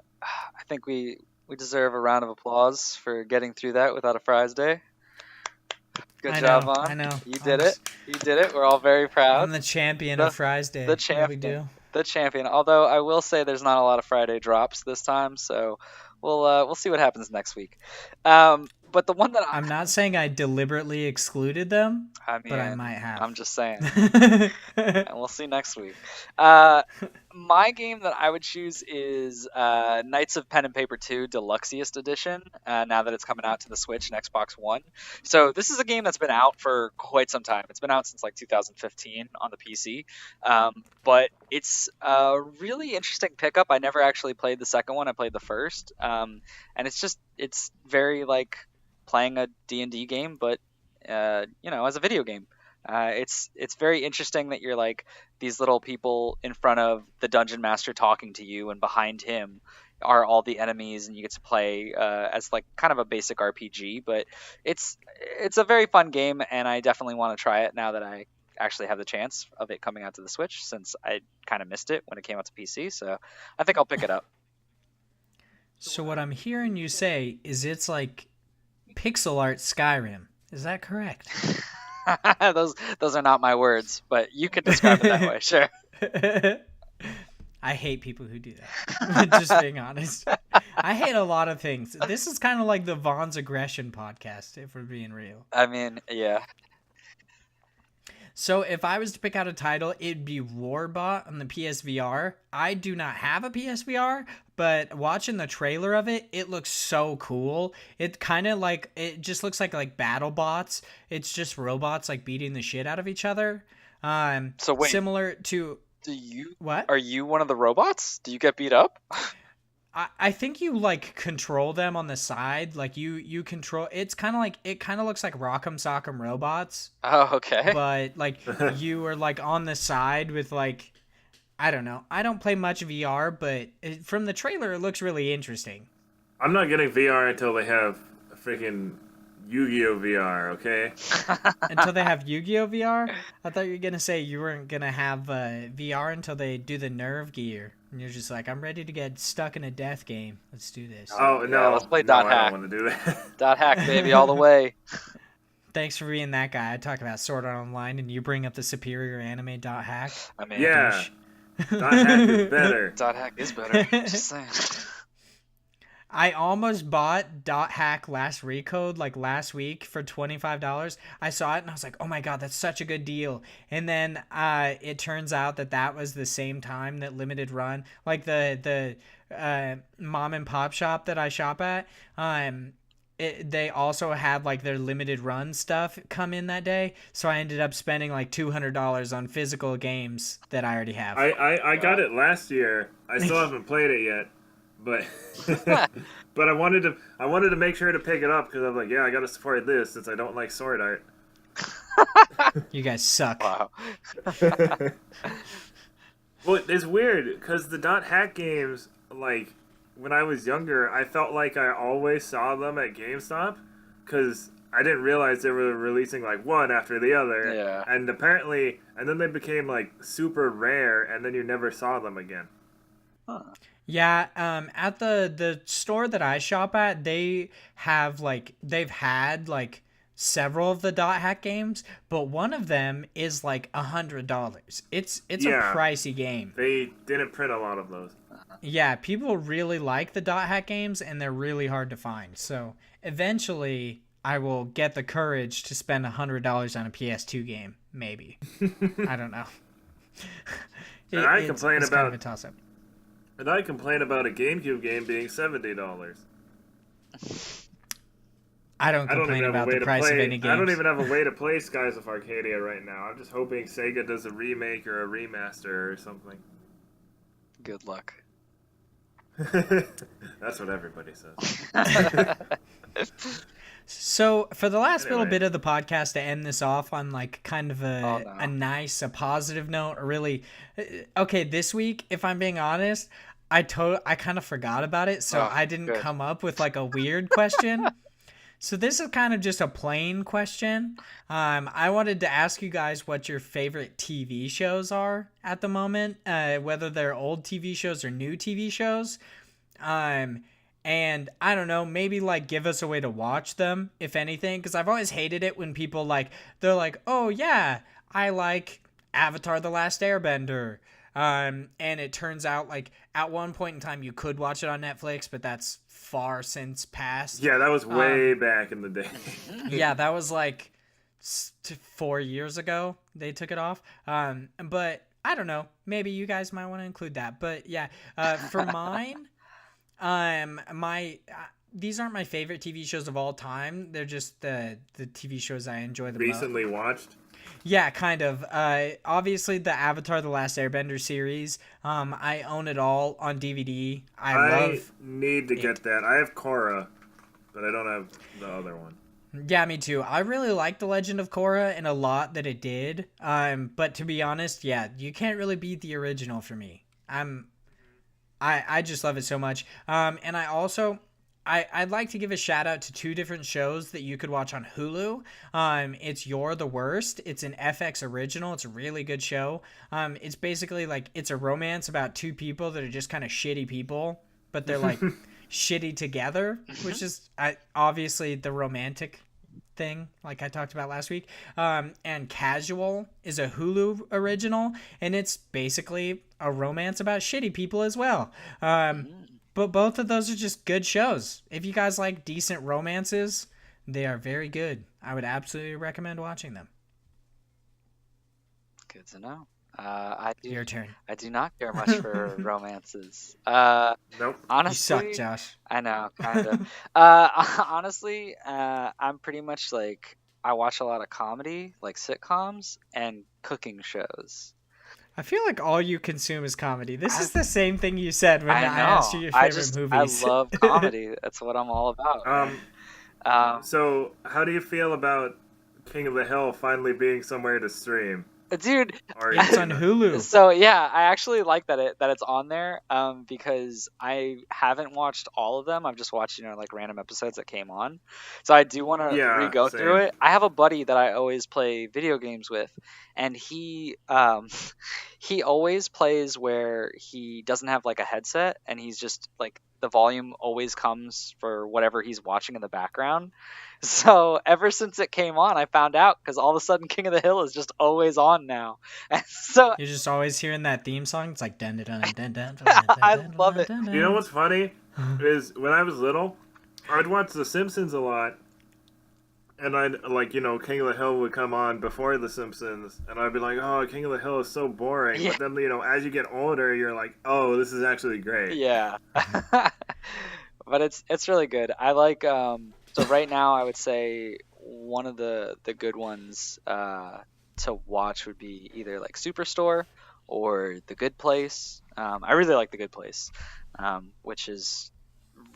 [SPEAKER 2] think we deserve a round of applause for getting through that without a Fries Day. Good job, Vaughn.
[SPEAKER 1] I know.
[SPEAKER 2] You did it. You did it. We're all very proud.
[SPEAKER 1] I'm the champion of Fries Day.
[SPEAKER 2] The champion. The champion. Although I will say there's not a lot of Friday drops this time, so we'll see what happens next week. But the one that
[SPEAKER 1] I'm not saying I deliberately excluded them, but I might have.
[SPEAKER 2] I'm just saying. And we'll see next week. My game that I would choose is Knights of Pen and Paper 2 Deluxiest Edition, now that it's coming out to the Switch and Xbox One. So this is a game that's been out for quite some time. It's been out since like 2015 on the PC. But it's a really interesting pickup. I never actually played the second one. I played the first. And it's very like playing a D&D game, but as a video game. It's very interesting that you're like these little people in front of the dungeon master talking to you, and behind him are all the enemies, and you get to play as like kind of a basic RPG. But it's a very fun game, and I definitely want to try it now that I actually have the chance of it coming out to the Switch, since I kind of missed it when it came out to PC. So I think I'll pick it up.
[SPEAKER 1] So what I'm hearing you say is it's like pixel art Skyrim. Is that correct?
[SPEAKER 2] those are not my words, but you could describe it that way. Sure.
[SPEAKER 1] I hate people who do that. Just being honest. I hate a lot of things. This is kind of like the Vaughn's Aggression podcast, if we're being real.
[SPEAKER 2] I mean, yeah.
[SPEAKER 1] So if I was to pick out a title, it'd be Warbot on the PSVR. I do not have a PSVR, but watching the trailer of it, it looks so cool. It kind of like, it just looks like battle bots. It's just robots like beating the shit out of each other.
[SPEAKER 2] So wait,
[SPEAKER 1] similar to... What?
[SPEAKER 2] Are you one of the robots? Do you get beat up?
[SPEAKER 1] I think you like control them on the side. Like you control. It kind of looks like Rock'em Sock'em Robots.
[SPEAKER 2] Oh, okay.
[SPEAKER 1] But like you are like on the side with like, I don't know. I don't play much VR, but from the trailer it looks really interesting.
[SPEAKER 3] I'm not getting VR until they have a freaking Yu-Gi-Oh VR, okay?
[SPEAKER 1] Until they have Yu-Gi-Oh VR? I thought you were going to say you weren't going to have VR until they do the Nerve gear. And you're just like, I'm ready to get stuck in a death game. Let's do this.
[SPEAKER 3] Oh, no.
[SPEAKER 2] Yeah, let's play Dot Hack.
[SPEAKER 3] I don't want to do that.
[SPEAKER 2] Dot Hack, baby, all the way.
[SPEAKER 1] Thanks for being that guy. I talk about Sword Art Online, and you bring up the superior anime Dot Hack.
[SPEAKER 2] I mean,
[SPEAKER 3] yeah. Dot Hack is better.
[SPEAKER 2] Dot Hack is better. Just saying.
[SPEAKER 1] I almost bought Dot Hack Last Recode like last week for $25. I saw it and I was like, oh my god, that's such a good deal. And then it turns out that was the same time that Limited Run, like the mom and pop shop that I shop at, they also had like their Limited Run stuff come in that day. So I ended up spending like $200 on physical games that I already have.
[SPEAKER 3] I got it last year. I still haven't played it yet. but but I wanted to make sure to pick it up because I'm like, yeah, I gotta support this since I don't like sword art.
[SPEAKER 1] You guys suck.
[SPEAKER 2] Wow.
[SPEAKER 3] Well, it's weird because the dot hack games, like when I was younger, I felt like I always saw them at GameStop because I didn't realize they were releasing like one after the other.
[SPEAKER 2] Yeah.
[SPEAKER 3] And then they became like super rare, and then you never saw them again.
[SPEAKER 2] Huh.
[SPEAKER 1] Yeah, at the store that I shop at, they've had several of the dot hack games, but one of them is like $100. It's
[SPEAKER 3] Yeah.
[SPEAKER 1] a pricey game.
[SPEAKER 3] They didn't print a lot of those.
[SPEAKER 1] Yeah, people really like the dot hack games, and they're really hard to find. So eventually, I will get the courage to spend $100 on a PS2 game. Maybe. I don't know.
[SPEAKER 3] And I
[SPEAKER 1] It's
[SPEAKER 3] complain
[SPEAKER 1] kind of
[SPEAKER 3] about-
[SPEAKER 1] a toss-up.
[SPEAKER 3] And I complain about a GameCube game being $70.
[SPEAKER 1] I don't complain about the price of any games.
[SPEAKER 3] I don't even have a way to play Skies of Arcadia right now. I'm just hoping Sega does a remake or a remaster or something.
[SPEAKER 2] Good luck.
[SPEAKER 3] That's what everybody says.
[SPEAKER 1] So for the last little
[SPEAKER 3] Anyway.
[SPEAKER 1] bit of the podcast to end this off on like kind of
[SPEAKER 2] no.
[SPEAKER 1] a nice, a positive note, or really, okay, this week, if I'm being honest, I kind of forgot about it, so
[SPEAKER 2] Oh,
[SPEAKER 1] I didn't
[SPEAKER 2] good.
[SPEAKER 1] come up with like a weird question. So this is kind of just a plain question. I wanted to ask you guys what your favorite TV shows are at the moment, whether they're old TV shows or new TV shows. And I don't know, maybe like give us a way to watch them, if anything, because I've always hated it when people they're like, oh yeah, I like Avatar: The Last Airbender. And it turns out like at one point in time you could watch it on Netflix, but that's far since past.
[SPEAKER 3] Yeah, that was way back in the day.
[SPEAKER 1] Yeah, that was like 4 years ago they took it off. But I don't know, maybe you guys might want to include that. But yeah, for mine, these aren't my favorite TV shows of all time. They're just the TV shows I enjoy the most.
[SPEAKER 3] Recently watched.
[SPEAKER 1] Yeah, kind of. Obviously the Avatar: The Last Airbender series. I own it all on DVD.
[SPEAKER 3] I need to get that. I have Korra, but I don't have the other one.
[SPEAKER 1] Yeah, me too. I really like The Legend of Korra and a lot that it did. But to be honest, yeah, you can't really beat the original for me. I just love it so much. And I'd like to give a shout out to two different shows that you could watch on Hulu. It's You're the Worst. It's an FX original. It's a really good show. It's basically like it's a romance about two people that are just kind of shitty people, but they're like shitty together, which is obviously the romantic thing like I talked about last week. And Casual is a Hulu original, and it's basically a romance about shitty people as well. But both of those are just good shows. If you guys like decent romances, they are very good. I would absolutely recommend watching them.
[SPEAKER 2] Good to know.
[SPEAKER 1] Your turn.
[SPEAKER 2] I do not care much for romances.
[SPEAKER 3] Nope.
[SPEAKER 2] Honestly,
[SPEAKER 1] You suck, Josh.
[SPEAKER 2] I know, kind of. Honestly, I'm pretty much like I watch a lot of comedy, like sitcoms, and cooking shows.
[SPEAKER 1] I feel like all you consume is comedy. This is the same thing you said when I
[SPEAKER 2] know.
[SPEAKER 1] asked you your favorite movies.
[SPEAKER 2] I love comedy. That's what I'm all about.
[SPEAKER 3] So how do you feel about King of the Hill finally being somewhere to stream?
[SPEAKER 2] Dude,
[SPEAKER 3] Or
[SPEAKER 1] It's on Hulu.
[SPEAKER 2] so yeah, I actually like that it's on there because I haven't watched all of them. I've just watched like random episodes that came on. So I do want to re-go
[SPEAKER 3] same.
[SPEAKER 2] through it. I have a buddy that I always play video games with, and he always plays where he doesn't have like a headset, and he's just like the volume always comes for whatever he's watching in the background. So ever since it came on, I found out because all of a sudden King of the Hill is just always on now. And so
[SPEAKER 1] You're just always hearing that theme song. It's like dun dun dun dun dun.
[SPEAKER 2] I love it.
[SPEAKER 3] You know what's funny is when I was little, I'd watch The Simpsons a lot, and I'd King of the Hill would come on before The Simpsons, and I'd be like, oh, King of the Hill is so boring.
[SPEAKER 2] Yeah.
[SPEAKER 3] But then as you get older, you're like, oh, this is actually great.
[SPEAKER 2] Yeah. But it's really good. I like so right now I would say one of the good ones to watch would be either like Superstore or The Good Place. I really like The Good Place. which is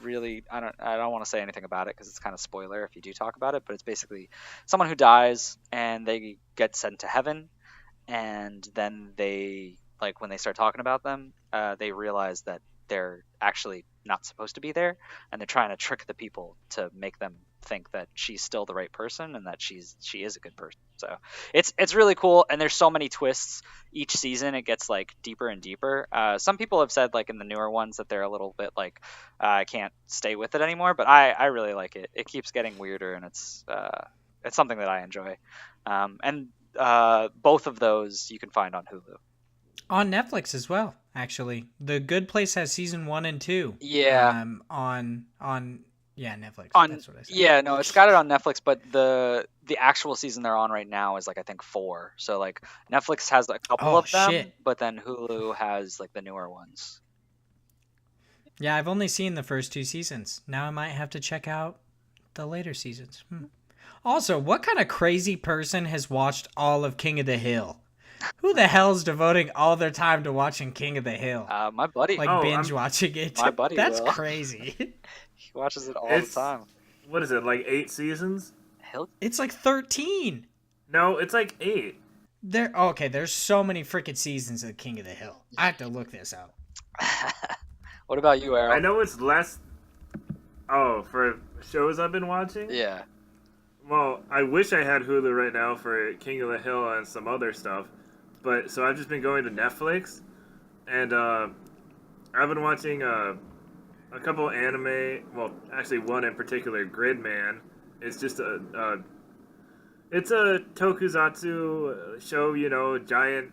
[SPEAKER 2] really I don't want to say anything about it because it's kind of spoiler if you do talk about it, but it's basically someone who dies and they get sent to heaven, and then they like when they start talking about them, they realize that they're actually not supposed to be there, and they're trying to trick the people to make them think that she's still the right person and that she is a good person. So it's really cool, and there's so many twists each season. It gets like deeper and deeper. Some people have said like in the newer ones that they're a little bit like I can't stay with it anymore, but I really like it. It keeps getting weirder, and it's something that I enjoy. And both of those you can find on Hulu.
[SPEAKER 1] On Netflix as well, actually. The Good Place has season 1 and 2.
[SPEAKER 2] Yeah.
[SPEAKER 1] On Netflix.
[SPEAKER 2] That's
[SPEAKER 1] what I said.
[SPEAKER 2] Yeah, no, it's got it on Netflix, but the actual season they're on right now is like I think 4. So like Netflix has a couple of them,
[SPEAKER 1] shit.
[SPEAKER 2] but then Hulu has like the newer ones.
[SPEAKER 1] Yeah, I've only seen the first 2 seasons. Now I might have to check out the later seasons. Also, what kind of crazy person has watched all of King of the Hill? Who the hell's devoting all their time to watching King of the Hill?
[SPEAKER 2] My buddy.
[SPEAKER 1] Like binge watching it.
[SPEAKER 2] My buddy
[SPEAKER 1] That's
[SPEAKER 2] will. He watches it all the time.
[SPEAKER 3] What is it, like 8 seasons?
[SPEAKER 1] It's like 13.
[SPEAKER 3] No, it's like 8.
[SPEAKER 1] There's so many freaking seasons of King of the Hill. I have to look this up.
[SPEAKER 2] What about you, Aaron?
[SPEAKER 3] I know it's less. Oh, for shows I've been watching?
[SPEAKER 2] Yeah.
[SPEAKER 3] Well, I wish I had Hulu right now for King of the Hill and some other stuff. But so I've just been going to Netflix, and I've been watching a couple anime. Well, actually one in particular, Gridman. It's just it's a tokusatsu show. You know, giant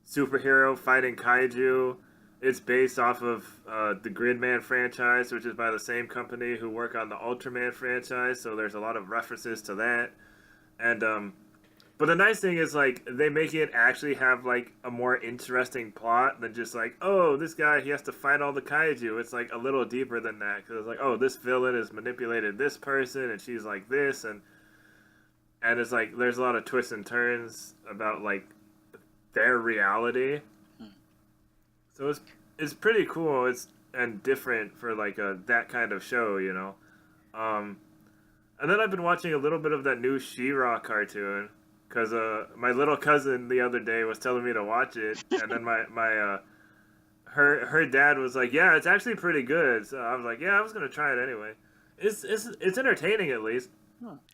[SPEAKER 3] superhero fighting kaiju. It's based off of the Gridman franchise, which is by the same company who work on the Ultraman franchise. So there's a lot of references to that, and but the nice thing is, like, they make it actually have, like, a more interesting plot than just, like, oh, this guy, he has to fight all the kaiju. It's, like, a little deeper than that. Because it's like, oh, this villain has manipulated this person, and she's like this, and it's, like, there's a lot of twists and turns about, like, their reality. So it's pretty cool. And different for, like, that kind of show, you know. And then I've been watching a little bit of that new She-Ra cartoon. Because my little cousin the other day was telling me to watch it, and then her dad was like, "Yeah, it's actually pretty good." So I was like, "Yeah, I was gonna try it anyway." It's entertaining at least.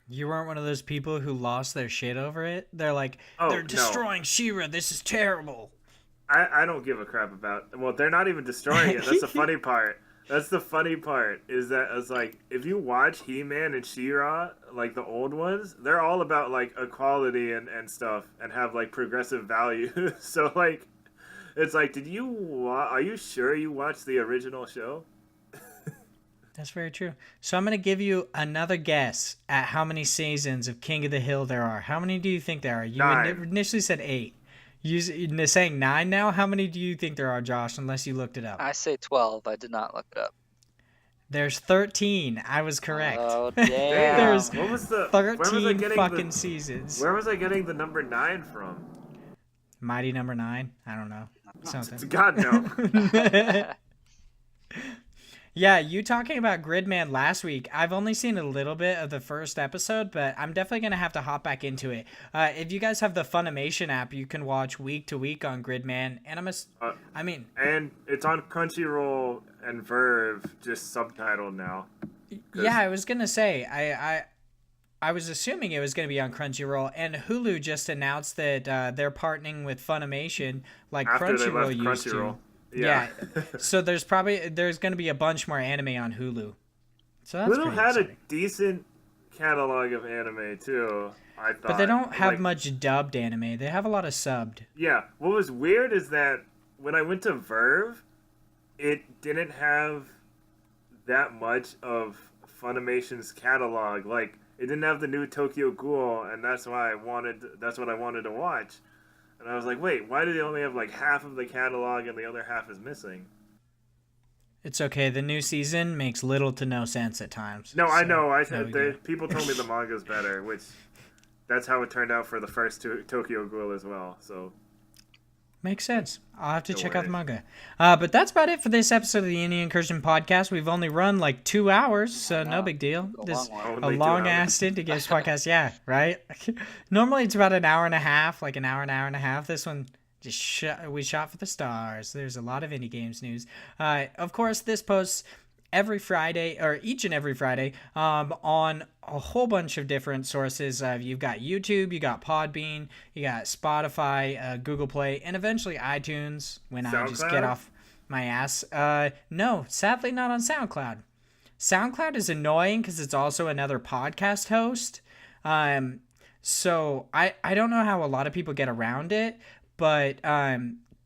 [SPEAKER 1] You weren't one of those people who lost their shit over it? They're like, they're destroying She-Ra. This is terrible.
[SPEAKER 3] I don't give a crap about. Well, they're not even destroying it. That's the funny part. That's the funny part, is that it's like, if you watch He-Man and She-Ra, like the old ones, they're all about, like, equality and stuff, and have, like, progressive values. So, like, it's like, are you sure you watched the original show?
[SPEAKER 1] That's very true. So I'm going to give you another guess at how many seasons of King of the Hill there are. How many do you think there are? You
[SPEAKER 3] 9.
[SPEAKER 1] initially said 8. You're saying 9 now? How many do you think there are, Josh, unless you looked it up?
[SPEAKER 2] I say 12. I did not look it up.
[SPEAKER 1] There's 13. I was correct.
[SPEAKER 2] Oh, damn.
[SPEAKER 1] There's
[SPEAKER 3] what was the
[SPEAKER 1] 13 fucking seasons.
[SPEAKER 3] Where was I getting the number 9 from?
[SPEAKER 1] Mighty number 9? I don't know. Something.
[SPEAKER 3] God, no.
[SPEAKER 1] Yeah, you talking about Gridman last week. I've only seen a little bit of the first episode, but I'm definitely going to have to hop back into it. If you guys have the Funimation app, you can watch week to week on Gridman. And
[SPEAKER 3] and it's on Crunchyroll and Verve, just subtitled now.
[SPEAKER 1] Yeah, I was going to say, I was assuming it was going to be on Crunchyroll, and Hulu just announced that they're partnering with Funimation like
[SPEAKER 3] After they
[SPEAKER 1] Crunchyroll
[SPEAKER 3] left
[SPEAKER 1] used
[SPEAKER 3] Crunchyroll.
[SPEAKER 1] to. Yeah. So there's going to be a bunch more anime on Hulu. So that's
[SPEAKER 3] Hulu
[SPEAKER 1] pretty
[SPEAKER 3] had
[SPEAKER 1] exciting.
[SPEAKER 3] a decent catalog of anime too, I thought.
[SPEAKER 1] But they don't have much dubbed anime. They have a lot of subbed.
[SPEAKER 3] Yeah. What was weird is that when I went to Verve, it didn't have that much of Funimation's catalog. Like, it didn't have the new Tokyo Ghoul, and that's what I wanted to watch. And I was like, wait, why do they only have like half of the catalog and the other half is missing?
[SPEAKER 1] It's okay. The new season makes little to no sense at times.
[SPEAKER 3] No,
[SPEAKER 1] so
[SPEAKER 3] I know.
[SPEAKER 1] no
[SPEAKER 3] People told me the manga's better, which that's how it turned out for the first Tokyo Ghoul as well. So
[SPEAKER 1] Makes sense. I'll have to
[SPEAKER 3] No
[SPEAKER 1] check out the
[SPEAKER 3] worries.
[SPEAKER 1] manga. But that's about it for this episode of the Indie Incursion Podcast. We've only run like 2 hours, so no big deal.
[SPEAKER 2] A
[SPEAKER 1] This
[SPEAKER 2] long one.
[SPEAKER 1] a
[SPEAKER 3] Only 2
[SPEAKER 1] long
[SPEAKER 3] hours.
[SPEAKER 1] ass Indie Games podcast, yeah, right? Normally it's about an hour and a half, like an hour and a half. This one just we shot for the stars. There's a lot of Indie Games news. Of course, this posts every Friday, or each and every Friday, on a whole bunch of different sources. You've got YouTube, you got Podbean, you got Spotify, Google Play, and eventually iTunes when I just get
[SPEAKER 3] SoundCloud?
[SPEAKER 1] off my ass. No, sadly not on SoundCloud. SoundCloud is annoying because it's also another podcast host. So I don't know how a lot of people get around it, but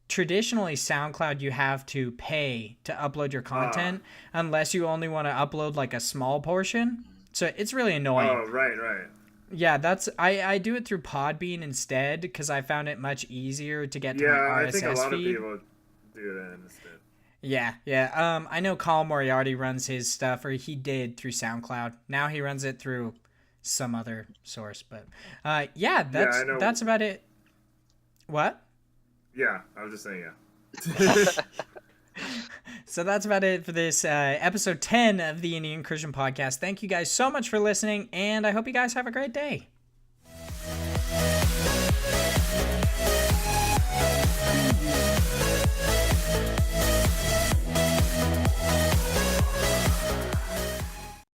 [SPEAKER 1] traditionally SoundCloud you have to pay to upload your content unless you only want to upload like a small portion. So it's really annoying.
[SPEAKER 3] Oh, right.
[SPEAKER 1] Yeah, that's I do it through Podbean instead because I found it much easier to get to
[SPEAKER 3] Yeah,
[SPEAKER 1] my
[SPEAKER 3] I
[SPEAKER 1] RSS
[SPEAKER 3] think a lot of
[SPEAKER 1] feed.
[SPEAKER 3] people do that instead.
[SPEAKER 1] Yeah. I know Colin Moriarty runs his stuff, or he did, through SoundCloud. Now he runs it through some other source, but
[SPEAKER 3] I know.
[SPEAKER 1] that's about it. What?
[SPEAKER 3] Yeah, I was just saying, yeah.
[SPEAKER 1] So that's about it for this episode 10 of the Indie Incursion Podcast. Thank you guys so much for listening, and I hope you guys have a great day.